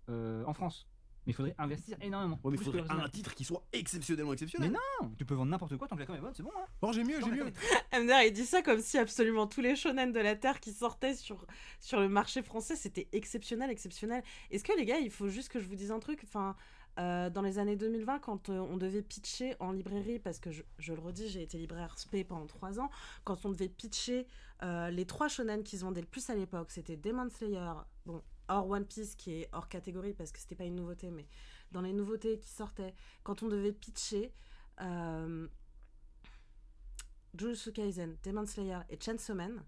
en France. Mais il faudrait investir énormément. Ouais, mais il Plus faudrait que le reste. un titre qui soit exceptionnellement exceptionnel. Mais non, tu peux vendre n'importe quoi tant que la com est bonne, c'est bon hein. Oh, j'ai mieux, j'ai mieux. MDR, il dit ça comme si absolument tous les shonen de la Terre qui sortaient sur le marché français, c'était exceptionnel, exceptionnel. Est-ce que les gars, il faut juste que je vous dise un truc, enfin, dans les années 2020, quand on devait pitcher en librairie, parce que je le redis, j'ai été libraire spé pendant 3 ans, quand on devait pitcher les 3 shonen qui se vendaient le plus à l'époque, c'était Demon Slayer, bon, hors One Piece qui est hors catégorie parce que c'était pas une nouveauté, mais dans les nouveautés qui sortaient, quand on devait pitcher Jujutsu Kaisen, Demon Slayer et Chainsaw Man,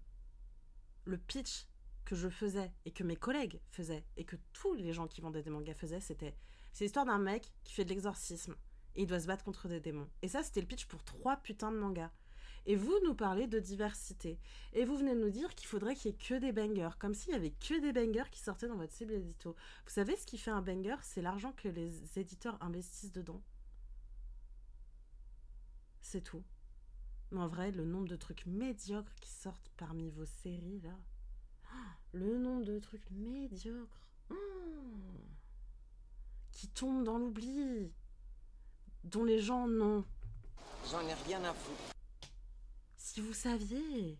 le pitch que je faisais et que mes collègues faisaient et que tous les gens qui vendaient des mangas faisaient, c'est l'histoire d'un mec qui fait de l'exorcisme et il doit se battre contre des démons. Et ça, c'était le pitch pour 3 putains de mangas. Et vous nous parlez de diversité. Et vous venez de nous dire qu'il faudrait qu'il y ait que des bangers. Comme s'il y avait que des bangers qui sortaient dans votre cible édito. Vous savez ce qui fait un banger? C'est l'argent que les éditeurs investissent dedans. C'est tout. Mais en vrai, le nombre de trucs médiocres qui sortent parmi vos séries, là. Le nombre de trucs médiocres. Qui tombent dans l'oubli. Dont les gens n'ont. J'en ai rien à foutre. Si vous saviez.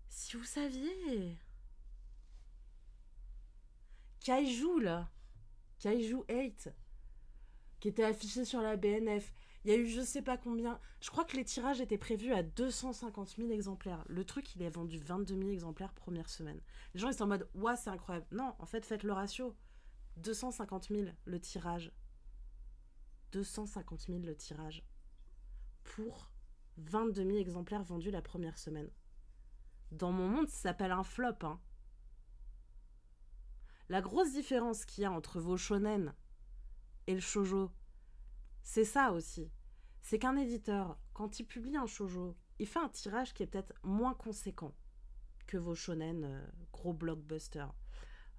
Si vous saviez. Kaiju, là. Kaiju 8. Qui était affiché sur la BNF. Il y a eu je sais pas combien. Je crois que les tirages étaient prévus à 250 000 exemplaires. Le truc, il est vendu 22 000 exemplaires première semaine. Les gens, ils sont en mode, ouah, c'est incroyable. Non, en fait, faites le ratio. 250 000 le tirage. 250 000 le tirage. Pour 22 000 exemplaires vendus la première semaine. Dans mon monde, ça s'appelle un flop, hein. La grosse différence qu'il y a entre vos shonen et le shoujo, c'est ça aussi. C'est qu'un éditeur, quand il publie un shoujo, il fait un tirage qui est peut-être moins conséquent que vos shonen gros blockbusters.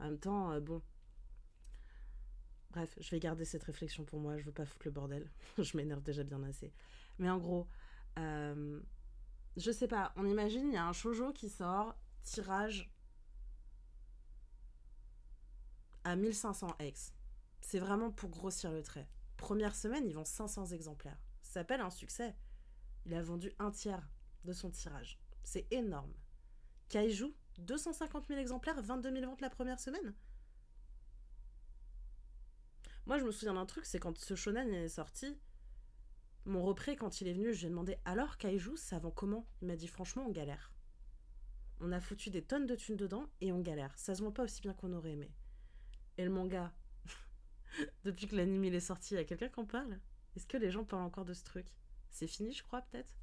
En même temps, bon. Bref, je vais garder cette réflexion pour moi, je veux pas foutre le bordel. Je m'énerve déjà bien assez. Mais en gros, je sais pas, on imagine, il y a un shoujo qui sort, tirage à 1500 X. C'est vraiment pour grossir le trait. Première semaine, ils vendent 500 exemplaires. Ça s'appelle un succès. Il a vendu 1/3 de son tirage. C'est énorme. Kaiju, 250 000 exemplaires, 22 000 ventes la première semaine. Moi, je me souviens d'un truc, c'est quand ce shonen est sorti, mon repré, quand il est venu, je lui ai demandé « Alors, Kaiju, ça vend comment ?» Il m'a dit « Franchement, on galère. On a foutu des tonnes de thunes dedans et on galère. Ça se vend pas aussi bien qu'on aurait aimé. » Et le manga, depuis que l'anime il est sorti, il y a quelqu'un qui en parle? Est-ce que les gens parlent encore de ce truc? C'est fini, je crois, peut-être?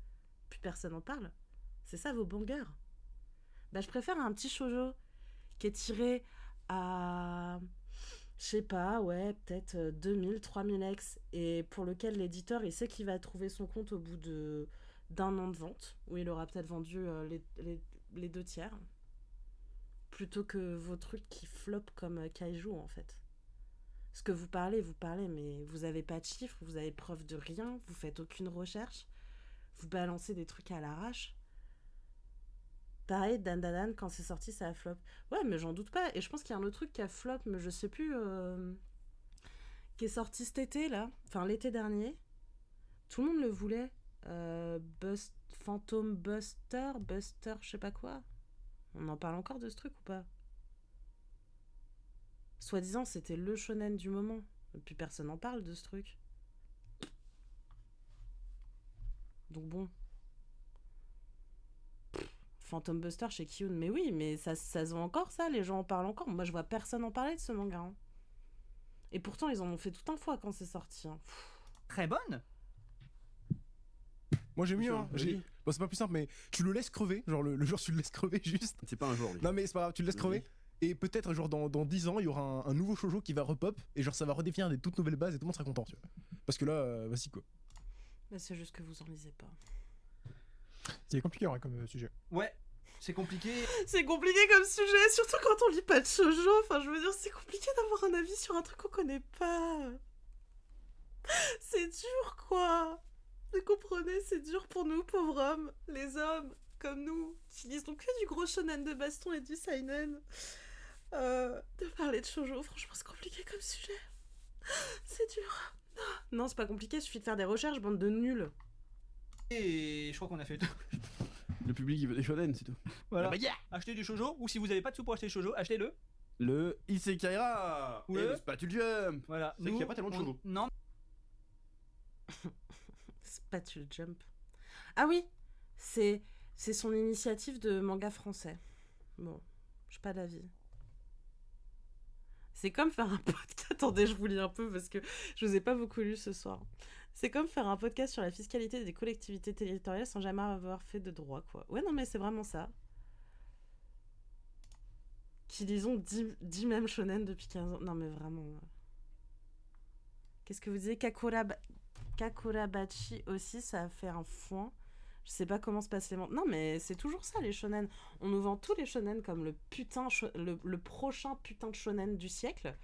Plus personne en parle. C'est ça, vos bangers? Bah, je préfère un petit shoujo qui est tiré à... je sais pas, ouais, peut-être 2000, 3000 ex, et pour lequel l'éditeur, il sait qu'il va trouver son compte au bout d'un an de vente, où il aura peut-être vendu les 2/3, plutôt que vos trucs qui flopent comme Kaiju, en fait. Parce que vous parlez, mais vous avez pas de chiffres, vous avez preuve de rien, vous faites aucune recherche, vous balancez des trucs à l'arrache. Pareil, Dan Dan Dan, quand c'est sorti, ça a flop. Ouais, mais j'en doute pas. Et je pense qu'il y a un autre truc qui a flop, mais je sais plus, qui est sorti cet été, là. Enfin, l'été dernier. Tout le monde le voulait. Phantom Buster, je sais pas quoi. On en parle encore de ce truc ou pas? Soi-disant, c'était le shonen du moment. Et puis personne n'en parle de ce truc. Donc bon. Phantom Buster chez Kiyun, mais oui, mais ça se vend encore, ça, les gens en parlent encore. Moi, je vois personne en parler de ce manga. Hein. Et pourtant, ils en ont fait tout un fois quand c'est sorti. Hein. Très bonne. Moi j'ai mieux, hein. Vas-y. Bon, c'est pas plus simple, mais tu le laisses crever, genre le jour tu le laisses crever juste. C'est pas un jour, lui. Non mais c'est pas grave, tu le laisses crever. Et peut-être genre dans 10 ans, il y aura un nouveau shoujo qui va repop et genre ça va redéfinir des toutes nouvelles bases et tout le monde sera content, tu vois. Parce que là, vas-y quoi. Bah, c'est juste que vous en lisez pas. C'est compliqué ouais, comme sujet. Ouais, c'est compliqué. C'est compliqué comme sujet, surtout quand on lit pas de shoujo. Enfin, je veux dire, c'est compliqué d'avoir un avis sur un truc qu'on connaît pas. C'est dur, quoi. Vous comprenez, c'est dur pour nous, pauvres hommes, les hommes comme nous, qui lisent donc que du gros shonen de baston et du seinen. De parler de shoujo, franchement, c'est compliqué comme sujet. C'est dur. Non, c'est pas compliqué, il suffit de faire des recherches, bande de nuls. Et je crois qu'on a fait tout. Le public il veut des shonen, c'est tout. Voilà. Ah bah, yeah. Achetez du shoujo, ou si vous avez pas de sous pour acheter du shoujo, achetez-le. Le Isekai'ra Ou et le le Spatule Jump. Voilà. C'est qu'il y a pas tellement de shoujo. Non. Spatule Jump. Ah oui, c'est son initiative de manga français. Bon, j'ai pas d'avis. C'est comme faire un podcast. Attendez, je vous lis un peu parce que je vous ai pas beaucoup lu ce soir. C'est comme faire un podcast sur la fiscalité des collectivités territoriales sans jamais avoir fait de droit, quoi. Ouais, non, mais c'est vraiment ça. Qui lisons 10 mêmes shonen depuis 15 ans. Non, mais vraiment. Qu'est-ce que vous disiez? Kakurabachi aussi, ça a fait un foin. Je sais pas comment se passent les mondes. Non, mais c'est toujours ça, les shonen. On nous vend tous les shonen comme le prochain putain de shonen du siècle.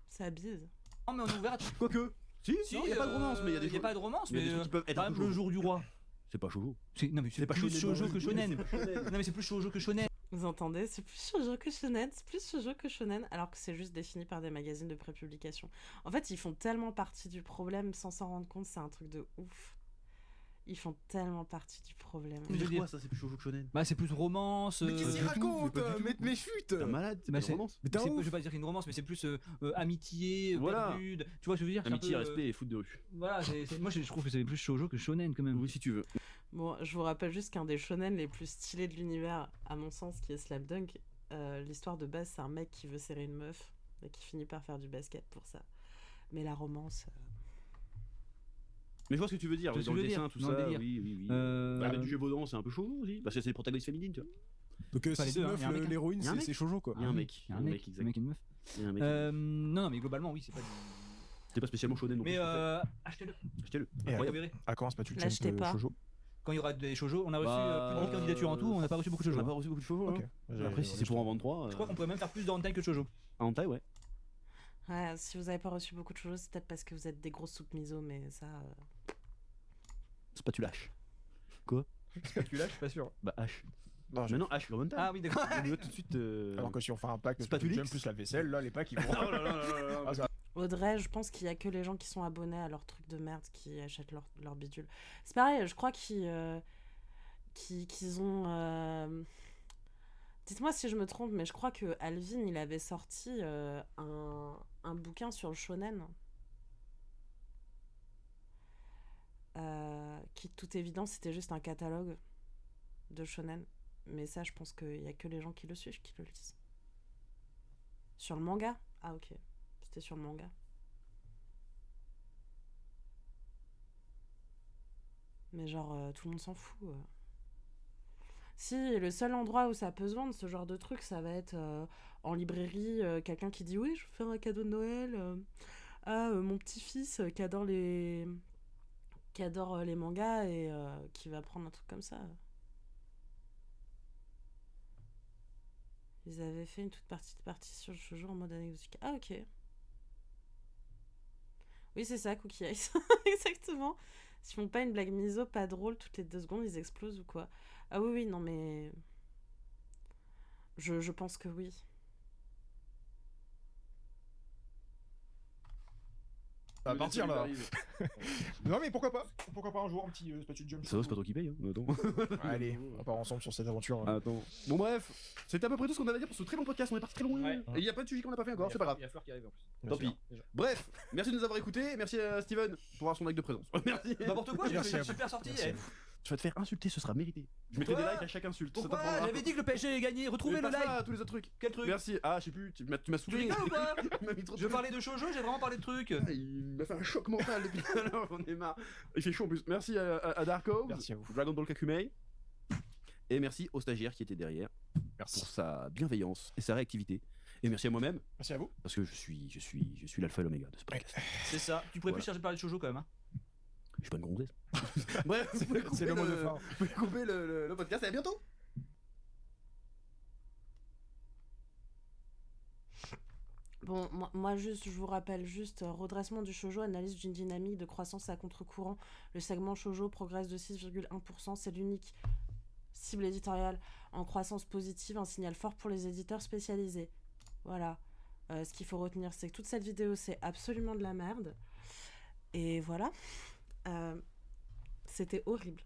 Ça bise. Non, mais on est ouvert à tout. Quoique. Si, il n'y a pas de romance, mais il y a des Il y a pas de romance, il y a mais des trucs qui peuvent être par un peu exemple, le shoujo. jour du roi. C'est pas shoujo. Non, mais c'est pas plus shonen, shoujo non, que oui, shonen. c'est pas shonen. Non, mais c'est plus shoujo que shonen. Vous entendez? C'est plus shoujo que shonen, c'est plus shoujo que shonen, alors que c'est juste défini par des magazines de prépublication. En fait, ils font tellement partie du problème sans s'en rendre compte, c'est un truc de ouf. Ils font tellement partie du problème. Mais Je veux dire quoi dire- ça, c'est plus shoujo que shonen? Bah, c'est plus romance. Mais qu'est-ce qu'il du tout, raconte mais pas du tout. Mais chute T'es un malade, c'est Bah, pas c'est- une romance. Mais t'es un Je ouf. vais pas dire une romance, mais c'est plus amitié, Voilà. perdude. Tu vois ce que je veux dire? C'est un Amitié, peu, respect et foot de rue. Voilà, moi je trouve que c'est plus shoujo que shonen quand même. Oui, si tu veux. Bon, je vous rappelle juste qu'un des shonen les plus stylés de l'univers, à mon sens, qui est Slam Dunk, l'histoire de base, c'est un mec qui veut serrer une meuf et qui finit par faire du basket pour ça. Mais la romance... Mais je vois ce que tu veux dire, Je vois ce dans que le je veux dessin, dire, tout dans le ça, délire. oui. Euh, Bah, du jeu vaudant, c'est un peu shoujo aussi, parce que c'est les protagonistes féminines, tu vois. Donc Pas si les c'est deux, une hein, meuf, y a un mec, hein. l'héroïne, Y a un mec. c'est shoujo quoi. Il y a un mec, Il y a un mec, exact. un mec et une meuf. Il y a un mec. Non, mais globalement, oui, c'est pas. C'est pas spécialement shonen non plus. Mais en fait. achetez-le. Achetez-le. Et Vous Incroyable. verrez. À quand pas tu le L'achetez pas. shoujo? Quand il y aura des shoujo, on a reçu Bah, plus de 1000 candidatures en tout, on n'a pas reçu beaucoup de On shoujo. n'a pas reçu beaucoup de chevaux. Ok. Après, si c'est pour en vendre 3. Je crois qu'on pourrait même faire plus de hentai que de shoujo. En taille, ouais. Ouais, si vous avez pas reçu beaucoup de choses, c'est peut-être parce que vous êtes des grosses soupes miso, mais ça... C'est pas tu lâches. Tu lâches, je suis pas sûr. Bah, H. Non, Mais non, H, comme taille. Ah oui, d'accord. On y va tout de suite. Alors que si on fait un pack Spatulix. Spatulix plus la vaisselle, là les packs ils vont. Oh là là là là là. Ah, ça- Audrey, je pense qu'il y a que les gens qui sont abonnés à leur truc de merde qui achètent leur bidule. C'est pareil, je crois qu'ils ont... Dites-moi si je me trompe, mais je crois que Alvin, il avait sorti un bouquin sur le shonen. Qui, de toute évidence, c'était juste un catalogue de shonen. Mais ça, je pense qu'il y a que les gens qui le suivent qui le lisent. Sur le manga? Ah, ok. C'était sur le manga. Mais genre, tout le monde s'en fout. Si, le seul endroit où ça peut se vendre, ce genre de truc, ça va être en librairie, quelqu'un qui dit « Oui, je vais faire un cadeau de Noël à mon petit-fils qui adore les mangas et qui va prendre un truc comme ça. » Ils avaient fait une toute partie sur le shoujo en mode anecdotique. Ah, ok. Oui, c'est ça, Cookie Ice. Exactement. S'ils font pas une blague miso pas drôle, toutes les 2 secondes, ils explosent ou quoi. Ah oui, non, mais... Je pense que oui. Ça va partir là. Non mais pourquoi pas un jour un petit Spatule Jump. Ça va, c'est pas toi qui paye. Hein. Attends. Allez, on part ensemble sur cette aventure. Attends. Bon, bref. C'était à peu près tout ce qu'on avait à dire pour ce très long podcast. On est parti très loin. Ouais. Et il y a pas de sujet qu'on n'a pas fait encore, c'est pas grave. Il y a Fleur qui arrive en plus. Tant pis. Bref, merci de nous avoir écoutés. Merci à Steven pour avoir son acte de présence. Merci. N'importe quoi, j'ai Merci fait à une vous. super sortie. Merci à eh. vous. Tu vas te faire insulter, ce sera mérité. Je mettrai des Pourquoi likes à chaque insulte. Ça Pourquoi t'apprendra. J'avais dit que le PSG allait gagner, retrouvez Mais le pas like. ça, tous les autres trucs. Quel truc? Merci. Ah, je sais plus, tu m'as Tu saoulé. rigoles ou pas? Tu m'as mis trop de Je trucs. parlais de shoujo, j'ai vraiment parlé de trucs. Ah, il m'a fait un choc mental depuis tout à l'heure, j'en ai marre. Il fait chaud en plus. Merci à Dark Oaks, Merci à vous. Dragon Ball Kakumei. Et merci au stagiaire qui était derrière Merci. pour sa bienveillance et sa réactivité. Et merci à moi-même Merci à vous. parce que je suis l'alpha et l'oméga de ce podcast. C'est ça. Tu pourrais Voilà. plus chercher de parler de shoujo quand même. Hein. Je suis pas une gonzesse. Bref, C'est le mot de fin. Vous pouvez couper le podcast et à bientôt. Bon, moi juste, je vous rappelle juste, redressement du shoujo, analyse d'une dynamique de croissance à contre-courant. Le segment shoujo progresse de 6,1%. C'est l'unique cible éditoriale en croissance positive, un signal fort pour les éditeurs spécialisés. Voilà. Ce qu'il faut retenir, c'est que toute cette vidéo, c'est absolument de la merde. Et voilà. C'était horrible.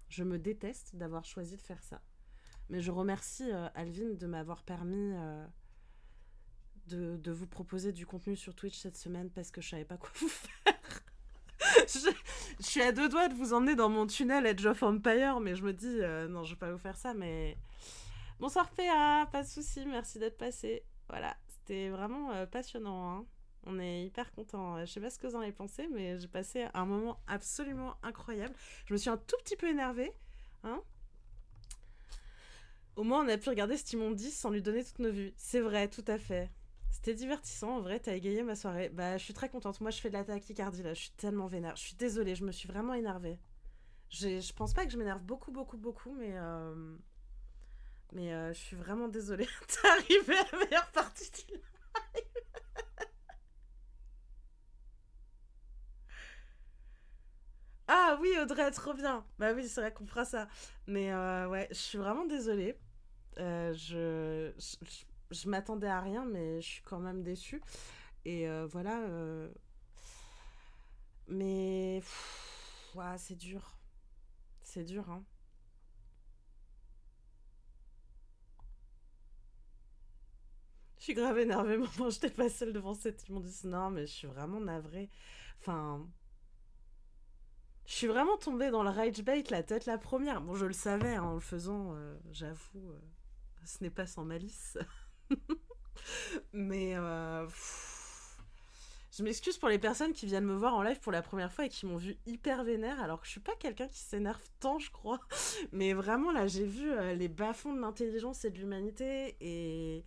Je me déteste d'avoir choisi de faire ça. Mais je remercie Alvin de m'avoir permis de vous proposer du contenu sur Twitch cette semaine parce que je savais pas quoi vous faire. je suis à deux doigts de vous emmener dans mon tunnel Age of Empire, mais je me dis non, je vais pas vous faire ça. Mais bonsoir PA, pas de souci, merci d'être passé. Voilà, c'était vraiment passionnant. Hein. On est hyper contents. Je sais pas ce que vous en avez pensé, mais j'ai passé un moment absolument incroyable. Je me suis un tout petit peu énervée. Hein. Au moins, on a pu regarder Stimon 10 sans lui donner toutes nos vues. C'est vrai, tout à fait. C'était divertissant, en vrai, t'as égayé ma soirée. Bah, je suis très contente. Moi, je fais de la tachycardie, là. Je suis tellement vénère. Je suis désolée, je me suis vraiment énervée. Je pense pas que je m'énerve beaucoup, mais je suis vraiment désolée. T'es arrivé à la meilleure partie du live. Ah oui, Audrey, trop bien. Bah oui, c'est vrai qu'on fera ça. Mais ouais, je suis vraiment désolée. Je m'attendais à rien, mais je suis quand même déçue. Et voilà. Mais ouais, c'est dur. C'est dur, hein. Je suis grave énervée, maman. Je n'étais pas seule devant cette. Ils m'ont dit non, mais je suis vraiment navrée. Enfin. Je suis vraiment tombée dans le rage bait la tête la première. Bon, je le savais hein, en le faisant, j'avoue. Ce n'est pas sans malice. Mais je m'excuse pour les personnes qui viennent me voir en live pour la première fois et qui m'ont vu hyper vénère, alors que je suis pas quelqu'un qui s'énerve tant, je crois. Mais vraiment, là, j'ai vu les bas-fonds de l'intelligence et de l'humanité et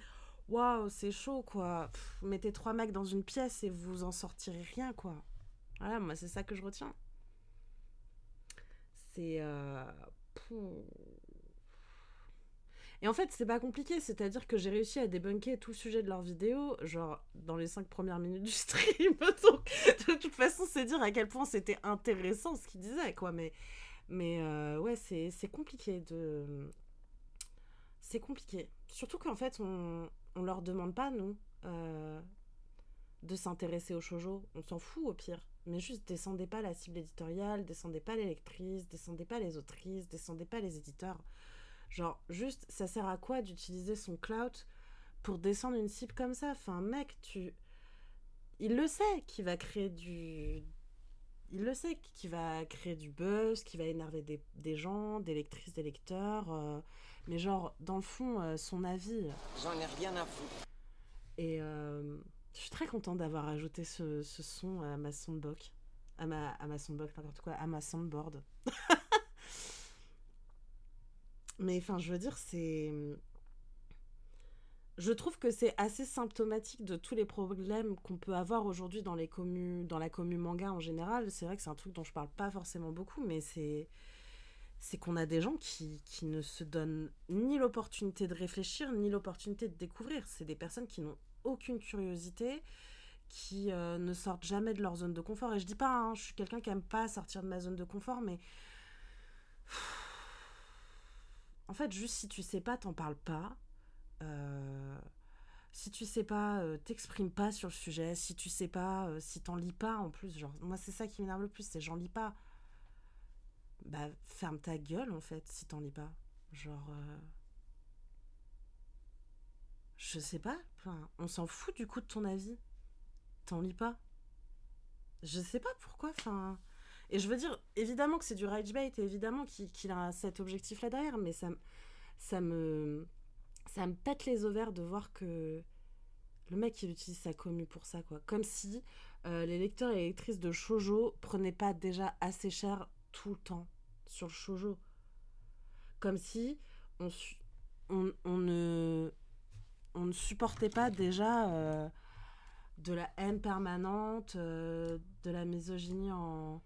waouh, c'est chaud, quoi. Mettez 3 mecs dans une pièce et vous en sortirez rien, quoi. Voilà, moi, c'est ça que je retiens. C'est... Et en fait, c'est pas compliqué, c'est-à-dire que j'ai réussi à débunker tout le sujet de leur vidéo, genre dans les 5 premières minutes du stream. Donc, de toute façon, c'est dire à quel point c'était intéressant ce qu'ils disaient, quoi. Mais ouais, c'est compliqué de. C'est compliqué. Surtout qu'en fait, on leur demande pas, nous, de s'intéresser au shoujo. On s'en fout au pire. Mais juste, descendez pas la cible éditoriale, descendez pas les lectrices, descendez pas les autrices, descendez pas les éditeurs. Genre, juste, ça sert à quoi d'utiliser son clout pour descendre une cible comme ça? Enfin, mec, il le sait qu'il va créer du... Il le sait qu'il va créer du buzz, qu'il va énerver des gens, des lectrices, des lecteurs. Mais genre, dans le fond, son avis... J'en ai rien à foutre. Et je suis très contente d'avoir ajouté ce son à ma soundbox. À ma soundbox, n'importe quoi, à ma soundboard. Mais enfin, je veux dire, c'est... Je trouve que c'est assez symptomatique de tous les problèmes qu'on peut avoir aujourd'hui dans la commu manga en général. C'est vrai que c'est un truc dont je parle pas forcément beaucoup, mais c'est qu'on a des gens qui ne se donnent ni l'opportunité de réfléchir, ni l'opportunité de découvrir. C'est des personnes qui n'ont aucune curiosité, qui ne sortent jamais de leur zone de confort. Et je dis pas, hein, je suis quelqu'un qui aime pas sortir de ma zone de confort, mais... En fait, juste si tu sais pas, t'en parles pas. Si tu sais pas, t'exprimes pas sur le sujet. Si tu sais pas, si t'en lis pas en plus. Genre, moi, c'est ça qui m'énerve le plus, c'est j'en lis pas. Bah, ferme ta gueule en fait, si t'en lis pas. Genre. Je sais pas. Enfin, on s'en fout du coup de ton avis. T'en lis pas. Je sais pas pourquoi. Enfin. Et je veux dire, évidemment que c'est du rage bait, et évidemment qu'il a cet objectif-là derrière, mais ça me pète les ovaires de voir que le mec, il utilise sa commu pour ça, quoi. Comme si les lecteurs et lectrices de shoujo prenaient pas déjà assez cher tout le temps sur le shoujo. Comme si on, on ne supportait pas déjà de la haine permanente, de la misogynie en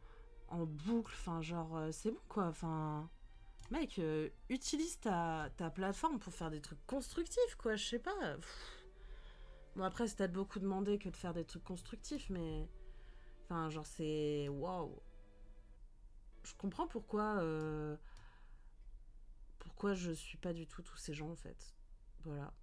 boucle. Enfin, genre, c'est bon quoi. Enfin, mec, utilise ta plateforme pour faire des trucs constructifs, quoi. Je sais pas. Bon, après, c'est peut-être beaucoup demandé que de faire des trucs constructifs, mais. Enfin, genre, c'est. Waouh! Je comprends pourquoi je suis pas du tout tous ces gens, en fait. Voilà.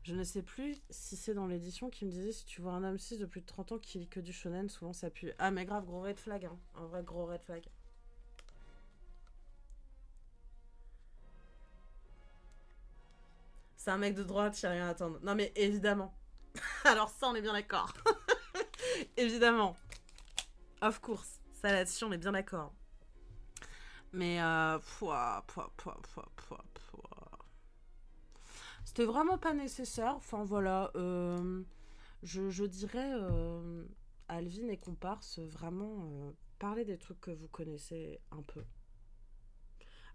Je ne sais plus si c'est dans l'édition qui me disait si tu vois un homme 6 de plus de 30 ans qui lit que du shonen, souvent ça pue. Ah, mais grave, gros red flag, hein. Un vrai gros red flag. C'est un mec de droite, y a rien à attendre. Non, mais évidemment. Alors, ça, on est bien d'accord. Évidemment. Of course. Ça, là-dessus, on est bien d'accord. Mais, c'était vraiment pas nécessaire. Enfin, voilà. Je dirais, Alvin et comparse, vraiment, parlez des trucs que vous connaissez un peu.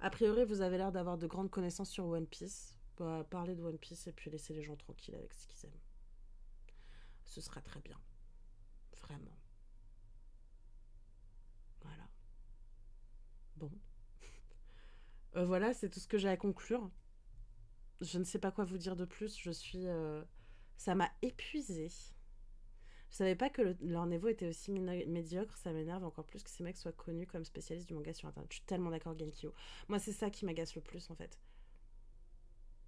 A priori, vous avez l'air d'avoir de grandes connaissances sur One Piece. Bah, parlez de One Piece et puis laissez les gens tranquilles avec ce qu'ils aiment. Ce sera très bien. Vraiment. Voilà. Bon. Voilà, c'est tout ce que j'ai à conclure. Je ne sais pas quoi vous dire de plus. Ça m'a épuisée. Je savais pas que leur niveau était aussi médiocre. Ça m'énerve encore plus que ces mecs soient connus comme spécialistes du manga sur internet. Je suis tellement d'accord, Genkyo. Moi, c'est ça qui m'agace le plus, en fait.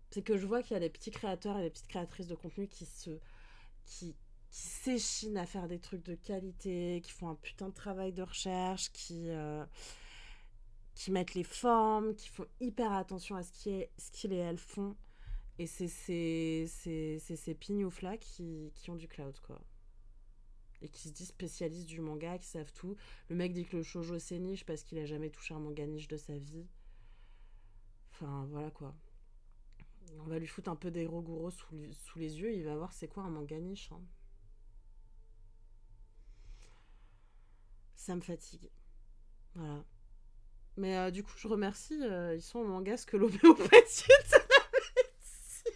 C'est que je vois qu'il y a des petits créateurs et des petites créatrices de contenu qui s'échinent à faire des trucs de qualité, qui font un putain de travail de recherche, qui mettent les formes, qui font hyper attention à ce qu'ils et elles font. Et c'est ces pignoufs-là qui ont du cloud, quoi. Et qui se disent spécialistes du manga, qui savent tout. Le mec dit que le shoujo c'est niche parce qu'il a jamais touché un manga niche de sa vie. Enfin, voilà, quoi. On va lui foutre un peu d'Hero sous les yeux, il va voir c'est quoi un manga niche. Hein. Ça me fatigue. Voilà. Mais du coup, je remercie, ils sont en manga ce que l'homéopathie est à la médecine.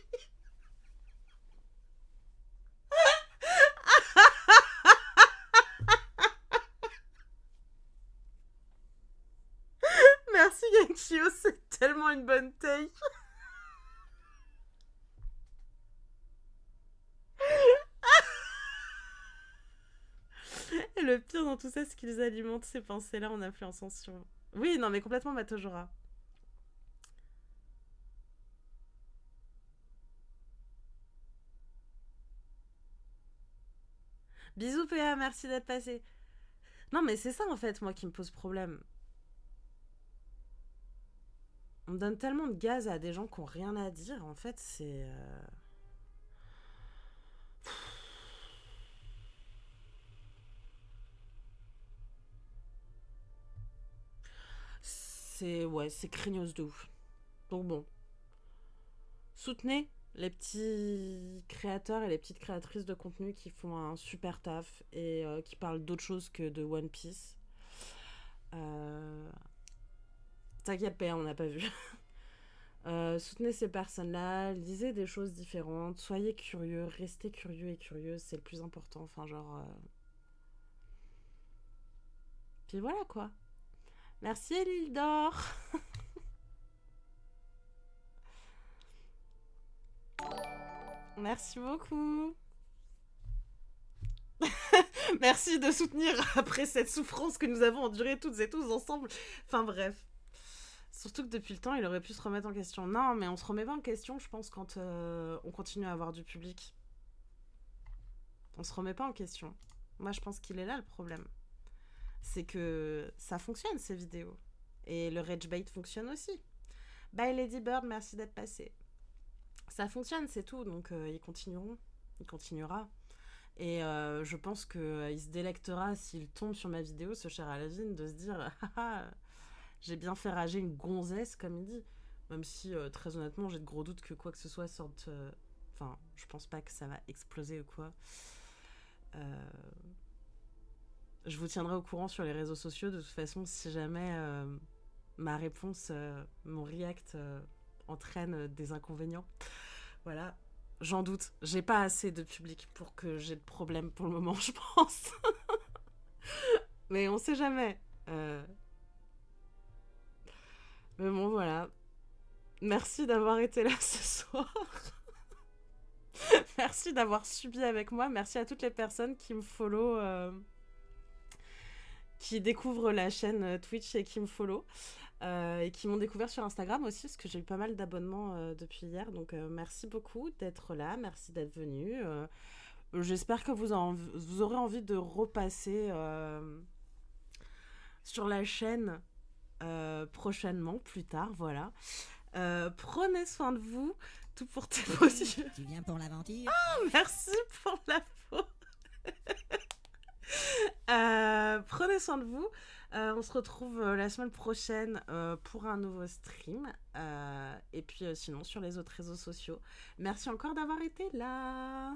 Merci Genkyo, c'est tellement une bonne take. Et le pire dans tout ça, c'est qu'ils alimentent ces pensées-là en influençant sur... Oui, non, mais complètement Matojora. Bisous PA, merci d'être passé. Non, mais c'est ça en fait, moi, qui me pose problème. On donne tellement de gaz à des gens qui n'ont rien à dire, en fait, c'est... c'est craignos de ouf. Donc bon. Soutenez les petits créateurs et les petites créatrices de contenu qui font un super taf et qui parlent d'autre chose que de One Piece. T'inquiète pas, on n'a pas vu. Soutenez ces personnes-là, lisez des choses différentes, soyez curieux, restez curieux et curieuse, c'est le plus important. Enfin, genre. Puis voilà quoi. Merci Elile d'Or. Merci beaucoup. Merci de soutenir après cette souffrance que nous avons endurée toutes et tous ensemble. Enfin bref. Surtout que depuis le temps, il aurait pu se remettre en question. Non, mais on se remet pas en question, je pense, quand on continue à avoir du public. On se remet pas en question. Moi, je pense qu'il est là le problème. C'est que ça fonctionne, ces vidéos. Et le rage bait fonctionne aussi. Bye Lady Bird, merci d'être passé. Ça fonctionne, c'est tout. Donc, ils continueront. Il continuera. Et je pense qu'il se délectera s'il tombe sur ma vidéo, ce cher Alvin, de se dire j'ai bien fait rager une gonzesse, comme il dit. Même si, très honnêtement, j'ai de gros doutes que quoi que ce soit sorte... Enfin, je pense pas que ça va exploser ou quoi. Je vous tiendrai au courant sur les réseaux sociaux. De toute façon, si jamais ma réponse, mon react entraîne des inconvénients. Voilà, j'en doute. J'ai pas assez de public pour que j'ai de problème pour le moment, je pense. Mais on sait jamais. Mais bon, voilà. Merci d'avoir été là ce soir. Merci d'avoir subi avec moi. Merci à toutes les personnes qui me follow, qui découvrent la chaîne Twitch et qui me follow. Et qui m'ont découvert sur Instagram aussi, parce que j'ai eu pas mal d'abonnements depuis hier. Donc merci beaucoup d'être là. Merci d'être venu. J'espère que vous aurez envie de repasser sur la chaîne prochainement, plus tard. Voilà. Prenez soin de vous. Tout pour tes positions. Tu viens pour l'aventure? Merci pour la peau. Prenez soin de vous. On se retrouve la semaine prochaine pour un nouveau stream. Et puis sinon sur les autres réseaux sociaux. Merci encore d'avoir été là.